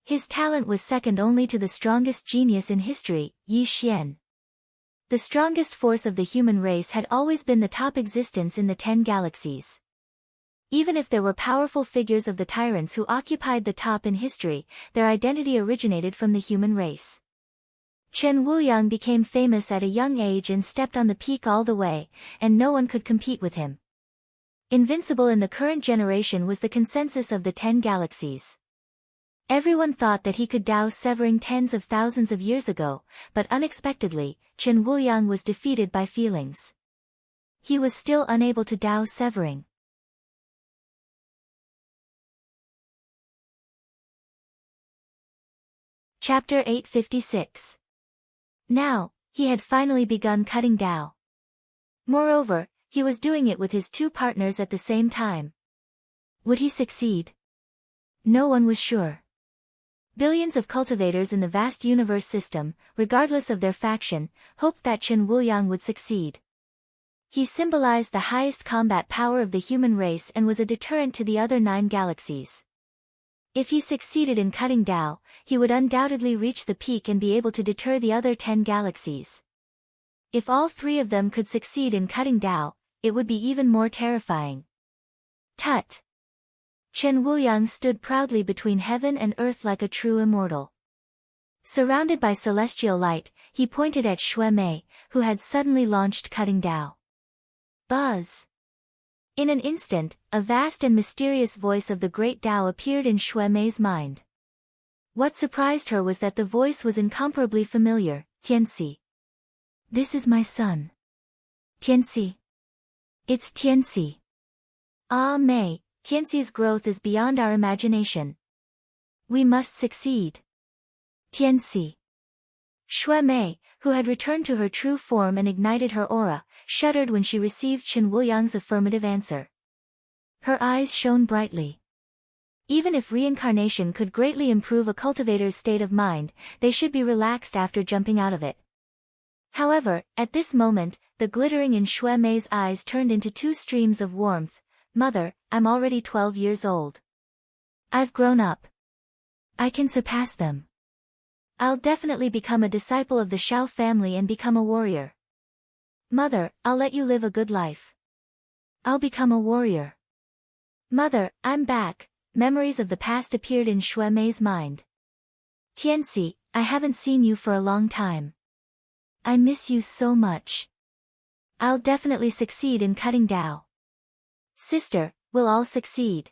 [SPEAKER 1] His talent was second only to the strongest genius in history, Yi Xian. The strongest force of the human race had always been the top existence in the 10 galaxies. Even if there were powerful figures of the tyrants who occupied the top in history, their identity originated from the human race. Chen Wuliang became famous at a young age and stepped on the peak all the way, and no one could compete with him. Invincible in the current generation was the consensus of the 10 galaxies. Everyone thought that he could Tao severing tens of thousands of years ago, but unexpectedly, Chen Wuliang was defeated by feelings. He was still unable to Tao severing. Chapter 856. Now, he had finally begun cutting Tao. Moreover, he was doing it with his two partners at the same time. Would he succeed? No one was sure. Billions of cultivators in the vast universe system, regardless of their faction, hoped that Chen Wuliang would succeed. He symbolized the highest combat power of the human race and was a deterrent to the other 9 galaxies. If he succeeded in cutting Tao, he would undoubtedly reach the peak and be able to deter the other 10 galaxies. If all 3 of them could succeed in cutting Tao, it would be even more terrifying. Tut! Chen Wuliang stood proudly between heaven and earth like a true immortal. Surrounded by celestial light, he pointed at Xue Mei, who had suddenly launched cutting Tao. Buzz! In an instant, a vast and mysterious voice of the great Tao appeared in Xue Mei's mind. What surprised her was that the voice was incomparably familiar, Tianxi. This is my son. Tianxi. It's Tianxi. Ah Mei, Tianxi's growth is beyond our imagination. We must succeed. Tianxi. Xue Mei, who had returned to her true form and ignited her aura, shuddered when she received Chen Wuliang's affirmative answer. Her eyes shone brightly. Even if reincarnation could greatly improve a cultivator's state of mind, they should be relaxed after jumping out of it. However, at this moment, the glittering in Xue Mei's eyes turned into 2 streams of warmth. Mother, I'm already 12 years old. I've grown up. I can surpass them. I'll definitely become a disciple of the Shao family and become a warrior. Mother, I'll let you live a good life. I'll become a warrior. Mother, I'm back. Memories of the past appeared in Xue Mei's mind. Tianxi, I haven't seen you for a long time. I miss you so much. I'll definitely succeed in cutting Tao. Sister, we'll all succeed.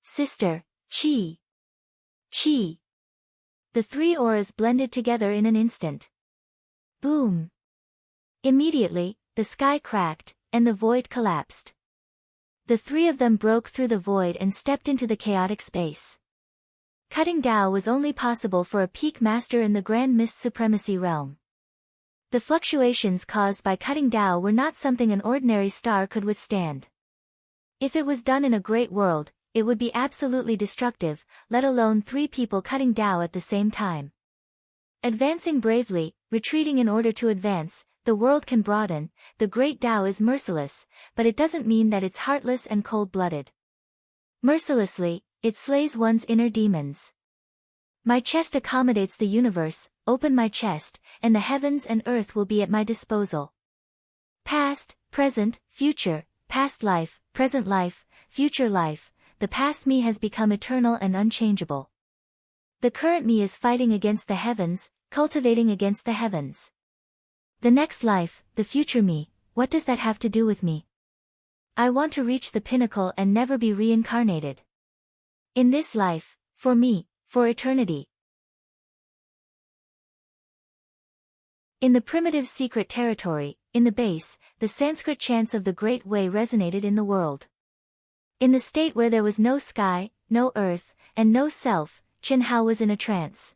[SPEAKER 1] sister, Qi. Qi. The three auras blended together in an instant. Boom. Immediately, the sky cracked, and the void collapsed. The three of them broke through the void and stepped into the chaotic space. Cutting Tao was only possible for a peak master in the Grand Mist Supremacy realm. The fluctuations caused by cutting Tao were not something an ordinary star could withstand. If it was done in a great world, it would be absolutely destructive, let alone three people cutting Tao at the same time. Advancing bravely, retreating in order to advance, the world can broaden, the great Tao is merciless, but it doesn't mean that it's heartless and cold-blooded. Mercilessly, it slays one's inner demons. My chest accommodates the universe, open my chest, and the heavens and earth will be at my disposal. Past, present, future, past life, present life, future life, the past me has become eternal and unchangeable. The current me is fighting against the heavens, cultivating against the heavens. The next life, the future me, what does that have to do with me? I want to reach the pinnacle and never be reincarnated. In this life, for me, for eternity. In the primitive secret territory, in the base, the Sanskrit chants of the Great Way resonated in the world. In the state where there was no sky, no earth, and no self, Chen Hao was in a trance.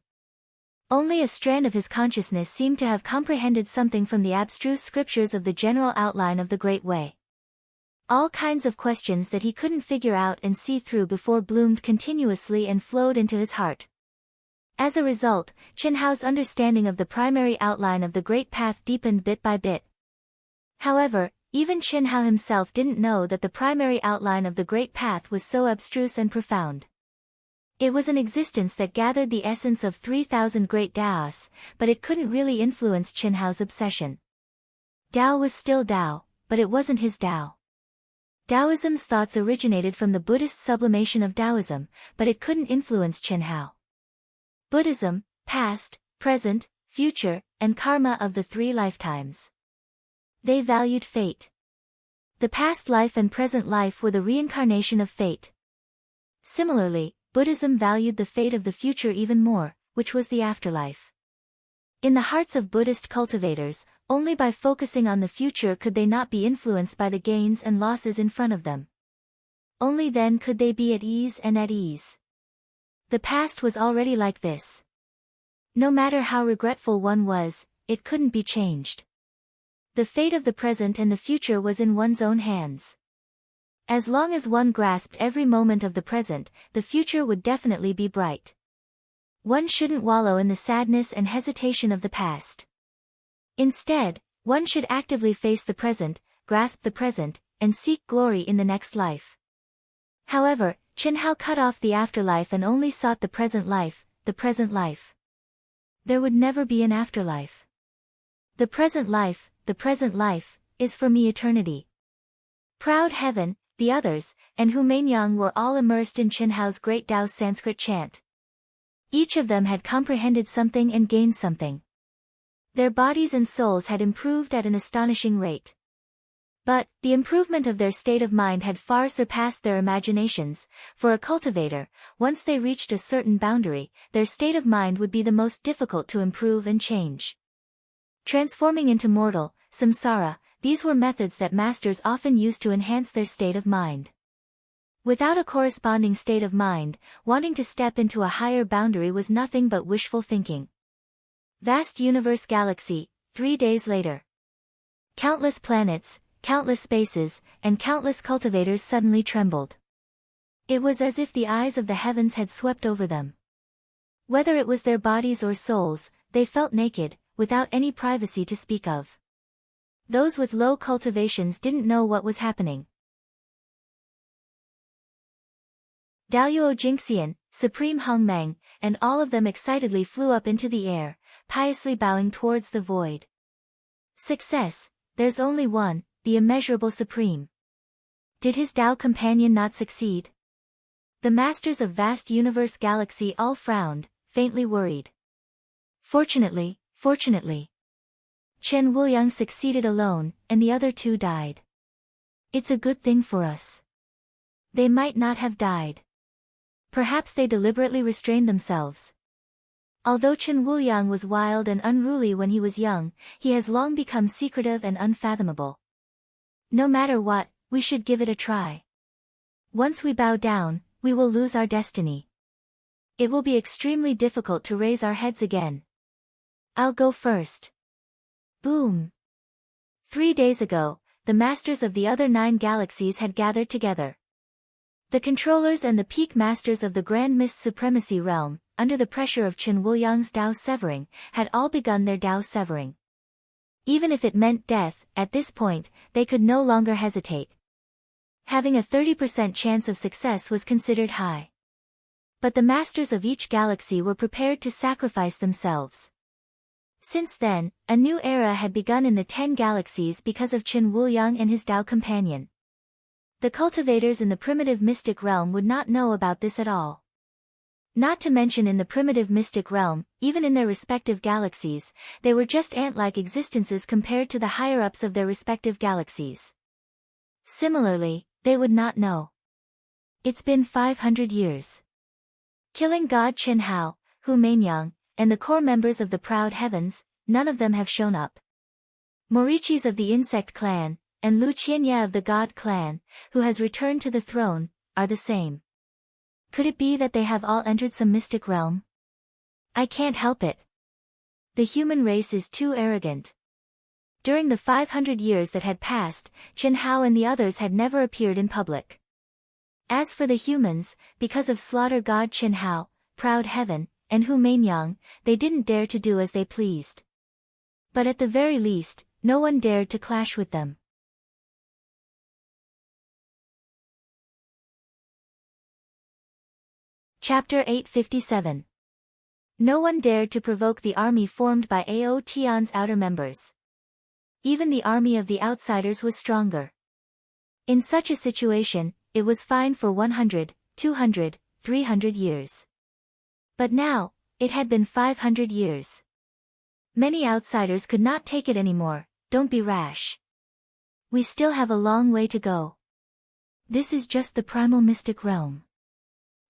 [SPEAKER 1] Only a strand of his consciousness seemed to have comprehended something from the abstruse scriptures of the general outline of the Great Way. All kinds of questions that he couldn't figure out and see through before bloomed continuously and flowed into his heart. As a result, Chen Hao's understanding of the primary outline of the Great Path deepened bit by bit. However, even Chen Hao himself didn't know that the primary outline of the Great Path was so abstruse and profound. It was an existence that gathered the essence of 3,000 great Daos, but it couldn't really influence Chen Hao's obsession. Dao was still Dao, but it wasn't his Dao. Taoism's thoughts originated from the Buddhist sublimation of Taoism, but it couldn't influence Chen Hao. Buddhism, past, present, future, and karma of the three lifetimes. They valued fate. The past life and present life were the reincarnation of fate. Similarly, Buddhism valued the fate of the future even more, which was the afterlife. In the hearts of Buddhist cultivators, only by focusing on the future could they not be influenced by the gains and losses in front of them. Only then could they be at ease and at ease. The past was already like this. No matter how regretful one was, it couldn't be changed. The fate of the present and the future was in one's own hands. As long as one grasped every moment of the present, the future would definitely be bright. One shouldn't wallow in the sadness and hesitation of the past. Instead, one should actively face the present, grasp the present, and seek glory in the next life. However, Chen Hao cut off the afterlife and only sought the present life, the present life. There would never be an afterlife. The present life, is for me eternity. Proud heaven, the others, and Hu Mainyang were all immersed in Chen Hao's great Tao Sanskrit chant. Each of them had comprehended something and gained something. Their bodies and souls had improved at an astonishing rate. But, the improvement of their state of mind had far surpassed their imaginations. For a cultivator, once they reached a certain boundary, their state of mind would be the most difficult to improve and change. Transforming into mortal, samsara, these were methods that masters often used to enhance their state of mind. Without a corresponding state of mind, wanting to step into a higher boundary was nothing but wishful thinking. Vast universe galaxy, 3 days later. Countless planets, countless spaces, and countless cultivators suddenly trembled. It was as if the eyes of the heavens had swept over them. Whether it was their bodies or souls, they felt naked, without any privacy to speak of. Those with low cultivations didn't know what was happening. Daoyuo Jingxian, Supreme Hongmeng, and all of them excitedly flew up into the air, piously bowing towards the void. Success, there's only one, the immeasurable Supreme. Did his Tao companion not succeed? The masters of vast universe galaxy all frowned, faintly worried. Fortunately, Chen Wuyang succeeded alone, and the other two died. It's a good thing for us. They might not have died. Perhaps they deliberately restrained themselves. Although Chen Wuliang was wild and unruly when he was young, he has long become secretive and unfathomable. No matter what, we should give it a try. Once we bow down, we will lose our destiny. It will be extremely difficult to raise our heads again. I'll go first. Boom. 3 days ago, the masters of the other 9 galaxies had gathered together. The controllers and the peak masters of the Grand Mist Supremacy Realm, under the pressure of Chen Wuliang's Dao severing, had all begun their Dao severing. Even if it meant death, at this point, they could no longer hesitate. Having a 30% chance of success was considered high. But the masters of each galaxy were prepared to sacrifice themselves. Since then, a new era had begun in the 10 galaxies because of Chen Wuliang and his Dao companion. The cultivators in the primitive mystic realm would not know about this at all. Not to mention in the primitive mystic realm, even in their respective galaxies, they were just ant-like existences compared to the higher-ups of their respective galaxies. Similarly, they would not know. It's been 500 years. Killing God Chen Hao, Hu Mainyang, and the core members of the Proud Heavens, none of them have shown up. Morichis of the Insect Clan, and Lu Qianye of the God Clan, who has returned to the throne, are the same. Could it be that they have all entered some mystic realm? I can't help it. The human race is too arrogant. During the 500 years that had passed, Chen Hao and the others had never appeared in public. As for the humans, because of slaughter God Chen Hao, Proud Heaven, and Hu Mainyang, they didn't dare to do as they pleased. But at the very least, no one dared to clash with them. Chapter 857. No one dared to provoke the army formed by Ao Tian's outer members. Even the army of the outsiders was stronger. In such a situation, it was fine for 100, 200, 300 years. But now, it had been 500 years. Many outsiders could not take it anymore. Don't be rash. We still have a long way to go. This is just the primal mystic realm.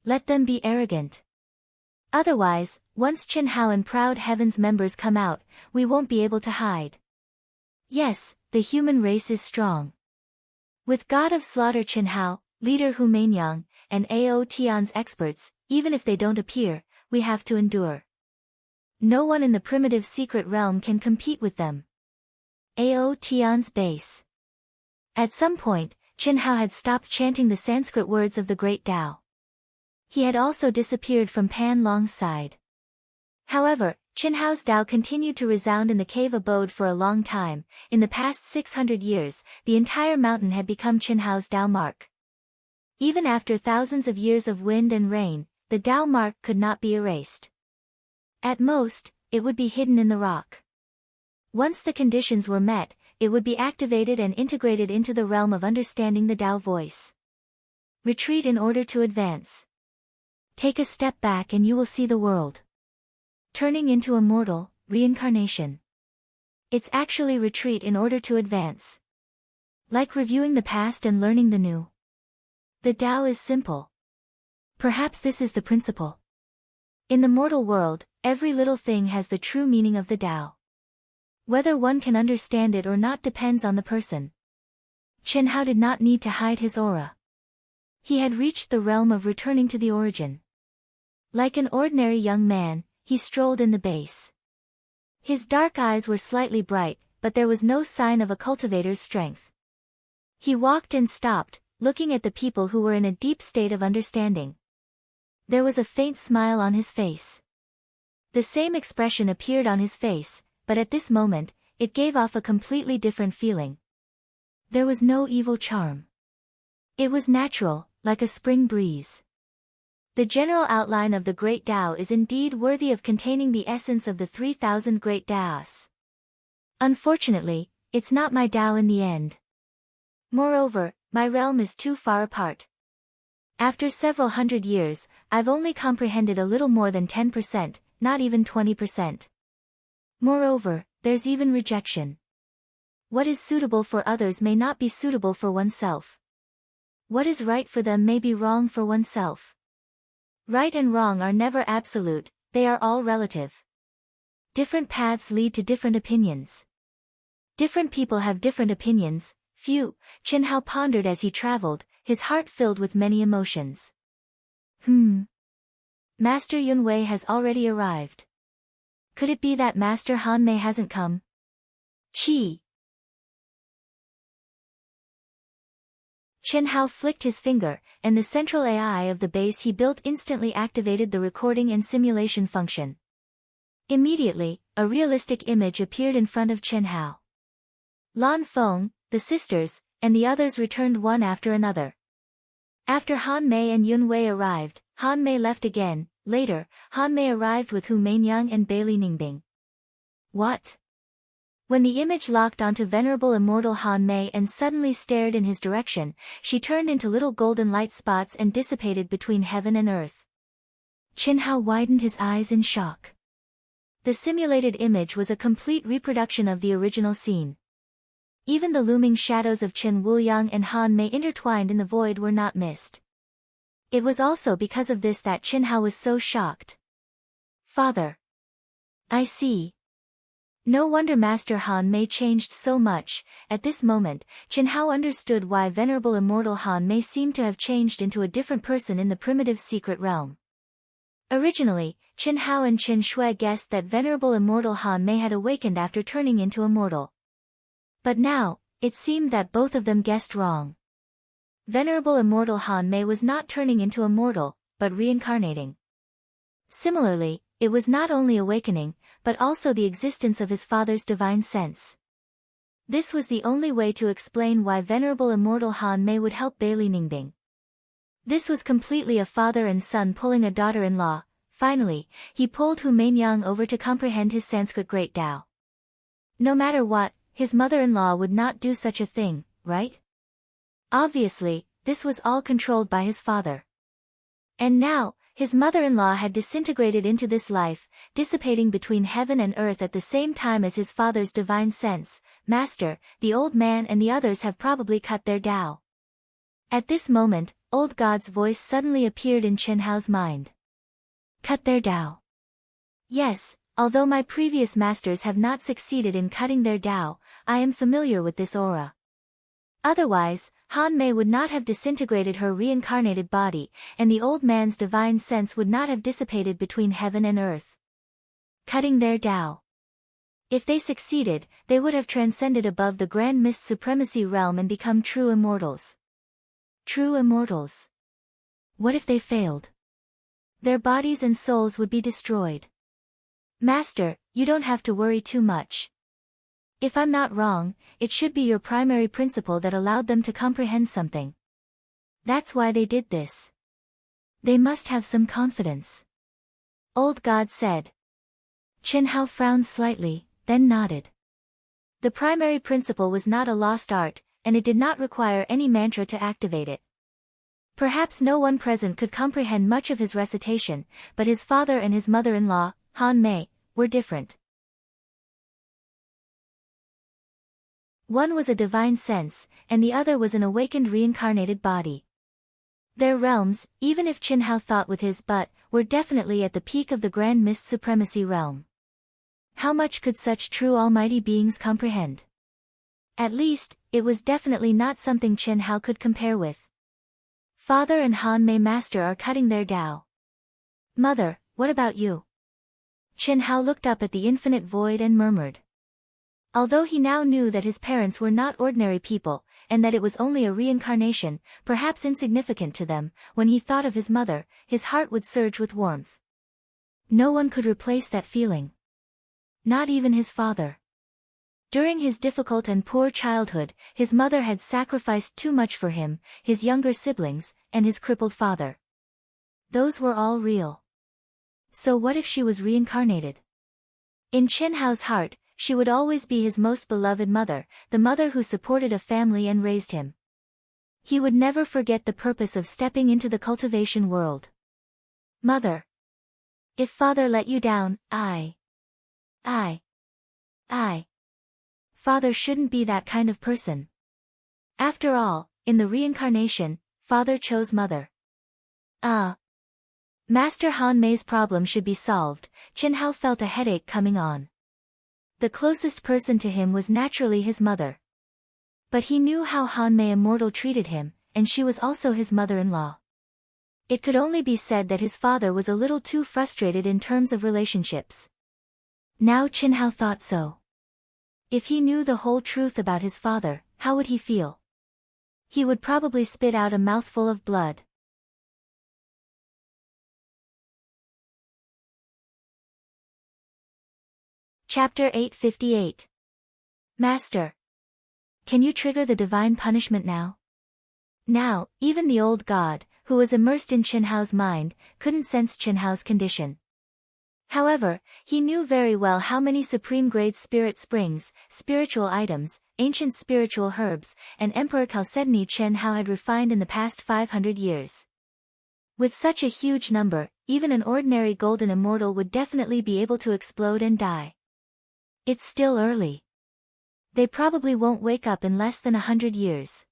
[SPEAKER 1] Let them be arrogant. Otherwise, once Chen Hao and Proud Heaven's members come out, we won't be able to hide. Yes, the human race is strong. With God of Slaughter Chen Hao, leader Hu Mainyang, and Ao Tian's experts, even if they don't appear, we have to endure. No one in the primitive secret realm can compete with them. Ao Tian's base. At some point, Chen Hao had stopped chanting the Sanskrit words of the Great Tao. He had also disappeared from Pan Long's side. However, Chen Hao's Tao continued to resound in the cave abode for a long time. In the past 600 years, the entire mountain had become Chen Hao's Tao mark. Even after thousands of years of wind and rain, the Tao mark could not be erased. At most, it would be hidden in the rock. Once the conditions were met, it would be activated and integrated into the realm of understanding the Tao voice. Retreat in order to advance. Take a step back and you will see the world. Turning into a mortal, reincarnation. It's actually retreat in order to advance. Like reviewing the past and learning the new. The Tao is simple. Perhaps this is the principle. In the mortal world, every little thing has the true meaning of the Tao. Whether one can understand it or not depends on the person. Chen Hao did not need to hide his aura. He had reached the realm of returning to the origin. Like an ordinary young man, he strolled in the base. His dark eyes were slightly bright, but there was no sign of a cultivator's strength. He walked and stopped, looking at the people who were in a deep state of understanding. There was a faint smile on his face. The same expression appeared on his face, but at this moment, it gave off a completely different feeling. There was no evil charm. It was natural, like a spring breeze. The general outline of the Great Tao is indeed worthy of containing the essence of the 3,000 Great Taos. Unfortunately, it's not my Tao in the end. Moreover, my realm is too far apart. After several hundred years, I've only comprehended a little more than 10%, not even 20%. Moreover, there's even rejection. What is suitable for others may not be suitable for oneself. What is right for them may be wrong for oneself. Right and wrong are never absolute, they are all relative. Different paths lead to different opinions. Different people have different opinions. Phew, Chen Hao pondered as he traveled, his heart filled with many emotions. Master Yunwei has already arrived. Could it be that Master Han Mei hasn't come? Chen Hao flicked his finger, and the central AI of the base he built instantly activated the recording and simulation function. Immediately, a realistic image appeared in front of Chen Hao. Lan Feng, the sisters, and the others returned one after another. After Han Mei and Yun Wei arrived, Han Mei left again. Later, Han Mei arrived with Hu Mainyang and Bailey Ningbing. What? When the image locked onto venerable immortal Han Mei and suddenly stared in his direction, she turned into little golden light spots and dissipated between heaven and earth. Chen Hao widened his eyes in shock. The simulated image was a complete reproduction of the original scene. Even the looming shadows of Chen Wuliang and Han Mei intertwined in the void were not missed. It was also because of this that Chen Hao was so shocked. Father. I see. No wonder Master Han Mei changed so much. At this moment, Chen Hao understood why venerable immortal Han Mei seemed to have changed into a different person in the primitive secret realm. Originally, Chen Hao and Chen Shui guessed that venerable immortal Han Mei had awakened after turning into a mortal. But now, it seemed that both of them guessed wrong. Venerable immortal Han Mei was not turning into a mortal, but reincarnating. Similarly, it was not only awakening, but also the existence of his father's divine sense. This was the only way to explain why venerable immortal Han Mei would help Bailey Ningbing. This was completely a father and son pulling a daughter-in-law. Finally, he pulled Hu Mainyang over to comprehend his Sanskrit Great Tao. No matter what, his mother-in-law would not do such a thing, right? Obviously, this was all controlled by his father. And now, his mother-in-law had disintegrated into this life, dissipating between heaven and earth at the same time as his father's divine sense. Master, the old man and the others have probably cut their Tao. At this moment, Old God's voice suddenly appeared in Chen Hao's mind. Cut their Tao. Yes, although my previous masters have not succeeded in cutting their Tao, I am familiar with this aura. Otherwise, Han Mei would not have disintegrated her reincarnated body, and the old man's divine sense would not have dissipated between heaven and earth. Cutting their Tao. If they succeeded, they would have transcended above the grand mist supremacy realm and become true immortals. True immortals. What if they failed? Their bodies and souls would be destroyed. Master, you don't have to worry too much. If I'm not wrong, it should be your primary principle that allowed them to comprehend something. That's why they did this. They must have some confidence. Old God said. Chen Hao frowned slightly, then nodded. The primary principle was not a lost art, and it did not require any mantra to activate it. Perhaps no one present could comprehend much of his recitation, but his father and his mother-in-law, Han Mei, were different. One was a divine sense, and the other was an awakened reincarnated body. Their realms, even if Chen Hao thought with his but, were definitely at the peak of the grand mist supremacy realm. How much could such true almighty beings comprehend? At least, it was definitely not something Chen Hao could compare with. Father and Han Mei master are cutting their Tao. Mother, what about you? Chen Hao looked up at the infinite void and murmured. Although he now knew that his parents were not ordinary people, and that it was only a reincarnation, perhaps insignificant to them, when he thought of his mother, his heart would surge with warmth. No one could replace that feeling. Not even his father. During his difficult and poor childhood, his mother had sacrificed too much for him, his younger siblings, and his crippled father. Those were all real. So what if she was reincarnated? In Chen Hao's heart, she would always be his most beloved mother, the mother who supported a family and raised him. He would never forget the purpose of stepping into the cultivation world. Mother. If father let you down, Father shouldn't be that kind of person. After all, in the reincarnation, father chose mother. Master Han Mei's problem should be solved. Chen Hao felt a headache coming on. The closest person to him was naturally his mother. But he knew how Han Mei Immortal treated him, and she was also his mother-in-law. It could only be said that his father was a little too frustrated in terms of relationships. Now Chen Hao thought so. If he knew the whole truth about his father, how would he feel? He would probably spit out a mouthful of blood. Chapter 858. Master. Can you trigger the divine punishment now? Now, even the old god, who was immersed in Chen Hao's mind, couldn't sense Chen Hao's condition. However, he knew very well how many supreme-grade spirit springs, spiritual items, ancient spiritual herbs, and Emperor Chalcedony Chen Hao had refined in the past 500 years. With such a huge number, even an ordinary golden immortal would definitely be able to explode and die. It's still early. They probably won't wake up in less than 100 years.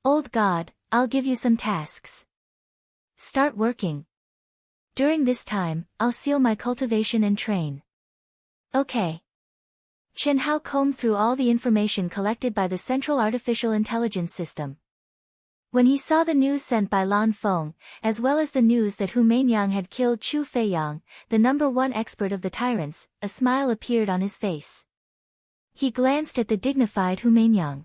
[SPEAKER 1] Old God, I'll give you some tasks. Start working. During this time, I'll seal my cultivation and train. Okay. Chen Hao combed through all the information collected by the Central Artificial Intelligence System. When he saw the news sent by Lan Feng, as well as the news that Hu Meinyang had killed Chu Feiyang, the #1 expert of the tyrants, a smile appeared on his face. He glanced at the dignified Hu Meinyang.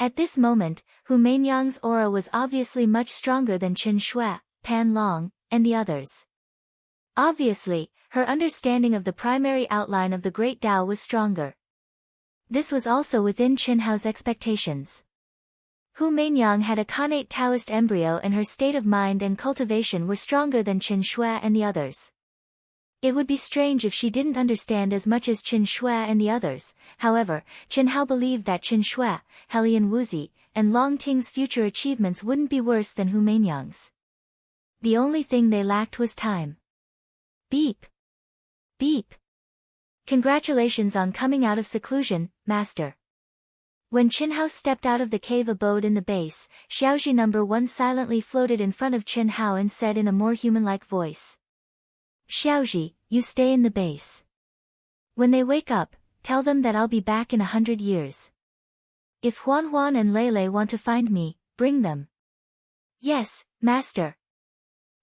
[SPEAKER 1] At this moment, Hu Meinyang's aura was obviously much stronger than Qin Shui, Pan Long, and the others. Obviously, her understanding of the primary outline of the Great Tao was stronger. This was also within Chen Hao's expectations. Hu Meinyang had a connate Taoist embryo and her state of mind and cultivation were stronger than Qin Shui and the others. It would be strange if she didn't understand as much as Qin Shui and the others. However, Chen Hao believed that Qin Shui, Helian Wuzi, and Long Ting's future achievements wouldn't be worse than Hu Meinyang's. The only thing they lacked was time. Beep. Beep. Congratulations on coming out of seclusion, Master. When Chen Hao stepped out of the cave abode in the base, Xiaoji #1 silently floated in front of Chen Hao and said in a more human-like voice. Xiaoji, you stay in the base. When they wake up, tell them that I'll be back in 100 years. If Huan Huan and Lei want to find me, bring them. Yes, Master.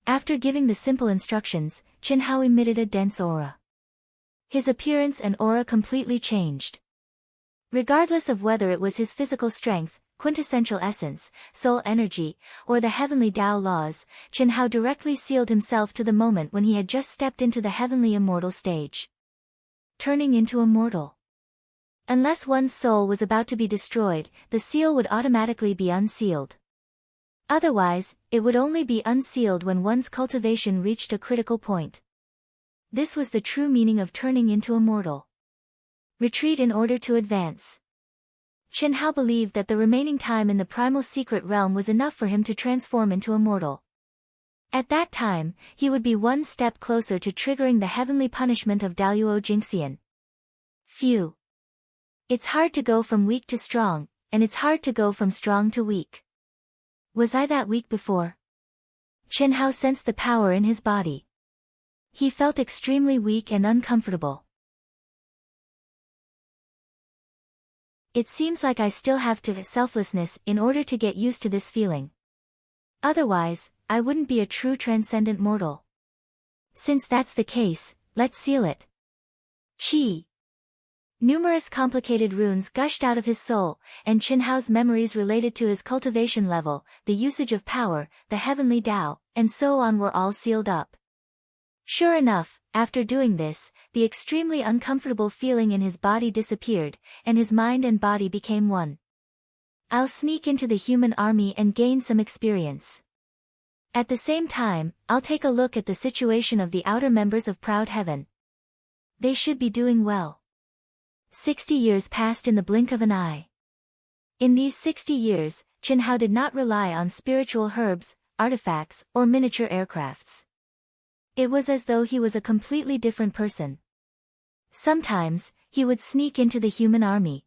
[SPEAKER 1] After giving the simple instructions, Chen Hao emitted a dense aura. His appearance and aura completely changed. Regardless of whether it was his physical strength, quintessential essence, soul energy, or the heavenly Tao laws, Chen Hao directly sealed himself to the moment when he had just stepped into the heavenly immortal stage. Turning into a mortal. Unless one's soul was about to be destroyed, the seal would automatically be unsealed. Otherwise, it would only be unsealed when one's cultivation reached a critical point. This was the true meaning of turning into a mortal. Retreat in order to advance. Chen Hao believed that the remaining time in the primal secret realm was enough for him to transform into a mortal. At that time, he would be one step closer to triggering the heavenly punishment of Daoyuo Jingxian. Phew. It's hard to go from weak to strong, and it's hard to go from strong to weak. Was I that weak before? Chen Hao sensed the power in his body. He felt extremely weak and uncomfortable. It seems like I still have to have selflessness in order to get used to this feeling. Otherwise, I wouldn't be a true transcendent mortal. Since that's the case, let's seal it. Qi. Numerous complicated runes gushed out of his soul, and Chen Hao's memories related to his cultivation level, the usage of power, the heavenly Tao, and so on were all sealed up. Sure enough, after doing this, the extremely uncomfortable feeling in his body disappeared, and his mind and body became one. I'll sneak into the human army and gain some experience. At the same time, I'll take a look at the situation of the outer members of Proud Heaven. They should be doing well. 60 years passed in the blink of an eye. In these 60 years, Chen Hao did not rely on spiritual herbs, artifacts, or miniature aircrafts. It was as though he was a completely different person. Sometimes, he would sneak into the human army.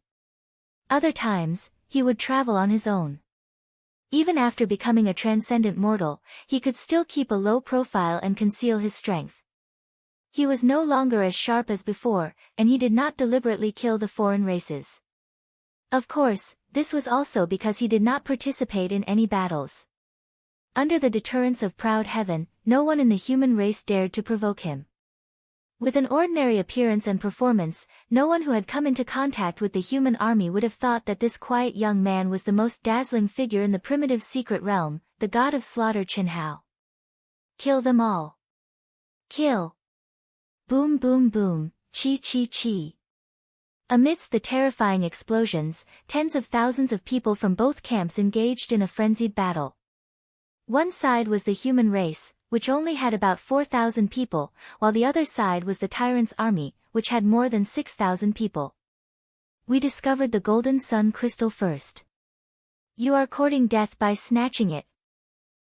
[SPEAKER 1] Other times, he would travel on his own. Even after becoming a transcendent mortal, he could still keep a low profile and conceal his strength. He was no longer as sharp as before, and he did not deliberately kill the foreign races. Of course, this was also because he did not participate in any battles. Under the deterrence of proud heaven, no one in the human race dared to provoke him. With an ordinary appearance and performance, no one who had come into contact with the human army would have thought that this quiet young man was the most dazzling figure in the primitive secret realm, the god of slaughter Qin Hao. Kill them all. Kill. Boom boom boom, chi chi chi. Amidst the terrifying explosions, tens of thousands of people from both camps engaged in a frenzied battle. One side was the human race, which only had about 4,000 people, while the other side was the tyrant's army, which had more than 6,000 people. We discovered the golden sun crystal first. You are courting death by snatching it.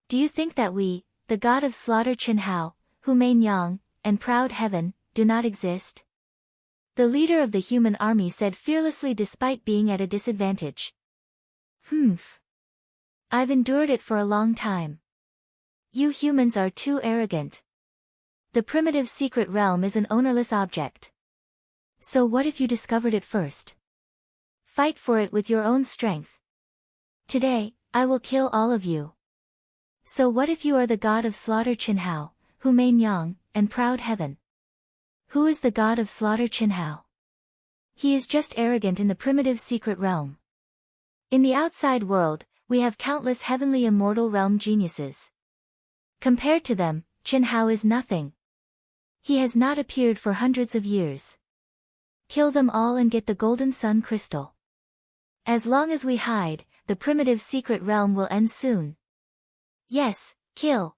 [SPEAKER 1] Do you think that we, the god of slaughter Qin Hao, Hu Main Yang, and proud heaven, do not exist? The leader of the human army said fearlessly despite being at a disadvantage. Humph. I've endured it for a long time. You humans are too arrogant. The primitive secret realm is an ownerless object. So what if you discovered it first? Fight for it with your own strength. Today, I will kill all of you. So what if you are the god of slaughter Qin Hao, Hu Main Yang, and proud heaven? Who is the god of slaughter Qin Hao? He is just arrogant in the primitive secret realm. In the outside world, we have countless heavenly immortal realm geniuses. Compared to them, Qin Hao is nothing. He has not appeared for hundreds of years. Kill them all and get the golden sun crystal. As long as we hide, the primitive secret realm will end soon. Yes, kill.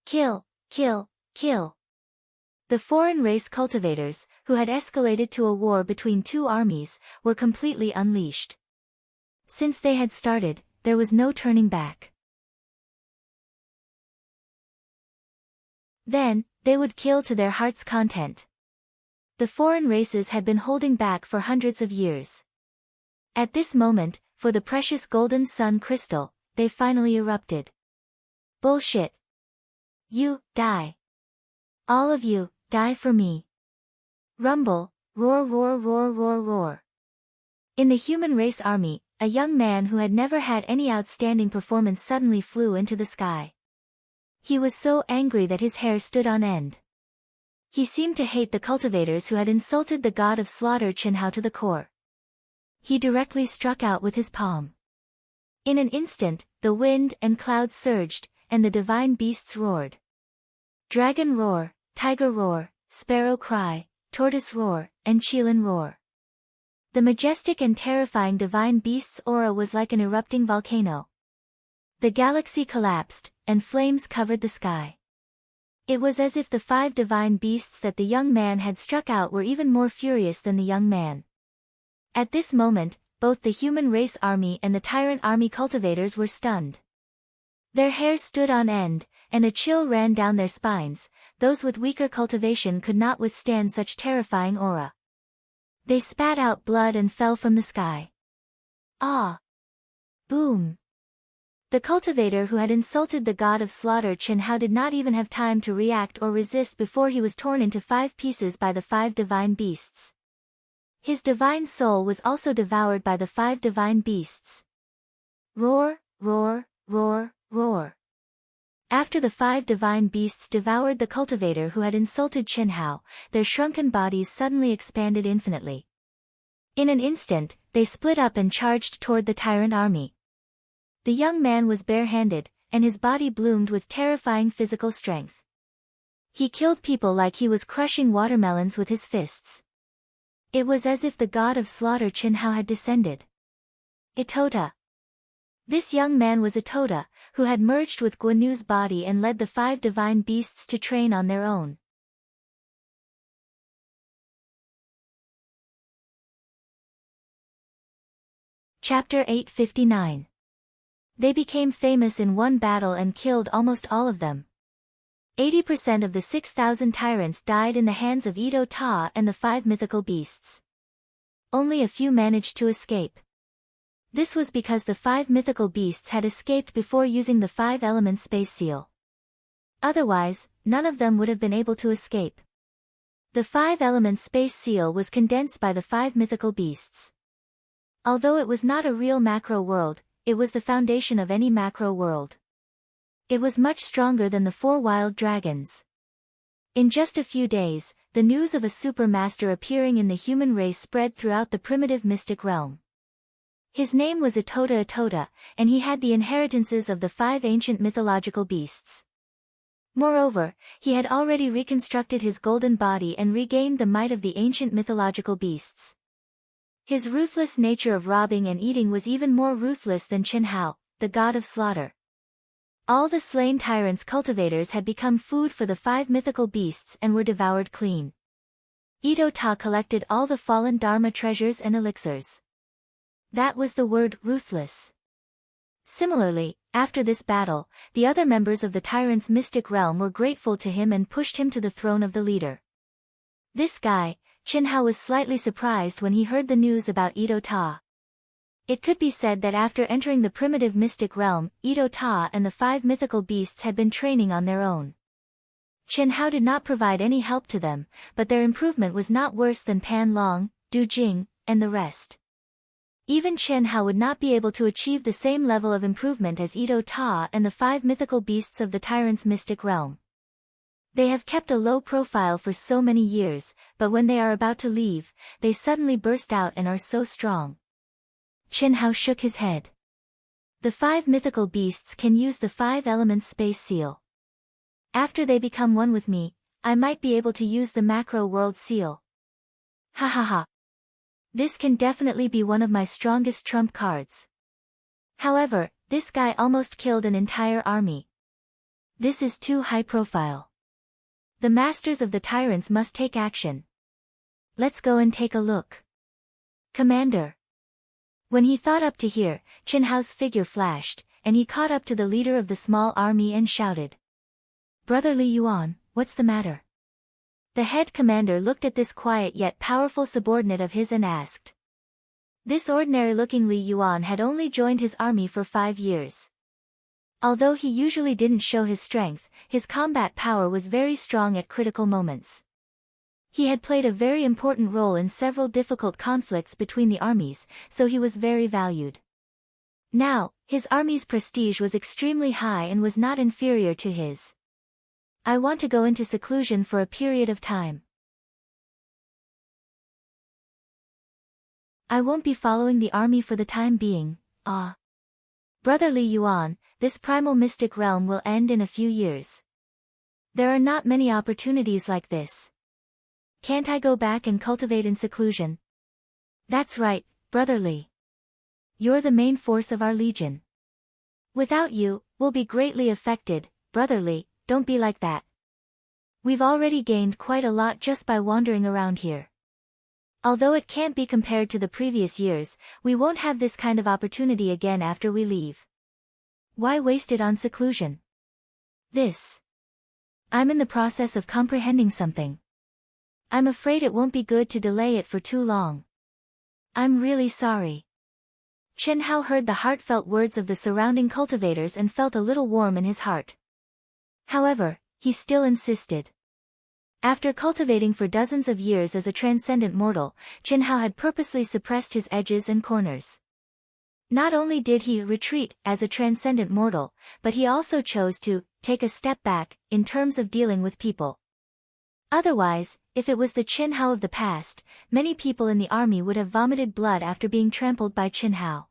[SPEAKER 1] Kill, kill, kill. The foreign race cultivators, who had escalated to a war between two armies, were completely unleashed. Since they had started, there was no turning back. Then, they would kill to their heart's content. The foreign races had been holding back for hundreds of years. At this moment, for the precious golden sun crystal, they finally erupted. Bullshit. You, die. All of you, die for me. Rumble, roar roar roar roar roar. In the human race army, a young man who had never had any outstanding performance suddenly flew into the sky. He was so angry that his hair stood on end. He seemed to hate the cultivators who had insulted the god of slaughter Qin Hao to the core. He directly struck out with his palm. In an instant, the wind and clouds surged, and the divine beasts roared. Dragon roar, tiger roar, sparrow cry, tortoise roar, and Qilin roar. The majestic and terrifying divine beast's aura was like an erupting volcano. The galaxy collapsed, and flames covered the sky. It was as if the 5 divine beasts that the young man had struck out were even more furious than the young man. At this moment, both the human race army and the tyrant army cultivators were stunned. Their hair stood on end, and a chill ran down their spines. Those with weaker cultivation could not withstand such terrifying aura. They spat out blood and fell from the sky. Ah! Boom! The cultivator who had insulted the god of slaughter Qin Hao did not even have time to react or resist before he was torn into 5 pieces by the 5 divine beasts. His divine soul was also devoured by the 5 divine beasts. Roar, roar, roar, roar. After the 5 divine beasts devoured the cultivator who had insulted Qin Hao, their shrunken bodies suddenly expanded infinitely. In an instant, they split up and charged toward the tyrant army. The young man was barehanded, and his body bloomed with terrifying physical strength. He killed people like he was crushing watermelons with his fists. It was as if the god of slaughter Qin Hao had descended. Itota. This young man was Itota, who had merged with Guanu's body and led the 5 divine beasts to train on their own. Chapter 859. They became famous in one battle and killed almost all of them. 80% of the 6,000 tyrants died in the hands of Itota and the 5 mythical beasts. Only a few managed to escape. This was because the 5 mythical beasts had escaped before using the 5 elements space seal. Otherwise, none of them would have been able to escape. The 5 elements space seal was condensed by the 5 mythical beasts. Although it was not a real macro world, it was the foundation of any macro world. It was much stronger than the 4 wild dragons. In just a few days, the news of a super master appearing in the human race spread throughout the primitive mystic realm. His name was Itoda, and he had the inheritances of the 5 ancient mythological beasts. Moreover, he had already reconstructed his golden body and regained the might of the ancient mythological beasts. His ruthless nature of robbing and eating was even more ruthless than Chen Hao, the god of slaughter. All the slain tyrants' cultivators had become food for the 5 mythical beasts and were devoured clean. Ito-ta collected all the fallen Dharma treasures and elixirs. That was the word ruthless. Similarly, after this battle, the other members of the tyrant's mystic realm were grateful to him and pushed him to the throne of the leader. This guy, Chen Hao, was slightly surprised when he heard the news about Ito-ta. It could be said that after entering the primitive mystic realm, Ito-ta and the 5 mythical beasts had been training on their own. Chen Hao did not provide any help to them, but their improvement was not worse than Pan Long, Du Jing, and the rest. Even Chen Hao would not be able to achieve the same level of improvement as Ito-ta and the 5 mythical beasts of the tyrant's mystic realm. They have kept a low profile for so many years, but when they are about to leave, they suddenly burst out and are so strong. Chen Hao shook his head. The 5 mythical beasts can use the 5 elements space seal. After they become one with me, I might be able to use the macro world seal. Ha ha ha. This can definitely be one of my strongest trump cards. However, this guy almost killed an entire army. This is too high profile. The masters of the tyrants must take action. Let's go and take a look. Commander. When he thought up to here, Chen Hao's figure flashed, and he caught up to the leader of the small army and shouted. Brother Li Yuan, what's the matter? The head commander looked at this quiet yet powerful subordinate of his and asked. This ordinary-looking Li Yuan had only joined his army for 5 years. Although he usually didn't show his strength, his combat power was very strong at critical moments. He had played a very important role in several difficult conflicts between the armies, so he was very valued. Now, his army's prestige was extremely high and was not inferior to his. I want to go into seclusion for a period of time. I won't be following the army for the time being. Brother Li Yuan, this primal mystic realm will end in a few years. There are not many opportunities like this. Can't I go back and cultivate in seclusion? That's right, Brother Li. You're the main force of our legion. Without you, we'll be greatly affected, Brother Li. Don't be like that. We've already gained quite a lot just by wandering around here. Although it can't be compared to the previous years, we won't have this kind of opportunity again after we leave. Why waste it on seclusion? I'm in the process of comprehending something. I'm afraid it won't be good to delay it for too long. I'm really sorry. Chen Hao heard the heartfelt words of the surrounding cultivators and felt a little warm in his heart. However, he still insisted. After cultivating for dozens of years as a transcendent mortal, Chen Hao had purposely suppressed his edges and corners. Not only did he retreat as a transcendent mortal, but he also chose to take a step back in terms of dealing with people. Otherwise, if it was the Chen Hao of the past, many people in the army would have vomited blood after being trampled by Chen Hao.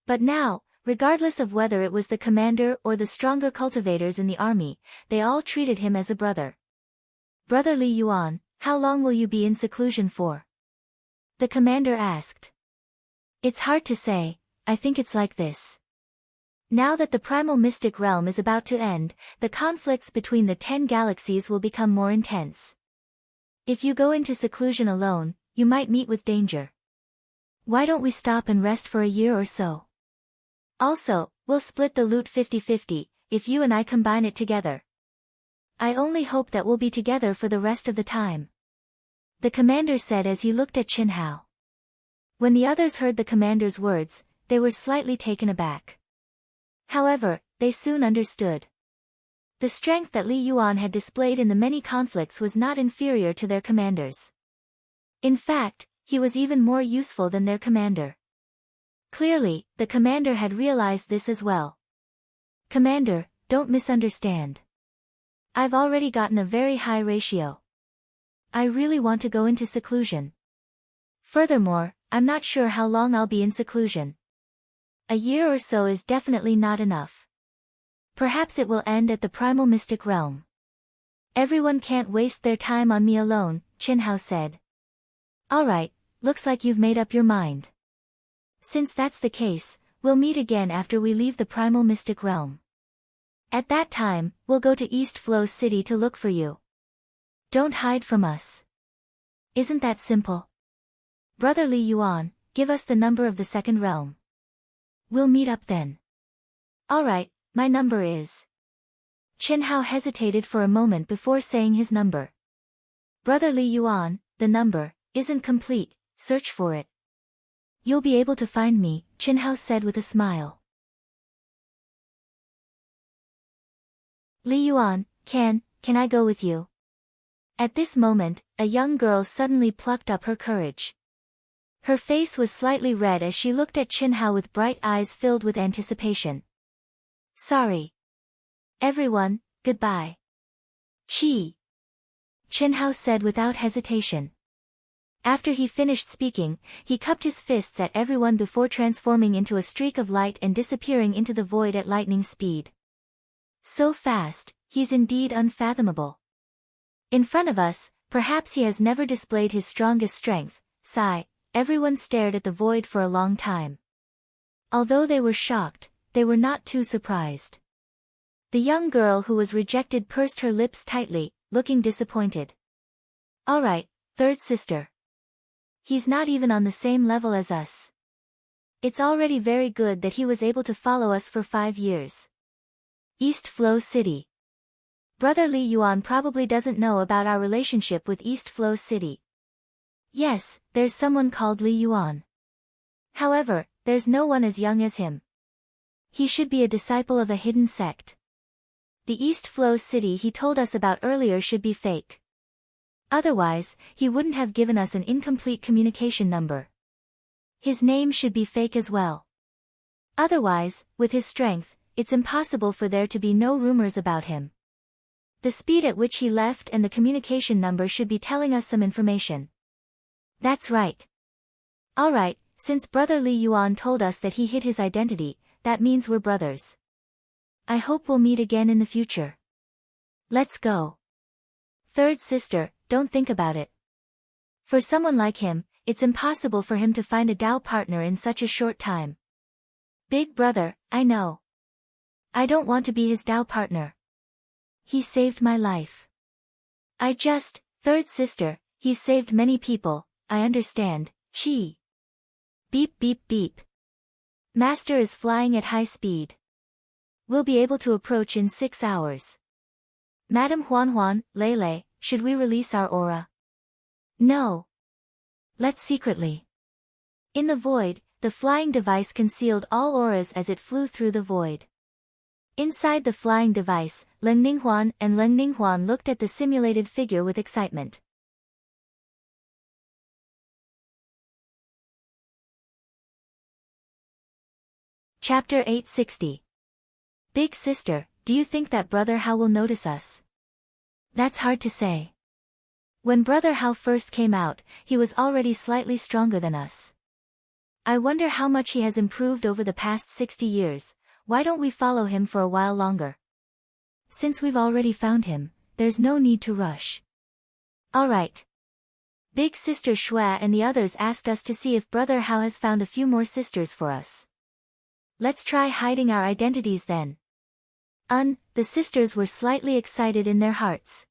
[SPEAKER 1] But now, regardless of whether it was the commander or the stronger cultivators in the army, they all treated him as a brother. Brother Li Yuan, how long will you be in seclusion for? The commander asked. It's hard to say, I think it's like this. Now that the primal mystic realm is about to end, the conflicts between the 10 galaxies will become more intense. If you go into seclusion alone, you might meet with danger. Why don't we stop and rest for a year or so? Also, we'll split the loot 50-50, if you and I combine it together. I only hope that we'll be together for the rest of the time. The commander said as he looked at Chen Hao. When the others heard the commander's words, they were slightly taken aback. However, they soon understood. The strength that Li Yuan had displayed in the many conflicts was not inferior to their commanders. In fact, he was even more useful than their commander. Clearly, the commander had realized this as well. Commander, don't misunderstand. I've already gotten a very high ratio. I really want to go into seclusion. Furthermore, I'm not sure how long I'll be in seclusion. A year or so is definitely not enough. Perhaps it will end at the primal mystic realm. Everyone can't waste their time on me alone, Qinhao said. Alright, looks like you've made up your mind. Since that's the case, we'll meet again after we leave the primal mystic realm. At that time, we'll go to East Flow City to look for you. Don't hide from us. Isn't that simple? Brother Li Yuan, give us the number of the second realm. We'll meet up then. Alright, my number is... Qinhao hesitated for a moment before saying his number. Brother Li Yuan, the number isn't complete, search for it. You'll be able to find me, Qinhao said with a smile. Li Yuan, can I go with you? At this moment, a young girl suddenly plucked up her courage. Her face was slightly red as she looked at Qinhao with bright eyes filled with anticipation. Sorry. Everyone, goodbye. Qinhao said without hesitation. After he finished speaking, he cupped his fists at everyone before transforming into a streak of light and disappearing into the void at lightning speed. So fast, he's indeed unfathomable. In front of us, perhaps he has never displayed his strongest strength. Sigh. Everyone stared at the void for a long time. Although they were shocked, they were not too surprised. The young girl who was rejected pursed her lips tightly, looking disappointed. Alright, third sister. He's not even on the same level as us. It's already very good that he was able to follow us for 5 years. East Flow City. Brother Li Yuan probably doesn't know about our relationship with East Flow City. Yes, there's someone called Li Yuan. However, there's no one as young as him. He should be a disciple of a hidden sect. The East Flow City he told us about earlier should be fake. Otherwise, he wouldn't have given us an incomplete communication number. His name should be fake as well. Otherwise, with his strength, it's impossible for there to be no rumors about him. The speed at which he left and the communication number should be telling us some information. That's right. Alright, since Brother Li Yuan told us that he hid his identity, that means we're brothers. I hope we'll meet again in the future. Let's go. Third sister, don't think about it. For someone like him, it's impossible for him to find a Dao partner in such a short time. Big brother, I know. I don't want to be his Dao partner. He saved my life. Third sister, he's saved many people. I understand, Qi. Beep beep beep. Master is flying at high speed. We'll be able to approach in 6 hours. Madam Huan, Lele, should we release our aura? No. Let's secretly. In the void, the flying device concealed all auras as it flew through the void. Inside the flying device, Leng Ninghuan and Leng Ninghuan looked at the simulated figure with excitement. Chapter 860. Big sister, do you think that Brother Hao will notice us? That's hard to say. When Brother Hao first came out, he was already slightly stronger than us. I wonder how much he has improved over the past 60 years, why don't we follow him for a while longer? Since we've already found him, there's no need to rush. Alright. Big sister Xue and the others asked us to see if Brother Hao has found a few more sisters for us. Let's try hiding our identities then. The sisters were slightly excited in their hearts.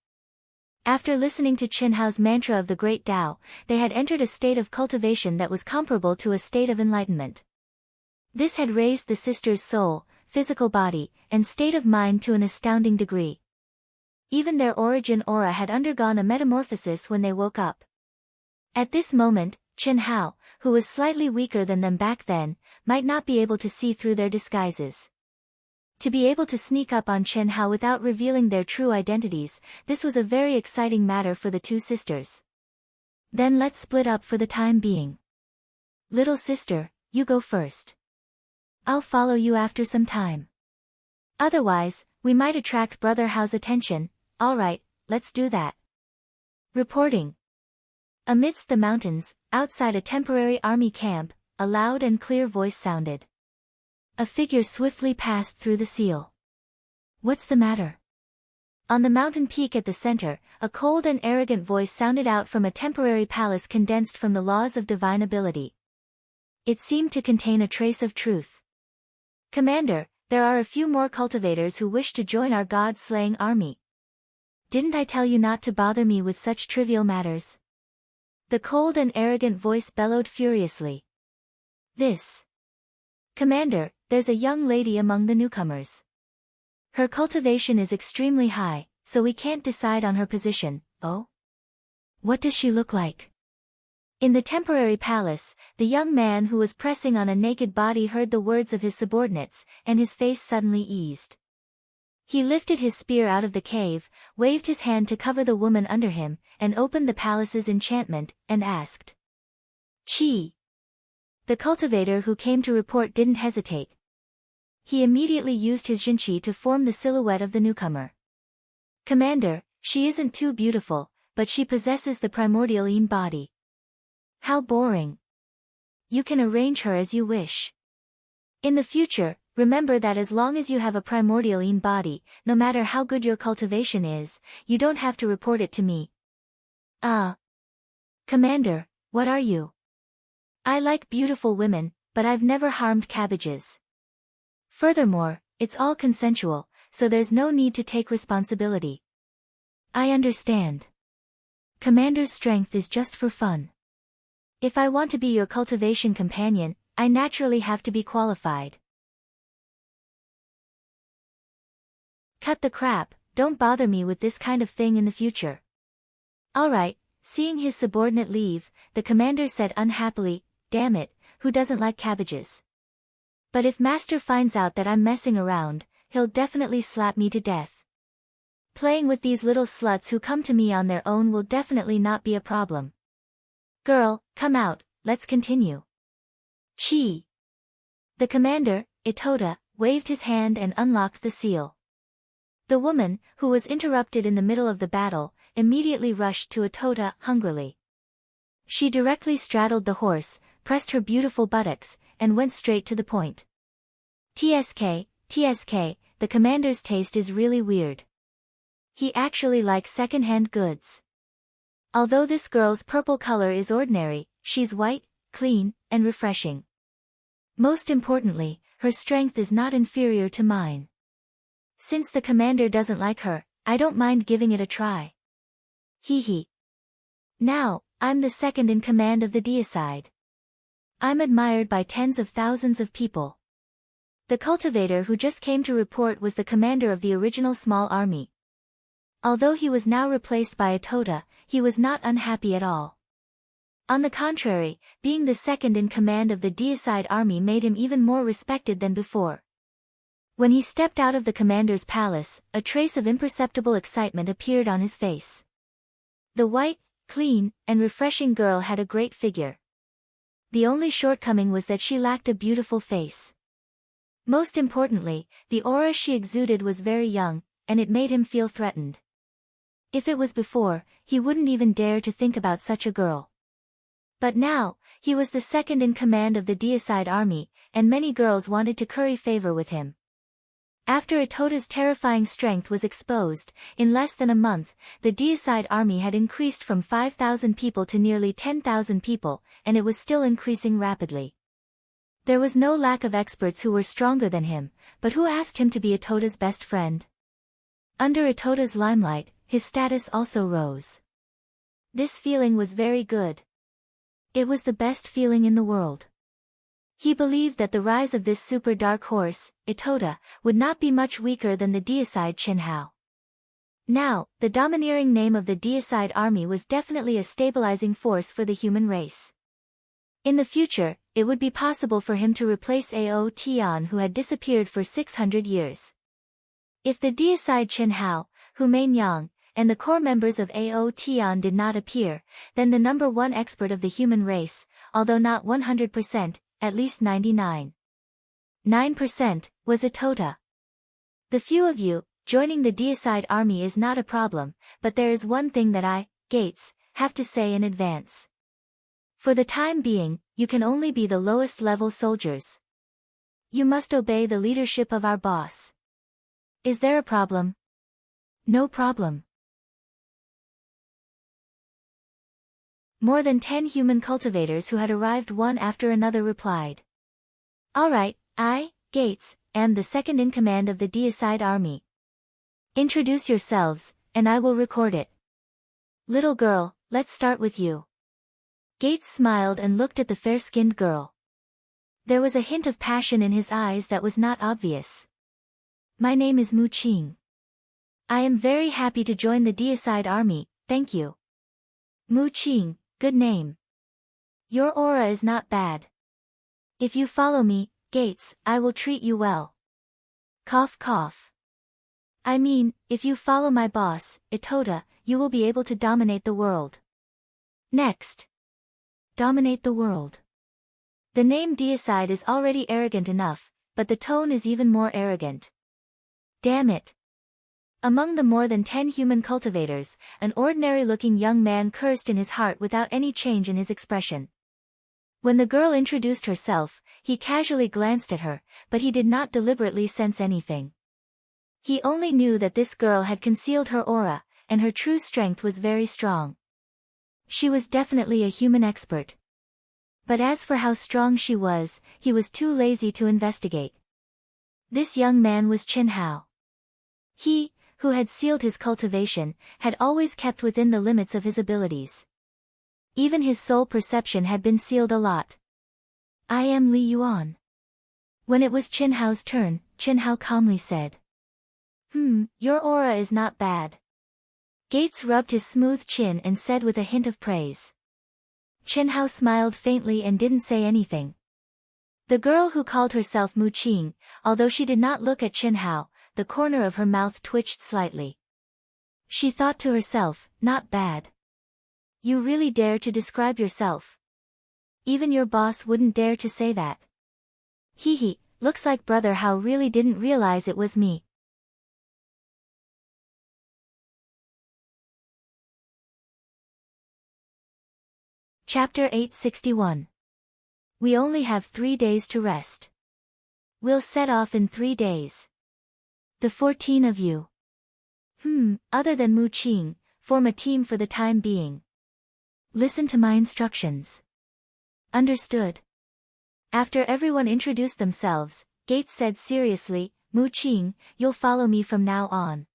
[SPEAKER 1] After listening to Qinhao's mantra of the Great Tao, they had entered a state of cultivation that was comparable to a state of enlightenment. This had raised the sisters' soul, physical body, and state of mind to an astounding degree. Even their origin aura had undergone a metamorphosis when they woke up. At this moment, Chen Hao, who was slightly weaker than them back then, might not be able to see through their disguises. To be able to sneak up on Chen Hao without revealing their true identities, this was a very exciting matter for the two sisters. Then let's split up for the time being. Little sister, you go first. I'll follow you after some time. Otherwise, we might attract Brother Hao's attention. Alright, let's do that. Reporting. Amidst the mountains, outside a temporary army camp, a loud and clear voice sounded. A figure swiftly passed through the seal. What's the matter? On the mountain peak at the center, a cold and arrogant voice sounded out from a temporary palace condensed from the laws of divine ability. It seemed to contain a trace of truth. Commander, there are a few more cultivators who wish to join our god-slaying army. Didn't I tell you not to bother me with such trivial matters? The cold and arrogant voice bellowed furiously. Commander, there's a young lady among the newcomers. Her cultivation is extremely high, so we can't decide on her position. Oh? What does she look like? In the temporary palace, the young man who was pressing on a naked body heard the words of his subordinates, and his face suddenly eased. He lifted his spear out of the cave, waved his hand to cover the woman under him, and opened the palace's enchantment, and asked. Chi. The cultivator who came to report didn't hesitate. He immediately used his Jinqi to form the silhouette of the newcomer. Commander, she isn't too beautiful, but she possesses the primordial Yin body. How boring. You can arrange her as you wish. In the future, remember that as long as you have a primordial Yin body, no matter how good your cultivation is, you don't have to report it to me. Commander, what are you? I like beautiful women, but I've never harmed cabbages. Furthermore, it's all consensual, so there's no need to take responsibility. I understand. Commander's strength is just for fun. If I want to be your cultivation companion, I naturally have to be qualified. Cut the crap, don't bother me with this kind of thing in the future. Alright, seeing his subordinate leave, the commander said unhappily, damn it, who doesn't like cabbages? But if master finds out that I'm messing around, he'll definitely slap me to death. Playing with these little sluts who come to me on their own will definitely not be a problem. Girl, come out, let's continue. Chi. The commander, Itoda, waved his hand and unlocked the seal. The woman, who was interrupted in the middle of the battle, immediately rushed to Itoda hungrily. She directly straddled the horse, pressed her beautiful buttocks, and went straight to the point. TSK, the commander's taste is really weird. He actually likes second-hand goods. Although this girl's purple color is ordinary, she's white, clean, and refreshing. Most importantly, her strength is not inferior to mine. Since the commander doesn't like her, I don't mind giving it a try. Hee hee. Now, I'm the second in command of the deicide. I'm admired by tens of thousands of people. The cultivator who just came to report was the commander of the original small army. Although he was now replaced by Itoda, he was not unhappy at all. On the contrary, being the second in command of the deicide army made him even more respected than before. When he stepped out of the commander's palace, a trace of imperceptible excitement appeared on his face. The white, clean, and refreshing girl had a great figure. The only shortcoming was that she lacked a beautiful face. Most importantly, the aura she exuded was very young, and it made him feel threatened. If it was before, he wouldn't even dare to think about such a girl. But now, he was the second in command of the deicide army, and many girls wanted to curry favor with him. After Itoda's terrifying strength was exposed, in less than a month, the deicide army had increased from 5,000 people to nearly 10,000 people, and it was still increasing rapidly. There was no lack of experts who were stronger than him, but who asked him to be Itoda's best friend? Under Itoda's limelight, his status also rose. This feeling was very good. It was the best feeling in the world. He believed that the rise of this super dark horse, Itoda, would not be much weaker than the deicide Chen Hao. Now, the domineering name of the deicide army was definitely a stabilizing force for the human race. In the future, it would be possible for him to replace Ao Tian, who had disappeared for 600 years. If the deicide Chen Hao, Hu Meinyang, and the core members of Ao Tian did not appear, then the number one expert of the human race, although not 100%, at least 99.9%, was Itota. The few of you, joining the deicide army is not a problem, but there is one thing that I, Gates, have to say in advance. For the time being, you can only be the lowest level soldiers. You must obey the leadership of our boss. Is there a problem? No problem. More than 10 human cultivators who had arrived one after another replied. All right, I, Gates, am the second in command of the deicide army. Introduce yourselves, and I will record it. Little girl, let's start with you. Gates smiled and looked at the fair-skinned girl. There was a hint of passion in his eyes that was not obvious. My name is Mu Qing. I am very happy to join the deicide army, thank you. Mu Qing, good name. Your aura is not bad. If you follow me, Gates, I will treat you well. Cough cough. I mean, if you follow my boss, Itota, you will be able to dominate the world. Next. Dominate the world. The name deicide is already arrogant enough, but the tone is even more arrogant. Damn it. Among the more than 10 human cultivators, an ordinary-looking young man cursed in his heart without any change in his expression. When the girl introduced herself, he casually glanced at her, but he did not deliberately sense anything. He only knew that this girl had concealed her aura, and her true strength was very strong. She was definitely a human expert. But as for how strong she was, he was too lazy to investigate. This young man was Chen Hao. He, who had sealed his cultivation, had always kept within the limits of his abilities. Even his soul perception had been sealed a lot. I am Li Yuan. When it was Chen Hao's turn, Chen Hao calmly said. Your aura is not bad. Gates rubbed his smooth chin and said with a hint of praise. Chen Hao smiled faintly and didn't say anything. The girl who called herself Mu Qing, although she did not look at Chen Hao, the corner of her mouth twitched slightly. She thought to herself, not bad. You really dare to describe yourself. Even your boss wouldn't dare to say that. Hee, looks like Brother Hao really didn't realize it was me. Chapter 861. We only have 3 days to rest. We'll set off in 3 days. The 14 of you. Other than Mu Qing, form a team for the time being. Listen to my instructions. Understood. After everyone introduced themselves, Gates said seriously, Mu Qing, you'll follow me from now on.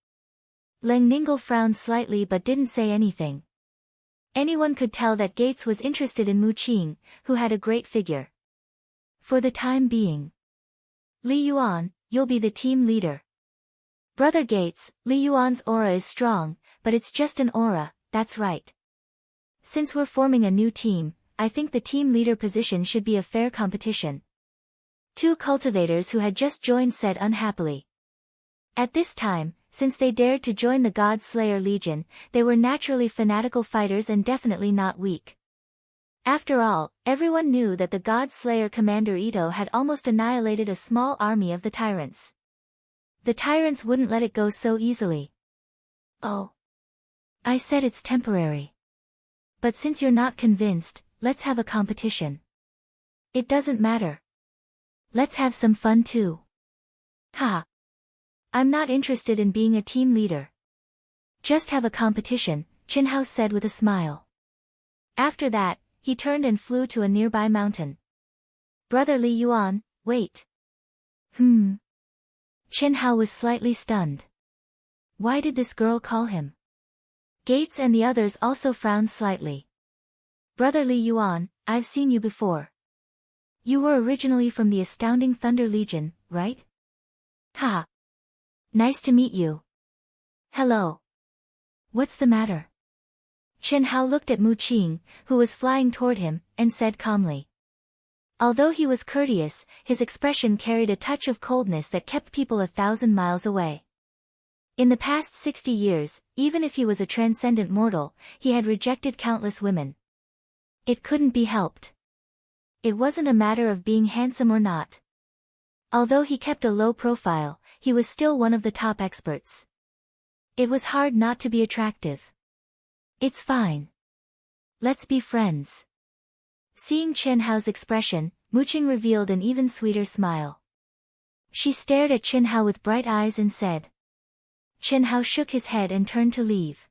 [SPEAKER 1] Leng Ninggle frowned slightly but didn't say anything. Anyone could tell that Gates was interested in Mu Qing, who had a great figure. For the time being. Li Yuan, you'll be the team leader. Brother Gates, Li Yuan's aura is strong, but it's just an aura, that's right. Since we're forming a new team, I think the team leader position should be a fair competition. 2 cultivators who had just joined said unhappily. At this time, since they dared to join the God Slayer Legion, they were naturally fanatical fighters and definitely not weak. After all, everyone knew that the God Slayer Commander Ito had almost annihilated a small army of the tyrants. The tyrants wouldn't let it go so easily. Oh. I said it's temporary. But since you're not convinced, let's have a competition. It doesn't matter. Let's have some fun too. Ha. I'm not interested in being a team leader. Just have a competition, Chen Hao said with a smile. After that, he turned and flew to a nearby mountain. Brother Li Yuan, wait. Chen Hao was slightly stunned. Why did this girl call him? Gates and the others also frowned slightly. Brother Li Yuan, I've seen you before. You were originally from the Astounding Thunder Legion, right? Ha. Nice to meet you. Hello. What's the matter? Chen Hao looked at Mu Qing, who was flying toward him, and said calmly. Although he was courteous, his expression carried a touch of coldness that kept people 1,000 miles away. In the past 60 years, even if he was a transcendent mortal, he had rejected countless women. It couldn't be helped. It wasn't a matter of being handsome or not. Although he kept a low profile, he was still one of the top experts. It was hard not to be attractive. It's fine. Let's be friends. Seeing Chen Hao's expression, Mu Qing revealed an even sweeter smile. She stared at Chen Hao with bright eyes and said. Chen Hao shook his head and turned to leave.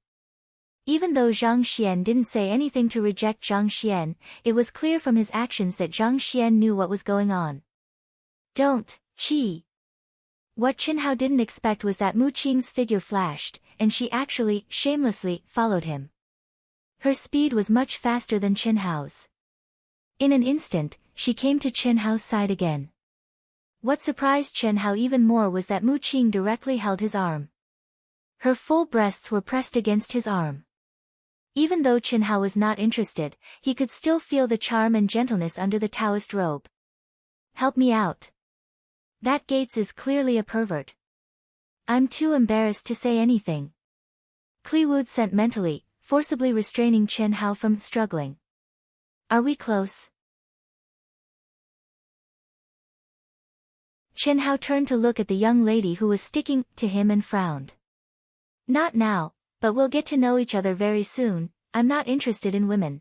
[SPEAKER 1] Even though Zhang Xian didn't say anything to reject Zhang Xian, it was clear from his actions that Zhang Xian knew what was going on. Don't, Qi. What Chen Hao didn't expect was that Mu Qing's figure flashed, and she actually, shamelessly, followed him. Her speed was much faster than Chen Hao's. In an instant, she came to Chen Hao's side again. What surprised Chen Hao even more was that Mu Qing directly held his arm. Her full breasts were pressed against his arm. Even though Chen Hao was not interested, he could still feel the charm and gentleness under the Taoist robe. Help me out. That Gates is clearly a pervert. I'm too embarrassed to say anything. Kleewood sent mentally, forcibly restraining Chen Hao from struggling. Are we close? Chen Hao turned to look at the young lady who was sticking to him and frowned. Not now, but we'll get to know each other very soon. I'm not interested in women.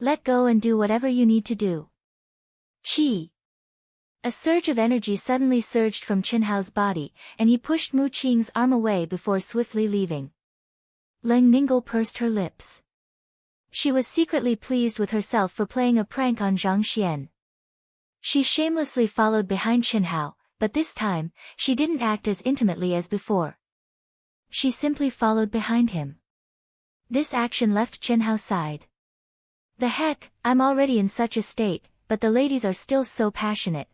[SPEAKER 1] Let go and do whatever you need to do. Qi. A surge of energy suddenly surged from Chen Hao's body, and he pushed Mu Qing's arm away before swiftly leaving. Leng Ningguo pursed her lips. She was secretly pleased with herself for playing a prank on Zhang Xian. She shamelessly followed behind Chen Hao, but this time, she didn't act as intimately as before. She simply followed behind him. This action left Chen Hao sighed. The heck, I'm already in such a state, but the ladies are still so passionate.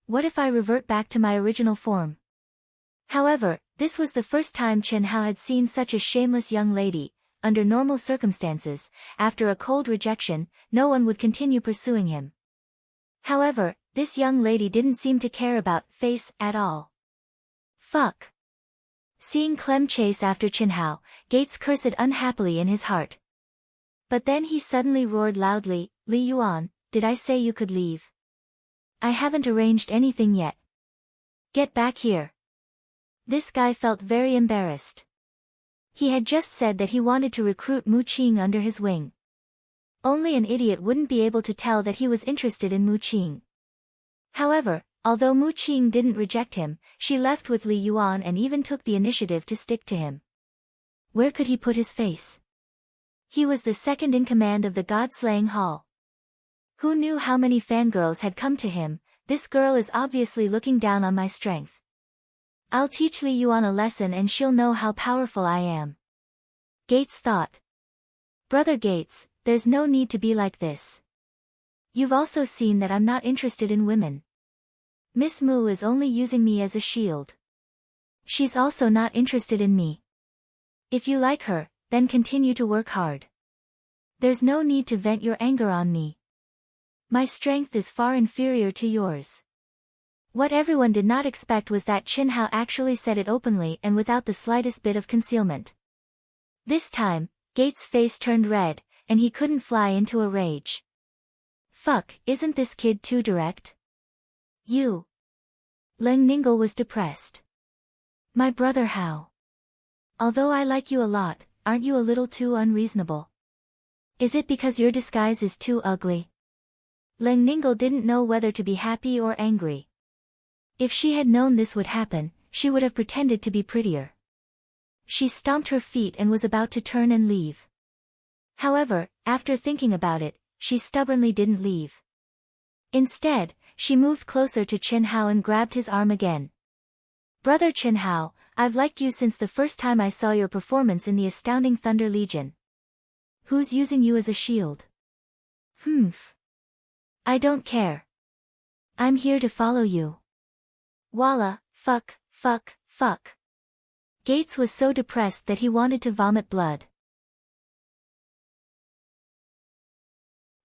[SPEAKER 1] What if I revert back to my original form? However, this was the first time Chen Hao had seen such a shameless young lady. Under normal circumstances, after a cold rejection, no one would continue pursuing him. However, this young lady didn't seem to care about face at all. Fuck. Seeing Clem chase after Chen Hao, Gates cursed unhappily in his heart. But then he suddenly roared loudly, Li Yuan, did I say you could leave? I haven't arranged anything yet. Get back here. This guy felt very embarrassed. He had just said that he wanted to recruit Mu Qing under his wing. Only an idiot wouldn't be able to tell that he was interested in Mu Qing. However, although Mu Qing didn't reject him, she left with Li Yuan and even took the initiative to stick to him. Where could he put his face? He was the second in command of the God-slaying hall. Who knew how many fangirls had come to him? This girl is obviously looking down on my strength. I'll teach Li Yuan a lesson and she'll know how powerful I am. Gates thought. Brother Gates, there's no need to be like this. You've also seen that I'm not interested in women. Miss Mu is only using me as a shield. She's also not interested in me. If you like her, then continue to work hard. There's no need to vent your anger on me. My strength is far inferior to yours. What everyone did not expect was that Chen Hao actually said it openly and without the slightest bit of concealment. This time, Gates' face turned red, and he couldn't fly into a rage. Fuck, isn't this kid too direct? You. Leng Ningguo was depressed. My brother Hao. Although I like you a lot, aren't you a little too unreasonable? Is it because your disguise is too ugly? Leng Ningguo didn't know whether to be happy or angry. If she had known this would happen, she would have pretended to be prettier. She stomped her feet and was about to turn and leave. However, after thinking about it, she stubbornly didn't leave. Instead, she moved closer to Chen Hao and grabbed his arm again. Brother Chen Hao, I've liked you since the first time I saw your performance in the Astounding Thunder Legion. Who's using you as a shield? Humph. I don't care. I'm here to follow you. Walla, fuck, fuck, fuck. Gates was so depressed that he wanted to vomit blood.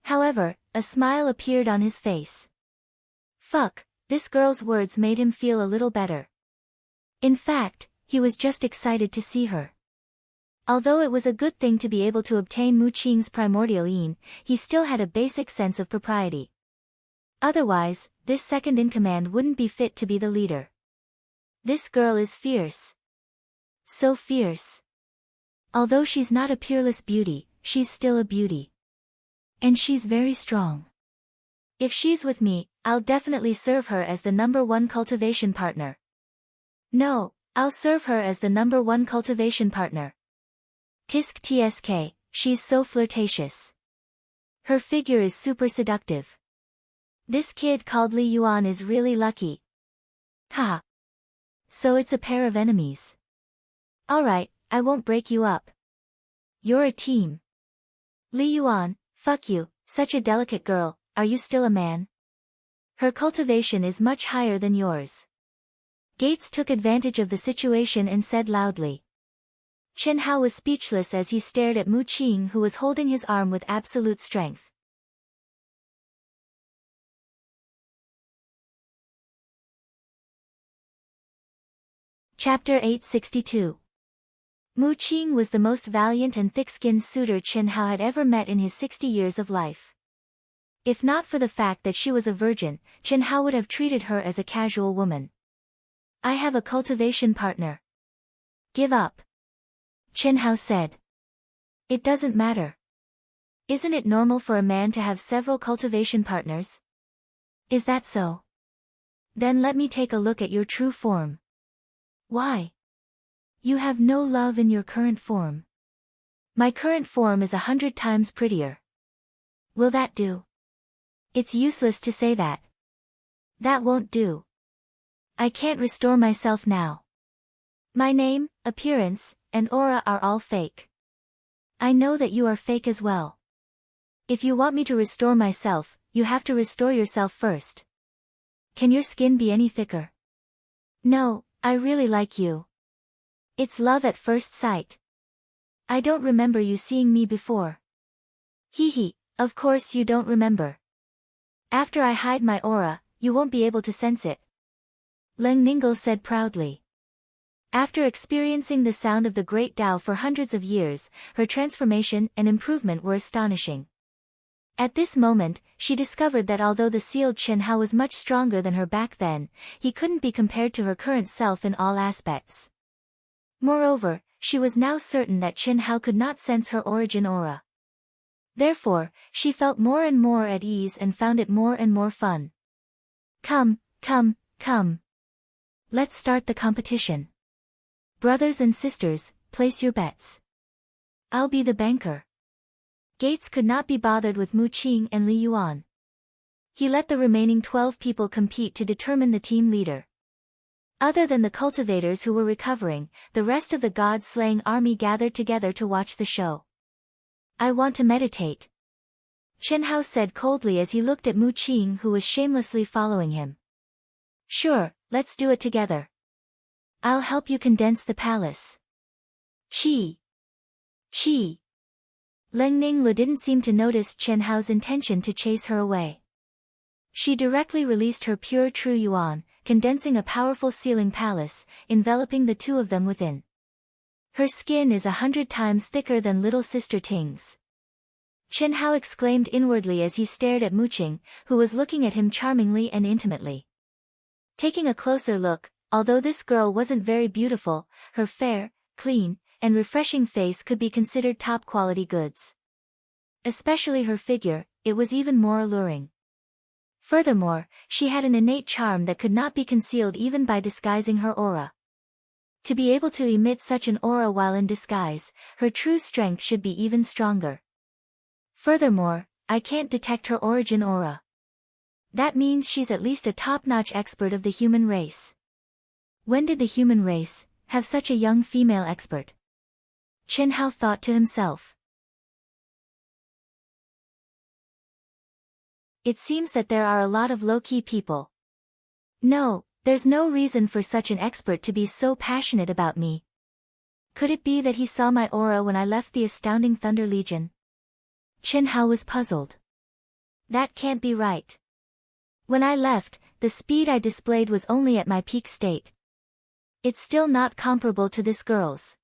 [SPEAKER 1] However, a smile appeared on his face. Fuck, this girl's words made him feel a little better. In fact, he was just excited to see her. Although it was a good thing to be able to obtain Mu Qing's primordial yin, he still had a basic sense of propriety. Otherwise, this second-in-command wouldn't be fit to be the leader. This girl is fierce. So fierce. Although she's not a peerless beauty, she's still a beauty. And she's very strong. If she's with me, I'll definitely serve her as the #1 cultivation partner. No, I'll serve her as the #1 cultivation partner. Tisk tsk, she's so flirtatious. Her figure is super seductive. This kid called Li Yuan is really lucky. Ha. So it's a pair of enemies. Alright, I won't break you up. You're a team. Li Yuan, fuck you, such a delicate girl, are you still a man? Her cultivation is much higher than yours. Gates took advantage of the situation and said loudly. Chen Hao was speechless as he stared at Mu Qing, who was holding his arm with absolute strength. Chapter 862. Mu Qing was the most valiant and thick-skinned suitor Chen Hao had ever met in his 60 years of life. If not for the fact that she was a virgin, Chen Hao would have treated her as a casual woman. I have a cultivation partner. Give up. Chen Hao said. It doesn't matter. Isn't it normal for a man to have several cultivation partners? Is that so? Then let me take a look at your true form. Why? You have no love in your current form. My current form is 100 times prettier. Will that do? It's useless to say that. That won't do. I can't restore myself now. My name, appearance, and aura are all fake. I know that you are fake as well. If you want me to restore myself, you have to restore yourself first. Can your skin be any thicker? No, I really like you. It's love at first sight. I don't remember you seeing me before. Hee hee, of course you don't remember. After I hide my aura, you won't be able to sense it. Leng Ninggle said proudly. After experiencing the sound of the Great Tao for hundreds of years, her transformation and improvement were astonishing. At this moment, she discovered that although the sealed Chen Hao was much stronger than her back then, he couldn't be compared to her current self in all aspects. Moreover, she was now certain that Chen Hao could not sense her origin aura. Therefore, she felt more and more at ease and found it more and more fun. Come, come, come. Let's start the competition. Brothers and sisters, place your bets. I'll be the banker. Gates could not be bothered with Mu Qing and Li Yuan. He let the remaining 12 people compete to determine the team leader. Other than the cultivators who were recovering, the rest of the god-slaying army gathered together to watch the show. I want to meditate. Chen Hao said coldly as he looked at Mu Qing, who was shamelessly following him. Sure, let's do it together. I'll help you condense the palace. Chi. Chi. Leng Ninglu didn't seem to notice Chen Hao's intention to chase her away. She directly released her pure true yuan, condensing a powerful sealing palace, enveloping the two of them within. Her skin is 100 times thicker than little sister Ting's. Chen Hao exclaimed inwardly as he stared at Mu Qing, who was looking at him charmingly and intimately. Taking a closer look, although this girl wasn't very beautiful, her fair, clean, and refreshing face could be considered top-quality goods. Especially her figure, it was even more alluring. Furthermore, she had an innate charm that could not be concealed even by disguising her aura. To be able to emit such an aura while in disguise, her true strength should be even stronger. Furthermore, I can't detect her origin aura. That means she's at least a top-notch expert of the human race. When did the human race have such a young female expert? Chen Hao thought to himself. It seems that there are a lot of low-key people. No, there's no reason for such an expert to be so passionate about me. Could it be that he saw my aura when I left the astounding Thunder Legion? Chen Hao was puzzled. That can't be right. When I left, the speed I displayed was only at my peak state. It's still not comparable to this girl's.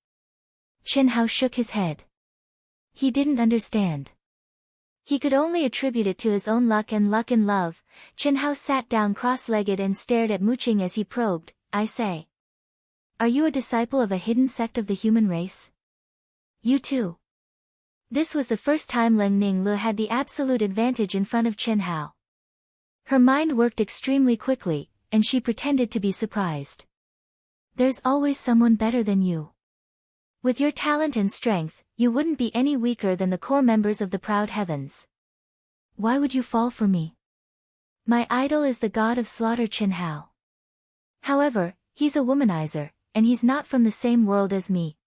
[SPEAKER 1] Chen Hao shook his head. He didn't understand. He could only attribute it to his own luck and luck in love. Chen Hao sat down cross-legged and stared at Mu Qing as he probed, I say. Are you a disciple of a hidden sect of the human race? You too. This was the first time Leng Ninglu had the absolute advantage in front of Chen Hao. Her mind worked extremely quickly, and she pretended to be surprised. There's always someone better than you. With your talent and strength, you wouldn't be any weaker than the core members of the proud heavens. Why would you fall for me? My idol is the god of slaughter Chen Hao. However, he's a womanizer, and he's not from the same world as me.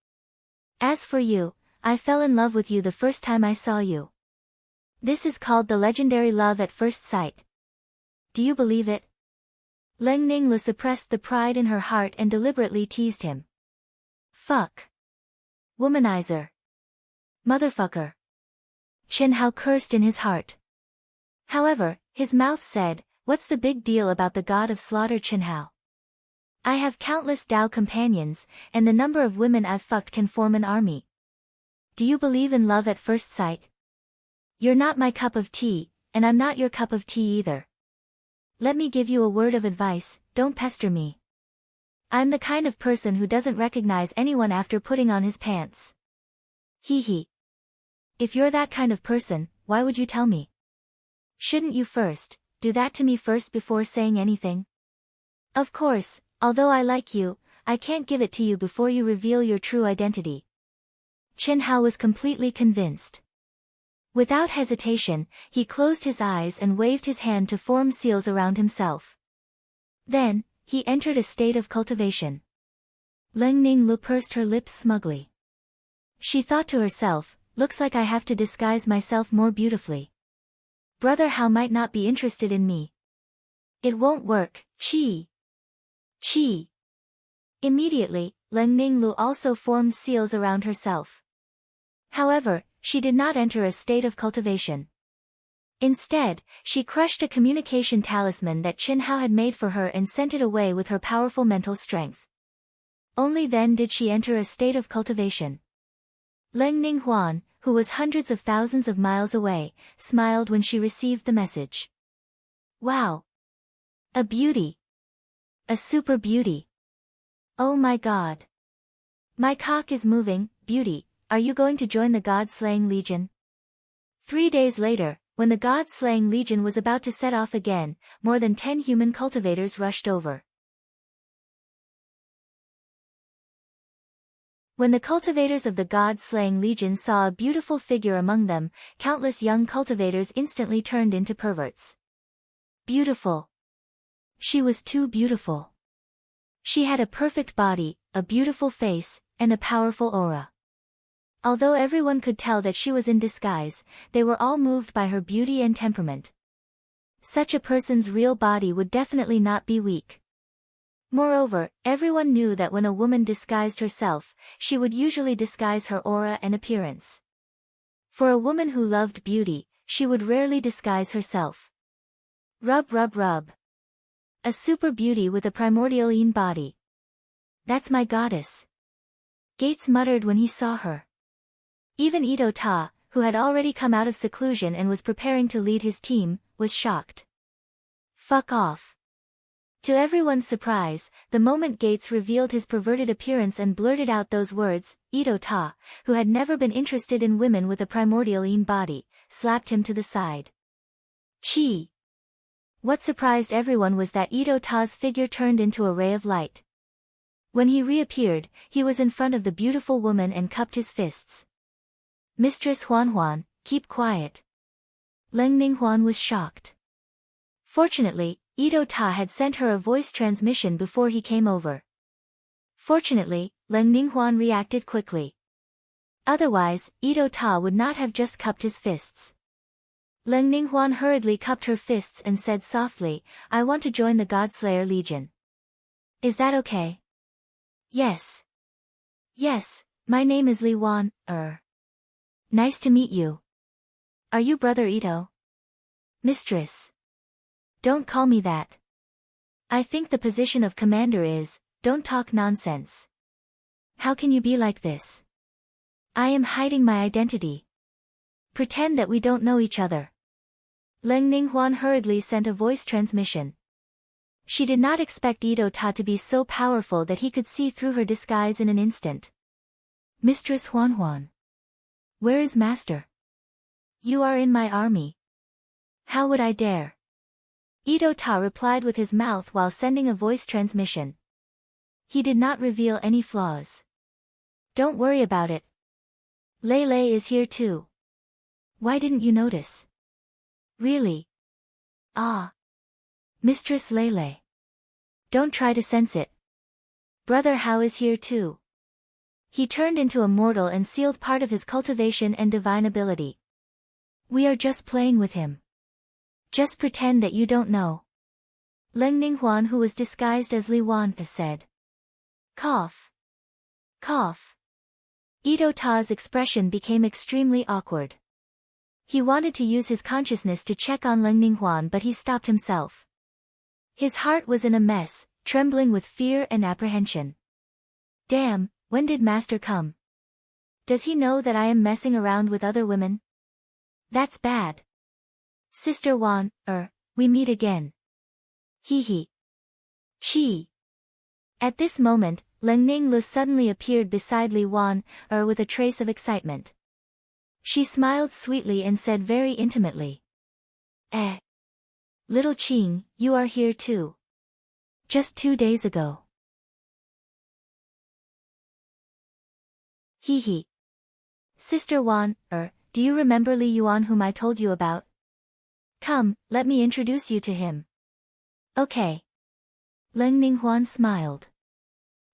[SPEAKER 1] As for you, I fell in love with you the first time I saw you. This is called the legendary love at first sight. Do you believe it? Leng Ninglu suppressed the pride in her heart and deliberately teased him. Fuck. Womanizer. Motherfucker. Chen Hao cursed in his heart. However, his mouth said, what's the big deal about the god of slaughter Chen Hao? I have countless Dao companions, and the number of women I've fucked can form an army. Do you believe in love at first sight? You're not my cup of tea, and I'm not your cup of tea either. Let me give you a word of advice, don't pester me. I'm the kind of person who doesn't recognize anyone after putting on his pants. Hee hee. If you're that kind of person, why would you tell me? Shouldn't you first do that to me first before saying anything? Of course, although I like you, I can't give it to you before you reveal your true identity. Chen Hao was completely convinced. Without hesitation, he closed his eyes and waved his hand to form seals around himself. Then, he entered a state of cultivation. Leng Ninglu pursed her lips smugly. She thought to herself, looks like I have to disguise myself more beautifully. Brother Hao might not be interested in me. It won't work, Chi. Chi. Immediately, Leng Ninglu also formed seals around herself. However, she did not enter a state of cultivation. Instead, she crushed a communication talisman that Chen Hao had made for her and sent it away with her powerful mental strength. Only then did she enter a state of cultivation. Leng Ninghuan, who was hundreds of thousands of miles away, smiled when she received the message. Wow! A beauty! A super beauty! Oh my god! My cock is moving, beauty, are you going to join the God-slaying legion? 3 days later, when the God-slaying legion was about to set off again, more than 10 human cultivators rushed over. When the cultivators of the God-slaying legion saw a beautiful figure among them, countless young cultivators instantly turned into perverts. Beautiful. She was too beautiful. She had a perfect body, a beautiful face, and a powerful aura. Although everyone could tell that she was in disguise, they were all moved by her beauty and temperament. Such a person's real body would definitely not be weak. Moreover, everyone knew that when a woman disguised herself, she would usually disguise her aura and appearance. For a woman who loved beauty, she would rarely disguise herself. Rub rub rub. A super beauty with a primordial yin body. That's my goddess. Gates muttered when he saw her. Even Ito Ta, who had already come out of seclusion and was preparing to lead his team, was shocked. Fuck off. To everyone's surprise, the moment Gates revealed his perverted appearance and blurted out those words, Ito Ta, who had never been interested in women with a primordial yin body, slapped him to the side. Chi. What surprised everyone was that Ito Ta's figure turned into a ray of light. When he reappeared, he was in front of the beautiful woman and cupped his fists. Mistress Huan Huan, keep quiet. Leng Ninghuan was shocked. Fortunately, Ito Ta had sent her a voice transmission before he came over. Fortunately, Leng Ninghuan reacted quickly. Otherwise, Ito Ta would not have just cupped his fists. Leng Ninghuan hurriedly cupped her fists and said softly, I want to join the Godslayer Legion. Is that okay? Yes. Yes, my name is Li Wan, Nice to meet you. Are you Brother Ito? Mistress. Don't call me that. I think the position of commander is, don't talk nonsense. How can you be like this? I am hiding my identity. Pretend that we don't know each other. Leng Ninghuan hurriedly sent a voice transmission. She did not expect Ito Ta to be so powerful that he could see through her disguise in an instant. Mistress Huan Huan. Where is Master? You are in my army. How would I dare? Ito Ta replied with his mouth while sending a voice transmission. He did not reveal any flaws. Don't worry about it. Lei Lei is here too. Why didn't you notice? Really? Ah. Mistress Lei Lei. Don't try to sense it. Brother Hao is here too. He turned into a mortal and sealed part of his cultivation and divine ability. We are just playing with him. Just pretend that you don't know. Leng Ninghuan, who was disguised as Li Wan, said. Cough. Cough. Ito Ta's expression became extremely awkward. He wanted to use his consciousness to check on Leng Ninghuan, but he stopped himself. His heart was in a mess, trembling with fear and apprehension. Damn, when did Master come? Does he know that I am messing around with other women? That's bad. Sister Wan, we meet again. Hee hee. Chi. At this moment, Leng Ninglu suddenly appeared beside Li Wan, with a trace of excitement. She smiled sweetly and said very intimately. Little Qing, you are here too. Just 2 days ago. Hee hee. Sister Wan, do you remember Li Yuan whom I told you about? Come, let me introduce you to him. Okay. Leng Ninghuan smiled.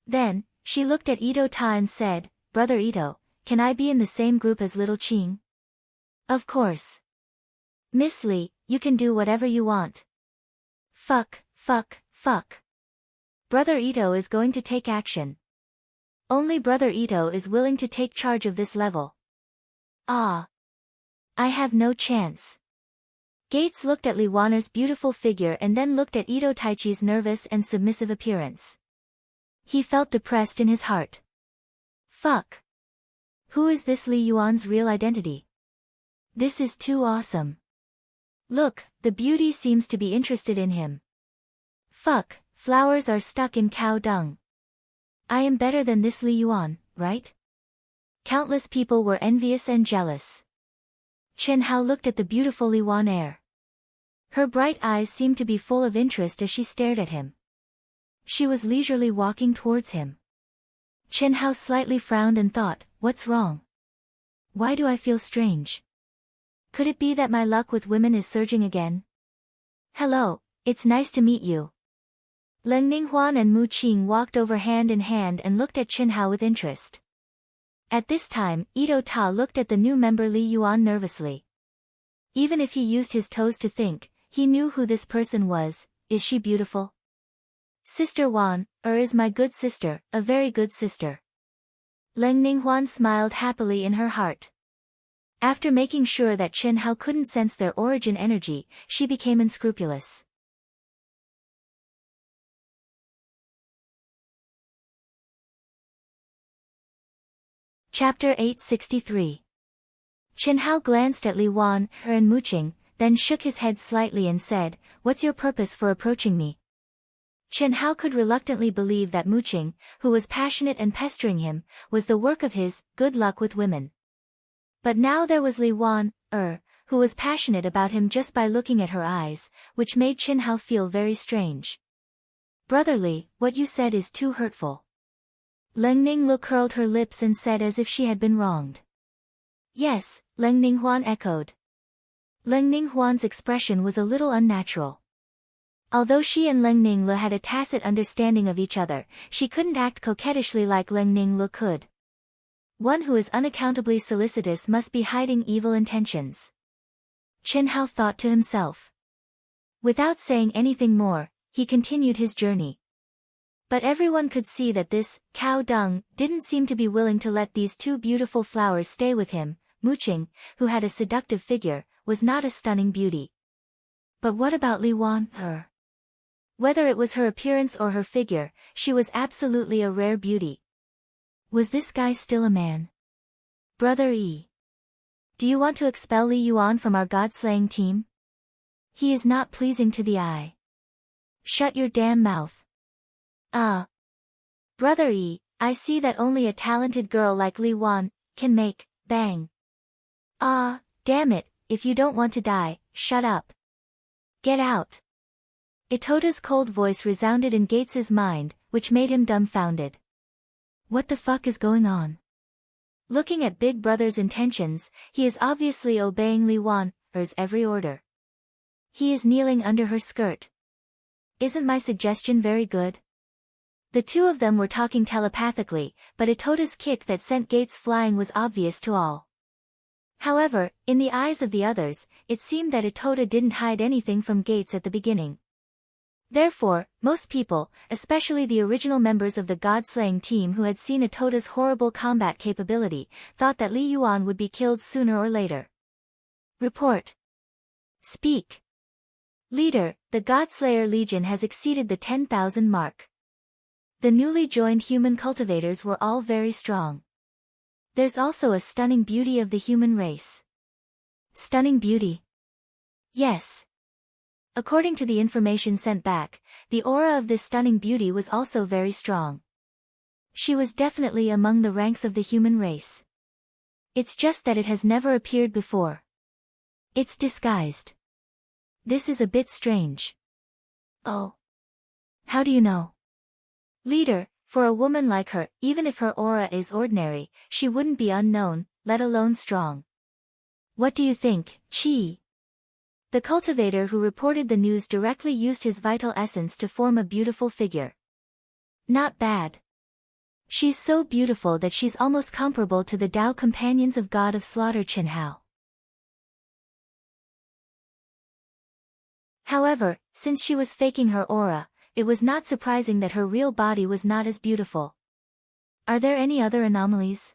[SPEAKER 1] Then, she looked at Ito Ta and said, Brother Ito, can I be in the same group as little Qing? Of course. Miss Li, you can do whatever you want. Fuck. Brother Ito is going to take action. Only Brother Ito is willing to take charge of this level. Ah. I have no chance. Gates looked at Li Wanner's beautiful figure and then looked at Ito Taichi's nervous and submissive appearance. He felt depressed in his heart. Fuck. Who is this Li Yuan's real identity? This is too awesome. Look, the beauty seems to be interested in him. Fuck, flowers are stuck in cow dung. I am better than this Li Yuan, right? Countless people were envious and jealous. Chen Hao looked at the beautiful Li Wan heir. Her bright eyes seemed to be full of interest as she stared at him. She was leisurely walking towards him. Chen Hao slightly frowned and thought, what's wrong? Why do I feel strange? Could it be that my luck with women is surging again? Hello, it's nice to meet you. Leng Ninghuan and Mu Qing walked over hand in hand and looked at Chen Hao with interest. At this time, Ito Ta looked at the new member Li Yuan nervously. Even if he used his toes to think, he knew who this person was. Is she beautiful? Sister Wan, is my good sister, a very good sister. Leng Ninghuan smiled happily in her heart. After making sure that Chen Hao couldn't sense their origin energy, she became unscrupulous. Chapter 863. Chen Hao glanced at Li Wan, and Mu Qing, then shook his head slightly and said, What's your purpose for approaching me? Chen Hao could reluctantly believe that Mu Qing, who was passionate and pestering him, was the work of his good luck with women. But now there was Li Wan, who was passionate about him just by looking at her eyes, which made Chen Hao feel very strange. Brotherly, what you said is too hurtful. Leng Ninglu curled her lips and said as if she had been wronged. Yes, Leng Ninghuan echoed. Leng Ninghuan's expression was a little unnatural. Although she and Leng Ninglu had a tacit understanding of each other, she couldn't act coquettishly like Leng Ninglu could. One who is unaccountably solicitous must be hiding evil intentions. Chen Hao thought to himself. Without saying anything more, he continued his journey. But everyone could see that this cow dung didn't seem to be willing to let these two beautiful flowers stay with him. Mu Qing, who had a seductive figure, was not a stunning beauty. But what about Li Wan, her? Whether it was her appearance or her figure, she was absolutely a rare beauty. Was this guy still a man? Brother E. Do you want to expel Li Yuan from our god-slaying team? He is not pleasing to the eye. Shut your damn mouth. Brother E, I see that only a talented girl like Li Wan can make bang. Damn it, if you don't want to die, shut up. Get out. Itota's cold voice resounded in Gates's mind, which made him dumbfounded. What the fuck is going on? Looking at Big Brother's intentions, he is obviously obeying Li Wan's every order. He is kneeling under her skirt. Isn't my suggestion very good? The two of them were talking telepathically, but Itota's kick that sent Gates flying was obvious to all. However, in the eyes of the others, it seemed that Itota didn't hide anything from Gates at the beginning. Therefore, most people, especially the original members of the god-slaying team who had seen Itota's horrible combat capability, thought that Li Yuan would be killed sooner or later. Report. Speak. Leader, the Godslayer Legion has exceeded the 10,000 mark. The newly joined human cultivators were all very strong. There's also a stunning beauty of the human race. Stunning beauty? Yes. According to the information sent back, the aura of this stunning beauty was also very strong. She was definitely among the ranks of the human race. It's just that it has never appeared before. It's disguised. This is a bit strange. Oh. How do you know? Leader, for a woman like her, even if her aura is ordinary, she wouldn't be unknown, let alone strong. What do you think, Chi? The cultivator who reported the news directly used his vital essence to form a beautiful figure. Not bad. She's so beautiful that she's almost comparable to the Tao companions of God of Slaughter Qinhao. However, since she was faking her aura, it was not surprising that her real body was not as beautiful. Are there any other anomalies?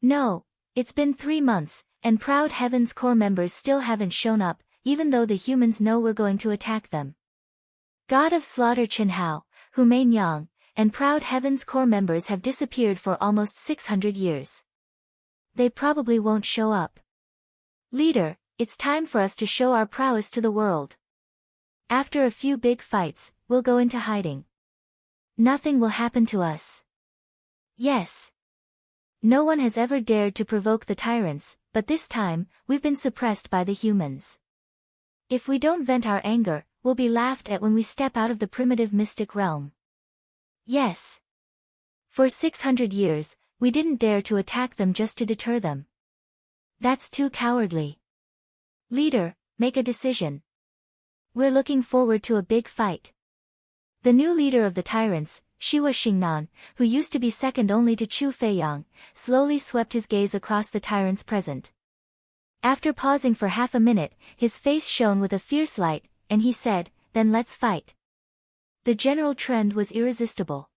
[SPEAKER 1] No, it's been 3 months, and Proud Heaven's core members still haven't shown up, even though the humans know we're going to attack them. God of Slaughter Qinhao, Hu Meinyang, and Proud Heaven's core members have disappeared for almost 600 years. They probably won't show up. Leader, it's time for us to show our prowess to the world. After a few big fights, we'll go into hiding. Nothing will happen to us. Yes. No one has ever dared to provoke the tyrants, but this time, we've been suppressed by the humans. If we don't vent our anger, we'll be laughed at when we step out of the primitive mystic realm. Yes. For 600 years, we didn't dare to attack them just to deter them. That's too cowardly. Leader, make a decision. We're looking forward to a big fight. The new leader of the tyrants, Shiwa Xingnan, who used to be second only to Chu Feiyang, slowly swept his gaze across the tyrants present. After pausing for half a minute, his face shone with a fierce light, and he said, "Then let's fight." The general trend was irresistible.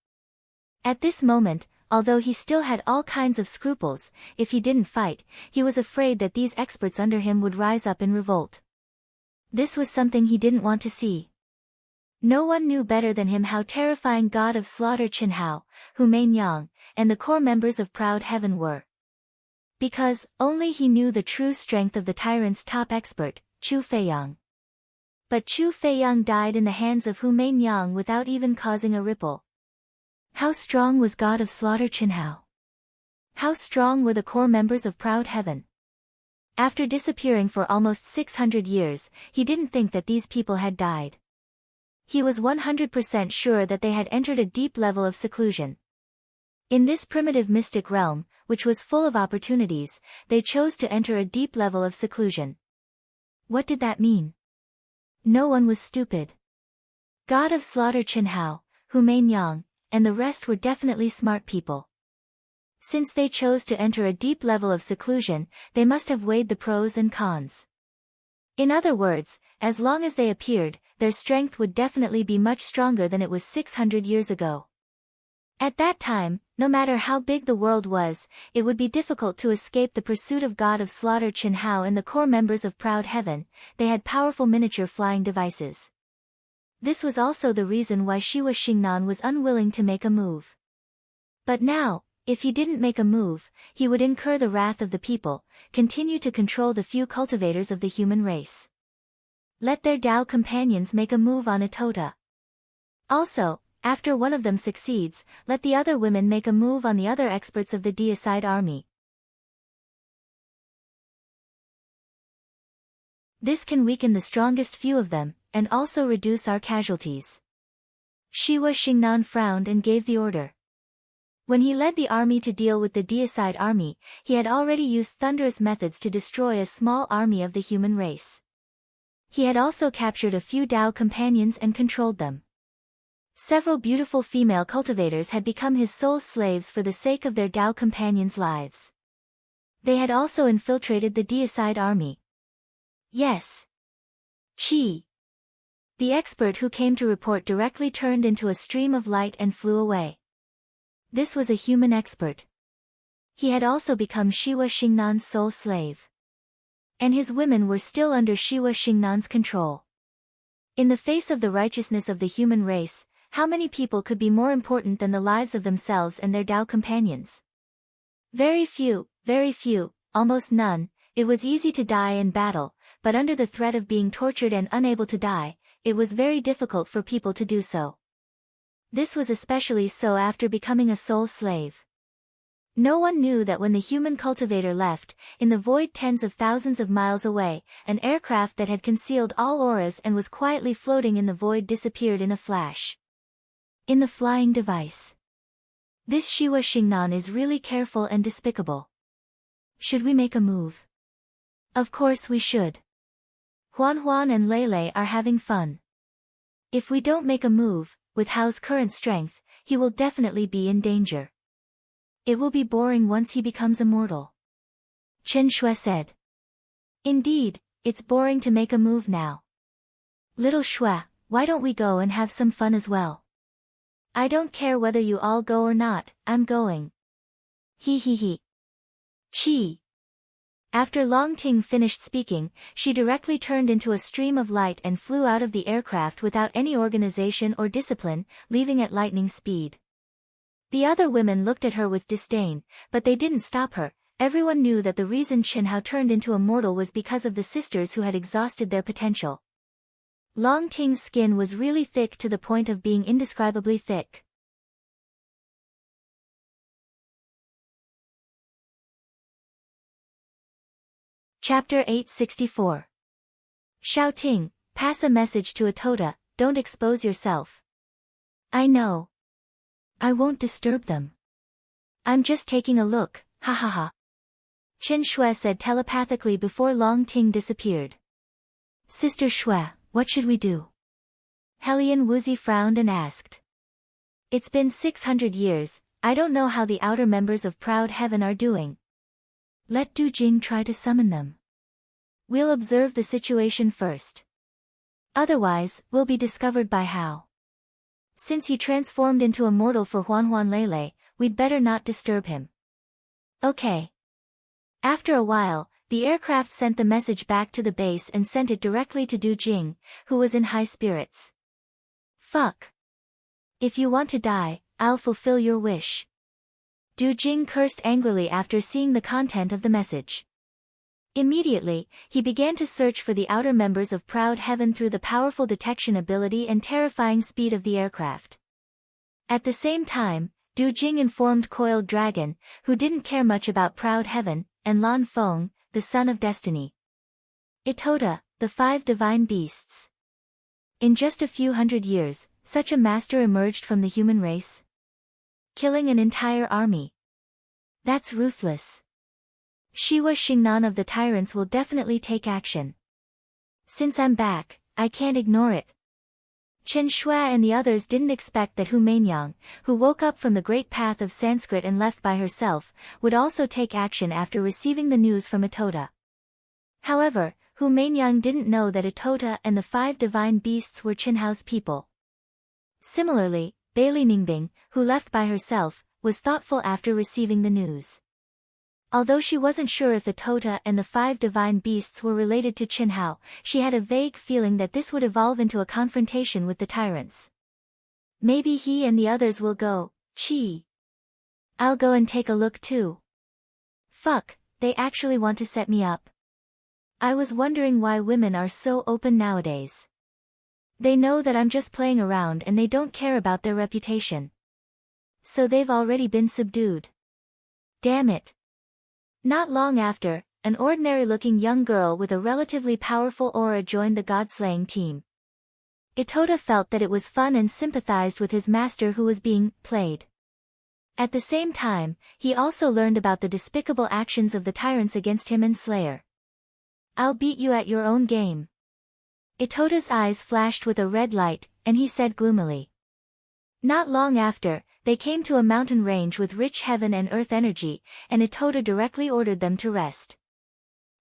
[SPEAKER 1] At this moment, although he still had all kinds of scruples, if he didn't fight, he was afraid that these experts under him would rise up in revolt. This was something he didn't want to see. No one knew better than him how terrifying God of Slaughter Qinhao, Hu Meinyang, and the core members of Proud Heaven were. Because, only he knew the true strength of the tyrant's top expert, Chu Feiyang. But Chu Feiyang died in the hands of Hu Meinyang without even causing a ripple. How strong was God of Slaughter Qinhao? How strong were the core members of Proud Heaven? After disappearing for almost 600 years, he didn't think that these people had died. He was 100% sure that they had entered a deep level of seclusion. In this primitive mystic realm, which was full of opportunities, they chose to enter a deep level of seclusion. What did that mean? No one was stupid. God of Slaughter Qinhao, Hu Meinyang, and the rest were definitely smart people. Since they chose to enter a deep level of seclusion, they must have weighed the pros and cons. In other words, as long as they appeared, their strength would definitely be much stronger than it was 600 years ago. At that time, no matter how big the world was, it would be difficult to escape the pursuit of God of Slaughter. Chen Hao and the core members of Proud Heaven, they had powerful miniature flying devices. This was also the reason why Shiwa Xingnan was unwilling to make a move. But now, if he didn't make a move, he would incur the wrath of the people, continue to control the few cultivators of the human race. Let their Dao companions make a move on Atota. Also, after one of them succeeds, let the other women make a move on the other experts of the deicide army. This can weaken the strongest few of them, and also reduce our casualties. Shiwa Xingnan frowned and gave the order. When he led the army to deal with the deicide army, he had already used thunderous methods to destroy a small army of the human race. He had also captured a few Dao companions and controlled them. Several beautiful female cultivators had become his sole slaves for the sake of their Dao companions' lives. They had also infiltrated the deicide army. Yes. Chi. The expert who came to report directly turned into a stream of light and flew away. This was a human expert. He had also become Shiwa Xingnan's sole slave. And his women were still under Shiwa Xingnan's control. In the face of the righteousness of the human race, how many people could be more important than the lives of themselves and their Dao companions? Very few, almost none. It was easy to die in battle, but under the threat of being tortured and unable to die, it was very difficult for people to do so. This was especially so after becoming a sole slave. No one knew that when the human cultivator left, in the void tens of thousands of miles away, an aircraft that had concealed all auras and was quietly floating in the void disappeared in a flash. In the flying device. This Shiwa Xingnan is really careful and despicable. Should we make a move? Of course we should. Huan and Lele are having fun. If we don't make a move, with Hao's current strength, he will definitely be in danger. It will be boring once he becomes immortal. Chen Shui said. Indeed, it's boring to make a move now. Little Shui, why don't we go and have some fun as well? I don't care whether you all go or not, I'm going. He. Chi. After Long Ting finished speaking, she directly turned into a stream of light and flew out of the aircraft without any organization or discipline, leaving at lightning speed. The other women looked at her with disdain, but they didn't stop her. Everyone knew that the reason Chen Hao turned into a mortal was because of the sisters who had exhausted their potential. Long Ting's skin was really thick to the point of being indescribably thick. Chapter 864. Shao Ting, pass a message to Atota, don't expose yourself. I know. I won't disturb them. I'm just taking a look, ha ha ha. Chen Shui said telepathically before Long Ting disappeared. Sister Shui, what should we do? Helian Wuzi frowned and asked. It's been 600 years, I don't know how the outer members of Proud Heaven are doing. Let Du Jing try to summon them. We'll observe the situation first. Otherwise, we'll be discovered by Hao. Since he transformed into a mortal for Huan Lele, we'd better not disturb him. Okay. After a while, the aircraft sent the message back to the base and sent it directly to Du Jing, who was in high spirits. Fuck. If you want to die, I'll fulfill your wish. Du Jing cursed angrily after seeing the content of the message. Immediately, he began to search for the outer members of Proud Heaven through the powerful detection ability and terrifying speed of the aircraft. At the same time, Du Jing informed Coiled Dragon, who didn't care much about Proud Heaven, and Lan Feng, the Son of Destiny. Itota, the 5 divine beasts. In just a few hundred years, such a master emerged from the human race. Killing an entire army. That's ruthless. Shiwa Xingnan of the Tyrants will definitely take action. Since I'm back, I can't ignore it. Chen Shui and the others didn't expect that Hu Mainyang, who woke up from the great path of Sanskrit and left by herself, would also take action after receiving the news from Itota. However, Hu Mainyang didn't know that Itota and the 5 divine beasts were Chen Hao's people. Similarly, Bailey Ningbing, who left by herself, was thoughtful after receiving the news. Although she wasn't sure if Itota and the 5 divine beasts were related to Qinhao, she had a vague feeling that this would evolve into a confrontation with the tyrants. Maybe he and the others will go. Chi. I'll go and take a look too. Fuck, they actually want to set me up. I was wondering why women are so open nowadays. They know that I'm just playing around and they don't care about their reputation. So they've already been subdued. Damn it. Not long after, an ordinary-looking young girl with a relatively powerful aura joined the god-slaying team. Itota felt that it was fun and sympathized with his master who was being played. At the same time, he also learned about the despicable actions of the tyrants against him and Slayer. I'll beat you at your own game. Itota's eyes flashed with a red light, and he said gloomily. Not long after, they came to a mountain range with rich heaven and earth energy, and Itota directly ordered them to rest.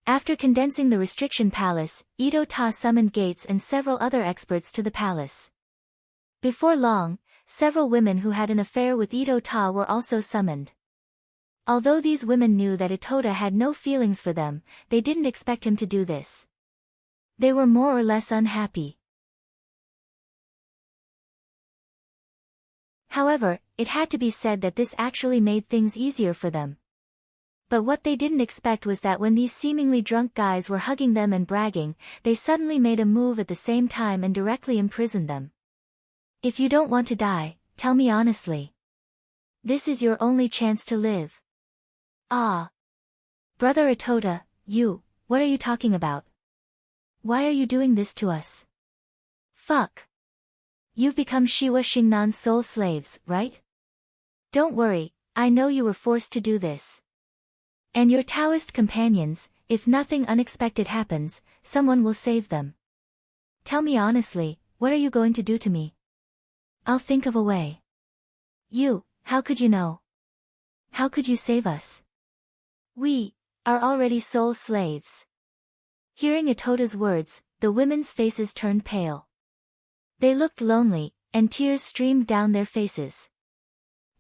[SPEAKER 1] After condensing the restriction palace, Itota summoned Gates and several other experts to the palace. Before long, several women who had an affair with Itota were also summoned. Although these women knew that Itota had no feelings for them, they didn't expect him to do this. They were more or less unhappy. However, it had to be said that this actually made things easier for them. But what they didn't expect was that when these seemingly drunk guys were hugging them and bragging, they suddenly made a move at the same time and directly imprisoned them. If you don't want to die, tell me honestly. This is your only chance to live. Ah. Brother Itota, what are you talking about? Why are you doing this to us? Fuck. You've become Shiwa Xingnan's soul slaves, right? Don't worry, I know you were forced to do this. And your Taoist companions, if nothing unexpected happens, someone will save them. Tell me honestly, what are you going to do to me? I'll think of a way. How could you know? How could you save us? We are already soul slaves. Hearing Itota's words, the women's faces turned pale. They looked lonely, and tears streamed down their faces.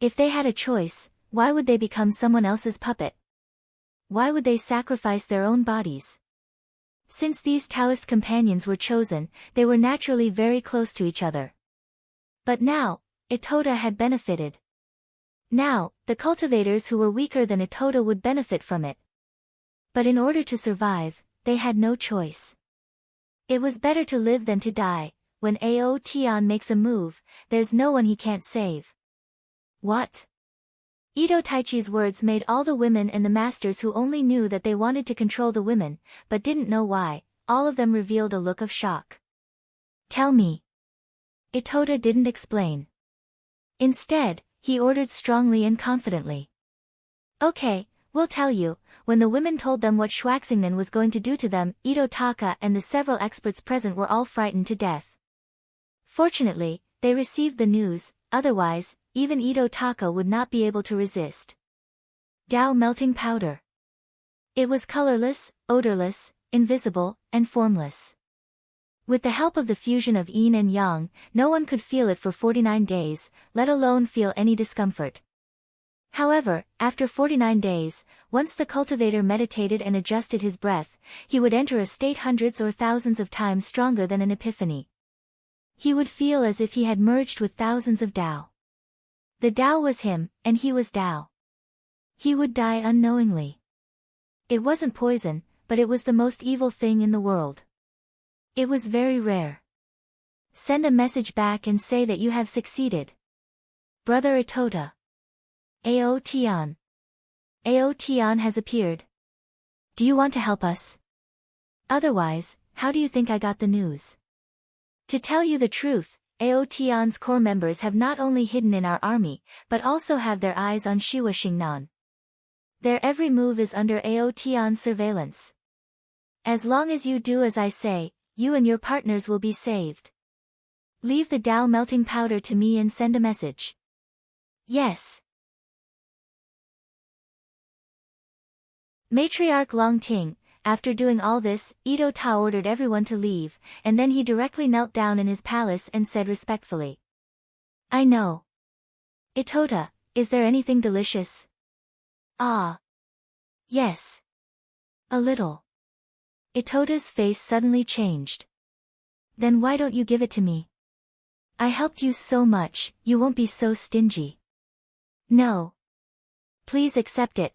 [SPEAKER 1] If they had a choice, why would they become someone else's puppet? Why would they sacrifice their own bodies? Since these Taoist companions were chosen, they were naturally very close to each other. But now, Itota had benefited. Now, the cultivators who were weaker than Itota would benefit from it. But in order to survive, they had no choice. It was better to live than to die. When Ao Tian makes a move, there's no one he can't save. What? Ito Taichi's words made all the women and the masters who only knew that they wanted to control the women, but didn't know why, all of them revealed a look of shock. Tell me. Itota didn't explain. Instead, he ordered strongly and confidently. Okay, we'll tell you. When the women told them what Schwaxingnan was going to do to them, Ito Taka and the several experts present were all frightened to death. Fortunately, they received the news, otherwise, even Ito Taka would not be able to resist. Dao melting powder. It was colorless, odorless, invisible, and formless. With the help of the fusion of yin and yang, no one could feel it for 49 days, let alone feel any discomfort. However, after 49 days, once the cultivator meditated and adjusted his breath, he would enter a state hundreds or thousands of times stronger than an epiphany. He would feel as if he had merged with thousands of Tao. The Tao was him, and he was Tao. He would die unknowingly. It wasn't poison, but it was the most evil thing in the world. It was very rare. Send a message back and say that you have succeeded. Brother Itota. Ao Tian. Ao Tian has appeared. Do you want to help us? Otherwise, how do you think I got the news? To tell you the truth, Ao Tian's core members have not only hidden in our army, but also have their eyes on Shiwa Xingnan. Their every move is under Ao Tian's surveillance. As long as you do as I say, you and your partners will be saved. Leave the Tao melting powder to me and send a message. Yes. Matriarch Long Ting, after doing all this, Ito Ta ordered everyone to leave, and then he directly knelt down in his palace and said respectfully. I know. Itota, Is there anything delicious? Ah. Yes. A little. Itota's face suddenly changed. Then why don't you give it to me? I helped you so much, you won't be so stingy. No. Please accept it.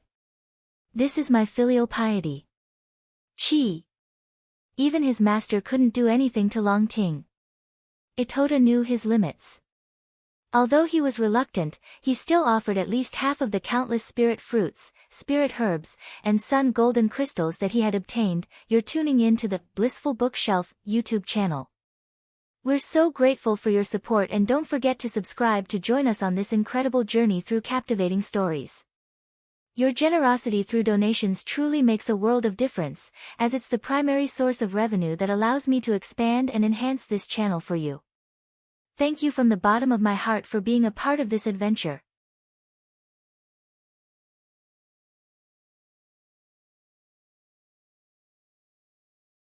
[SPEAKER 1] This is my filial piety. Chi. Even his master couldn't do anything to Long Ting. Itota knew his limits. Although he was reluctant, he still offered at least half of the countless spirit fruits, spirit herbs, and sun golden crystals that he had obtained. You're tuning in to the Blissful Bookshelf YouTube channel. We're so grateful for your support, and don't forget to subscribe to join us on this incredible journey through captivating stories. Your generosity through donations truly makes a world of difference, as it's the primary source of revenue that allows me to expand and enhance this channel for you. Thank you from the bottom of my heart for being a part of this adventure.